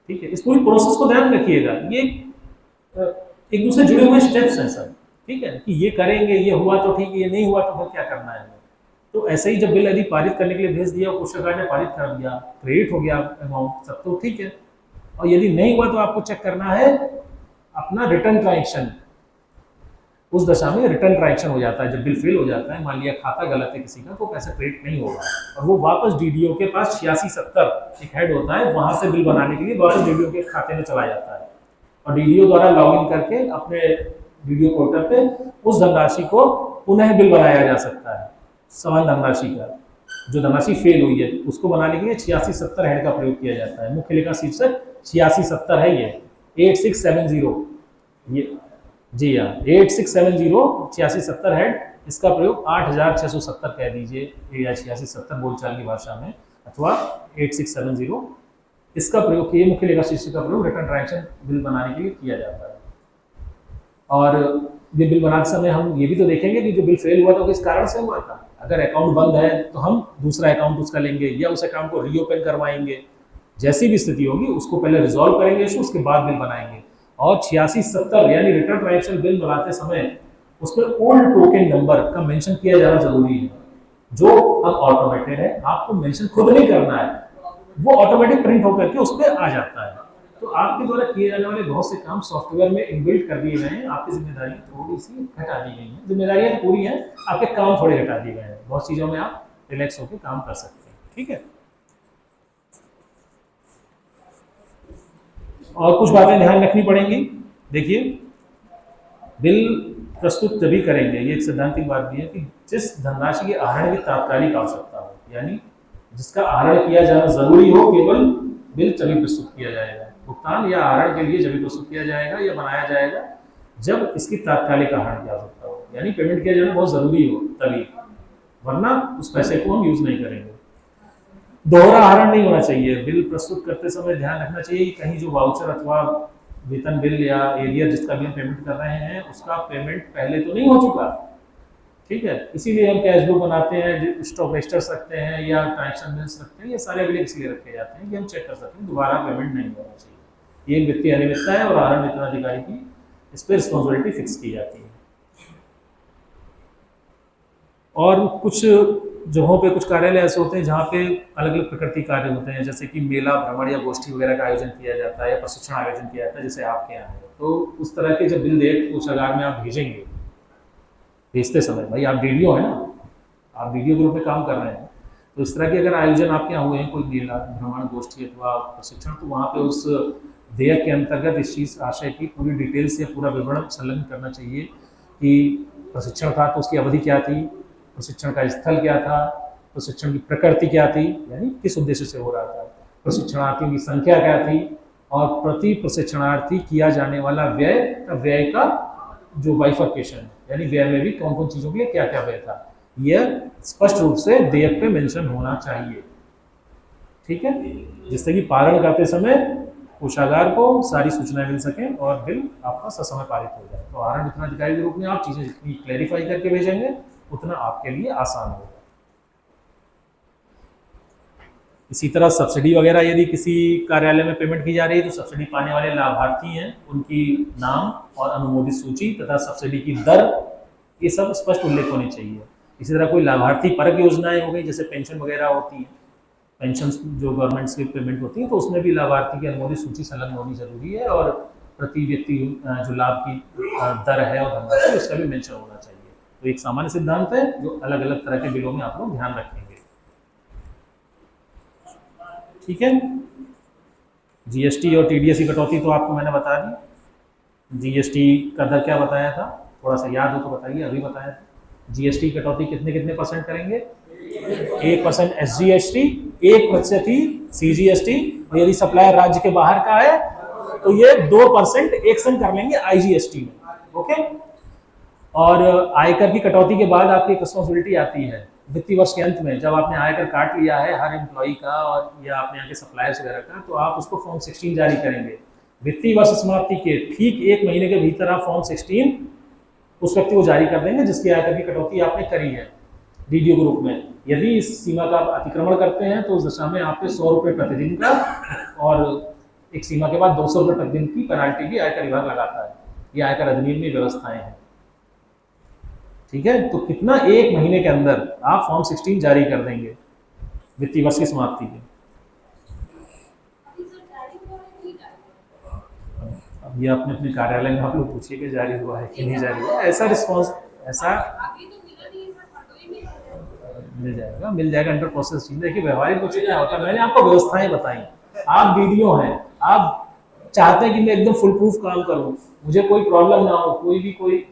ठीक है, इस पूरी प्रोसेस को ध्यान रखिएगा, ये एक दूसरे जुड़े हुए स्टेप्स हैं सर। ठीक है, कि ये करेंगे, ये हुआ तो ठीक है, ये नहीं हुआ तो फिर क्या करना है। तो ऐसे ही जब बिल यदि पारित करने के लिए भेज दिया, कोषागार ने पारित कर दिया, क्रेडिट हो गया अमाउंट, सब तो ठीक है। और यदि नहीं हुआ तो आपको चेक करना है अपना रिटर्न ट्रांजेक्शन। उस दशा में रिटर्न ट्रांजेक्शन हो जाता है, जब बिल फेल हो जाता है, मान लिया खाता गलत है किसी का, तो पैसा क्रेडिट नहीं होगा और वो वापस डीडीओ के पास 8670 एक हेड होता है, वहां से बिल बनाने के लिए वापस डीडीओ के खाते में चला जाता है और डीडीओ द्वारा लॉग इन करके अपने डीडीओ पोर्टल पे उस धनराशि को पुनः बिल बनाया जा सकता है। समान धनराशि का जो धनराशि फेल हुई है उसको बनाने के लिए 8670 हेड का प्रयोग किया जाता है। मुख्य लेखा शीर्षक 8670 है, ये 8670, ये जी हाँ 8670 8670 हेड, इसका प्रयोग 8670 कह दीजिए या 8670 बोलचाल की भाषा में, अथवा 8670 इसका प्रयोग किए मुख्य लेखा शीर्षक का प्रयोग रिटर्न ट्रांजेक्शन बिल बनाने के लिए किया जाता है। और ये बिल बनाते समय हम ये भी तो देखेंगे कि जो बिल फेल हुआ था किस कारण से हुआ था। अगर अकाउंट बंद है तो हम दूसरा अकाउंट उसका लेंगे या उस अकाउंट को रीओपन करवाएंगे, जैसी भी स्थिति होगी उसको पहले रिजॉल्व करेंगे इशू, उसके बाद बिल बनाएंगे। और 8670 यानी रिटर्न ट्रांजैक्शन बिल बनाते समय उसमें ओल्ड टोकन नंबर का मेंशन किया जाना जरूरी है, जो अब ऑटोमेटेड है, आपको मेंशन खुद नहीं करना है, वो ऑटोमेटिक प्रिंट होकर के उस पर आ जाता है। तो आपके द्वारा किए जाने वाले बहुत से काम सॉफ्टवेयर में इनबिल्ट कर दिए गए हैं, आपकी जिम्मेदारियां थोड़ी सी घटा दी गई हैं, जिम्मेदारियां तो पूरी हैं, आपके काम थोड़े घटा दिए गए हैं, बहुत चीज़ों में आप रिलैक्स होकर काम कर सकते हैं। ठीक है, और कुछ बातें ध्यान रखनी पड़ेंगी। देखिए, बिल प्रस्तुत तभी करेंगे, ये एक सैद्धांतिक बात भी है, कि जिस धनराशि के आहरण की तात्कालिक आवश्यकता हो, यानी जिसका आहरण किया जाना जरूरी हो, केवल बिल तभी प्रस्तुत किया जाएगा। भुगतान या आहरण के लिए जब प्रस्तुत किया जाएगा या बनाया जाएगा जब इसकी तात्कालिक आहरण की आवश्यकता हो, यानी पेमेंट किया जाना बहुत जरूरी हो तभी, वरना उस पैसे को हम यूज नहीं करेंगे। दोहरा आहरण नहीं होना चाहिए। बिल प्रस्तुत करते समय ध्यान रखना चाहिए कि कहीं जो वाउचर अथवा वेतन बिल या एरियर जिसका भी हम पेमेंट कर रहे हैं उसका पेमेंट पहले तो नहीं हो चुका। ठीक है, इसीलिए हम कैश बुक बनाते हैं, स्टॉक रजिस्टर्स रखते हैं या ट्रांजेक्शन बिल्स रखते हैं, ये सारे बिल इसलिए रखे जाते हैं कि हम चेक कर सकते हैं दोबारा पेमेंट नहीं होना चाहिए। ये एक वित्तीय अनियमितता है और आहरण वितरण अधिकारी की इस पर रिस्पॉन्सिबिलिटी फिक्स की जाती है। और कुछ जगहों पे कुछ कार्यालय ऐसे होते हैं जहाँ पे अलग अलग प्रकृति कार्य होते हैं, जैसे कि मेला, भ्रमण या गोष्ठी वगैरह का आयोजन किया जाता है या प्रशिक्षण आयोजन किया जाता है, जैसे आपके यहाँ है। तो उस तरह के जब बिल देख कोषागार में आप भेजेंगे, भेजते समय, भाई आप डीडीओ है ना, आप डीडीओ ग्रुप में काम कर रहे हैं, तो इस तरह के अगर आयोजन आपके यहाँ हुए हैं, कोई मेला, भ्रमण, गोष्ठी अथवा प्रशिक्षण, तो वहाँ पे उस देयक के अंतर्गत इस चीज़ आशय की पूरी डिटेल्स या पूरा विवरण संलग्न करना चाहिए कि प्रशिक्षण था तो उसकी अवधि क्या थी, प्रशिक्षण का स्थल क्या था, प्रशिक्षण की प्रकृति क्या थी, यानी किस उद्देश्य से हो रहा था, प्रशिक्षणार्थियों की संख्या क्या थी, और प्रति प्रशिक्षणार्थी किया जाने वाला व्यय का जो बाइफर्केशन है, यानी व्यय में भी कौन कौन चीज़ों के लिए क्या क्या व्यय था, यह स्पष्ट रूप से देयक पे मेंशन होना चाहिए। ठीक है, जिससे कि पारण करते समय कोषागार को सारी सूचनाएं मिल सकें और बिल आपका ससमय पारित हो जाए। तो आहरण वितरण अधिकारी के रूप में आप चीज़ें जितनी क्लैरिफाई करके भेजेंगे उतना आपके लिए आसान होगा। इसी तरह सब्सिडी वगैरह यदि किसी कार्यालय में पेमेंट की जा रही है तो सब्सिडी पाने वाले लाभार्थी हैं, उनकी नाम और अनुमोदित सूची तथा सब्सिडी की दर, ये सब स्पष्ट उल्लेख होने चाहिए। इसी तरह कोई लाभार्थी परक योजनाएं हो गई, जैसे पेंशन वगैरह होती है, पेंशन जो गवर्नमेंट से पेमेंट होती है, तो उसमें भी लाभार्थी की अनुमोदित सूची संलग्न होनी जरूरी है, और प्रति व्यक्ति जो लाभ की दर है और धनराशि उसका भी मेंशन होना चाहिए। तो एक सामान्य सिद्धांत है जो अलग अलग तरह के बिलों में आप लोग ध्यान रखेंगे। ठीक है, जीएसटी और टीडीएस की कटौती तो आपको मैंने बता दी। जीएसटी का दर क्या बताया था, थोड़ा सा याद हो तो बताइए, अभी बताया था। जीएसटी कटौती कितने कितने परसेंट करेंगे, 1% एसजीएसटी, 1% ही सीजीएसटी, और यदि सप्लायर राज्य के बाहर का है तो ये 2% एक्शन कर लेंगे आईजीएसटी में। ओके, और आयकर की कटौती के बाद आपकी रिस्पॉन्सिबिलिटी आती है वित्तीय वर्ष के अंत में, जब आपने आयकर काट लिया है हर एम्प्लॉई का और या अपने यहाँ के सप्लायर्स वगैरह का, तो आप उसको फॉर्म 16 जारी करेंगे। वित्तीय वर्ष समाप्ति के ठीक 1 महीने के भीतर आप फॉर्म 16 उस व्यक्ति को जारी कर देंगे जिसकी आयकर की कटौती आपने करी है डीडीओ ग्रुप में। यदि इस सीमा का आप अतिक्रमण करते हैं तो उस दशा में आप पे 100 रुपये प्रतिदिन का और एक सीमा के बाद 200 रुपये प्रतिदिन की पेनाल्टी भी आयकर विभाग लगाता है। ये आयकर अधिनियम में व्यवस्थाएं हैं। ठीक है, तो कितना 1 महीने के अंदर आप फॉर्म 16 जारी कर देंगे वित्तीय वर्ष की समाप्ति के। अब ये अपने अपने कार्यालय में आप लोग पूछिए कि जारी हुआ है कि नहीं जारी हुआ। ऐसा रिस्पॉन्स ऐसा मिल जाएगा अंडर प्रोसेस चीज। देखिए व्यवहारिक रूप से क्या होता है, मैंने आपको व्यवस्थाएं बताई। आप वीडियो हैं, आप चाहते हैं कि मैं एकदम फुल प्रूफ काम करूं, मुझे कोई प्रॉब्लम ना हो, कोई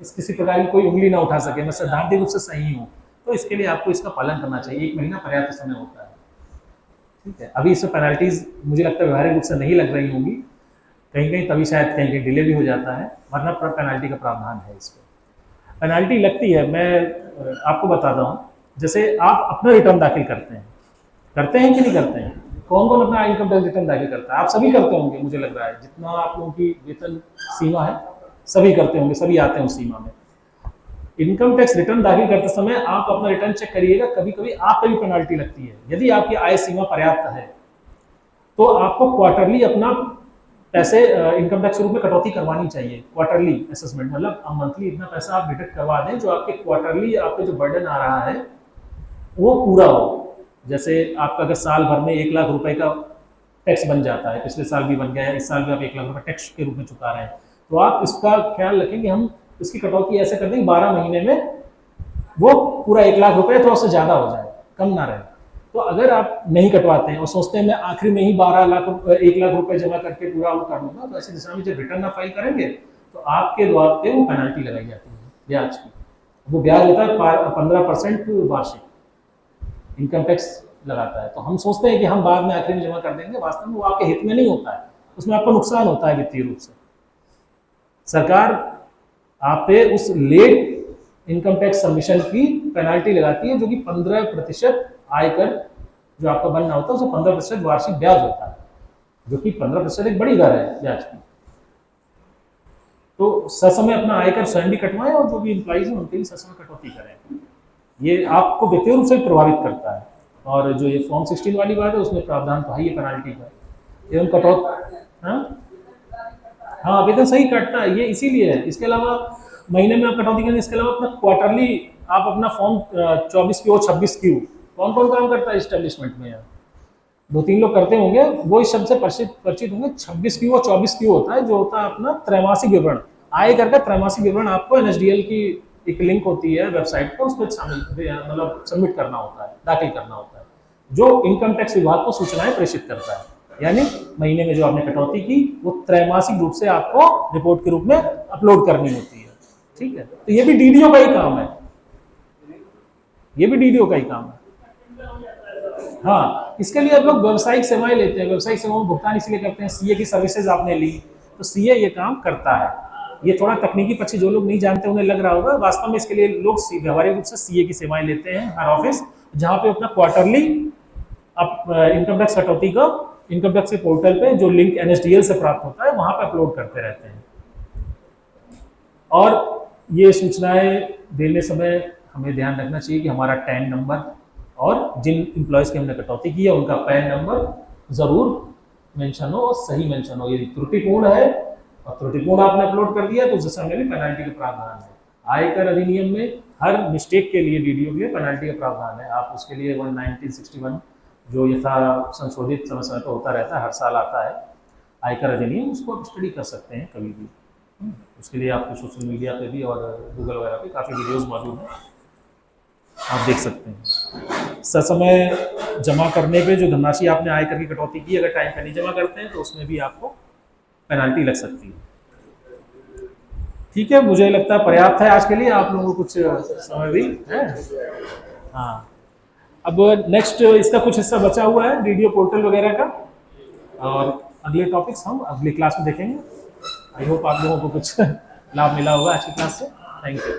किसी प्रकार की कोई उंगली ना उठा सके, मैं सैद्धांतिक रूप से सही हूँ, तो इसके लिए आपको इसका पालन करना चाहिए। 1 महीना पर्याप्त समय होता है। ठीक है, अभी इसमें पेनल्टीज मुझे लगता है व्यवहारिक रूप से नहीं लग रही होंगी, कहीं कहीं तभी शायद कहीं कहीं डिले भी हो जाता है, वरना पेनल्टी का प्रावधान है। इस पर पेनल्टी लगती है, मैं आपको बताता हूँ। जैसे आप अपना रिटर्न दाखिल करते हैं कि नहीं करते हैं? कौन कौन अपना इनकम टैक्स रिटर्न दाखिल करता है? आप सभी करते होंगे, मुझे लग रहा है जितना आप लोगों की वेतन सीमा है सभी करते होंगे, सभी आते हैं उस सीमा में। इनकम टैक्स रिटर्न दाखिल करते समय आप अपना रिटर्न चेक करिएगा, कभी कभी आप पे भी पेनल्टी लगती है। यदि आपकी आय सीमा पर्याप्त है तो आपको क्वार्टरली अपना पैसे इनकम टैक्स के रूप में कटौती करवानी चाहिए। क्वार्टरली असेसमेंट मतलब मंथली इतना पैसा आप डिडक्ट करवा दें जो आपके क्वार्टरली आपके जो बर्डन आ रहा है वो पूरा हो। जैसे आपका अगर साल भर में 1 लाख रुपए का टैक्स बन जाता है, पिछले साल भी बन गया है, इस साल भी आप 1 लाख रुपए टैक्स के रूप में चुका रहे हैं, तो आप इसका ख्याल रखें कि हम इसकी कटौती ऐसे कर दें कि 12 महीने में वो पूरा 1 लाख रुपए थोड़ा सा ज़्यादा हो जाए, कम ना रहे। तो अगर आप नहीं कटवाते हैं और सोचते हैं मैं आखिरी में ही 1 लाख रुपए जमा करके पूरा वो कर लूँगा, तो ऐसी दिशा में जब रिटर्न आप फाइल करेंगे तो आपके द्वारा पे वो पेनल्टी लगाई जाती है ब्याज की। वो ब्याज होता है 15% वार्षिक इनकम टैक्स लगाता है। तो हम सोचते हैं कि हम बाद में आखिरी में जमा कर देंगे, वास्तव में वो आपके हित में नहीं होता है, उसमें आपको नुकसान होता है वित्तीय रूप से। सरकार आप पे उस लेट इनकम टैक्स सबमिशन की पेनाल्टी लगाती है, जो कि 15% आयकर जो आपका बनना होता है उसमें 15% वार्षिक ब्याज होता है, जो कि 15% एक बड़ी दर है ब्याज की। तो ससमय अपना आयकर स्वयं भी कटवाएं और जो भी एम्प्लॉइज हैं उनके लिए ससमय कटौती करें। ये आपको वित्तीय रूप से प्रभावित करता है। और जो ये फॉर्म 16 वाली बात है उसमें प्रावधान तो है ही पेनाल्टी का एवं कटौती। हाँ वेतन सही कटता है, ये इसीलिए है। इसके अलावा महीने में आप कटौती करेंगे, इसके अलावा अपना क्वार्टरली आप अपना फॉर्म 24 क्यू और 26 क्यू, कौन कौन काम करता है इस्टेब्लिशमेंट में? 2-3 लोग करते होंगे, वो इस शब्द से परिचित होंगे। 26 क्यू और 24 क्यू होता है, जो होता है अपना त्रैमासिक विवरण, आयकर का त्रैमासिक विवरण आपको एनएसडीएल की एक लिंक होती है वेबसाइट पर, उस पर शामिल मतलब सबमिट करना होता है, दाखिल करना होता है, जो इनकम टैक्स विभाग को सूचनाएं प्रेषित करता है। यानी महीने में जो आपने कटौती की वो त्रैमासिक रूप से आपको रिपोर्ट के रूप में अपलोड करनी होती है। ठीक है, तो ये भी डीडीओ का ही काम है, ये भी डीडीओ का ही काम है। हाँ, इसके लिए आप लोग व्यावसायिक सेवाएं लेते हैं, व्यावसायिक सेवाओं में भुगतान इसलिए करते हैं, सीए की सर्विसेज आपने ली तो सीए ये काम करता है। ये थोड़ा तकनीकी पक्ष जो लोग नहीं जानते उन्हें लग रहा होगा, वास्तव में इसके लिए लोग व्यावहारिक रूप से सीए की सेवाएं लेते हैं हर ऑफिस, जहां पे अपना क्वार्टरली आप इनकम टैक्स कटौती का इनकम टैक्स के पोर्टल पे जो लिंक एनएसडीएल से प्राप्त होता है वहां पे अपलोड करते रहते हैं। और ये सूचनाएं देने समय हमें ध्यान रखना चाहिए कि हमारा टैन नंबर और जिन एम्प्लॉयज़ की हमने कटौती की है उनका पैन नंबर ज़रूर मेंशन हो और सही मेंशन हो। यदि त्रुटिपूर्ण है और त्रुटिपूर्ण आपने अपलोड कर दिया तो उस दिशा में भी पेनाल्टी का प्रावधान है। आयकर अधिनियम में हर मिस्टेक के लिए डीडीओ के लिए पेनाल्टी का प्रावधान है। आप उसके लिए 1961 जो यथा संशोधित समय समय पर होता रहता है, हर साल आता है आयकर अधिनियम, उसको आप स्टडी कर सकते हैं कभी भी। उसके लिए आपको सोशल मीडिया पे भी और गूगल वगैरह पे काफ़ी वीडियोस मौजूद हैं, आप देख सकते हैं। ससमय जमा करने पे जो धनराशि आपने आयकर की कटौती की, अगर टाइम पर नहीं जमा करते हैं तो उसमें भी आपको पेनाल्टी लग सकती है। ठीक है, मुझे लगता है पर्याप्त है आज के लिए, आप लोगों को कुछ समय भी है। हाँ, अब नेक्स्ट इसका कुछ हिस्सा बचा हुआ है डीडीओ पोर्टल वगैरह का, और अगले टॉपिक्स हम अगली क्लास में देखेंगे। आई होप आप लोगों को कुछ लाभ मिला होगा आज की क्लास से। Thank you.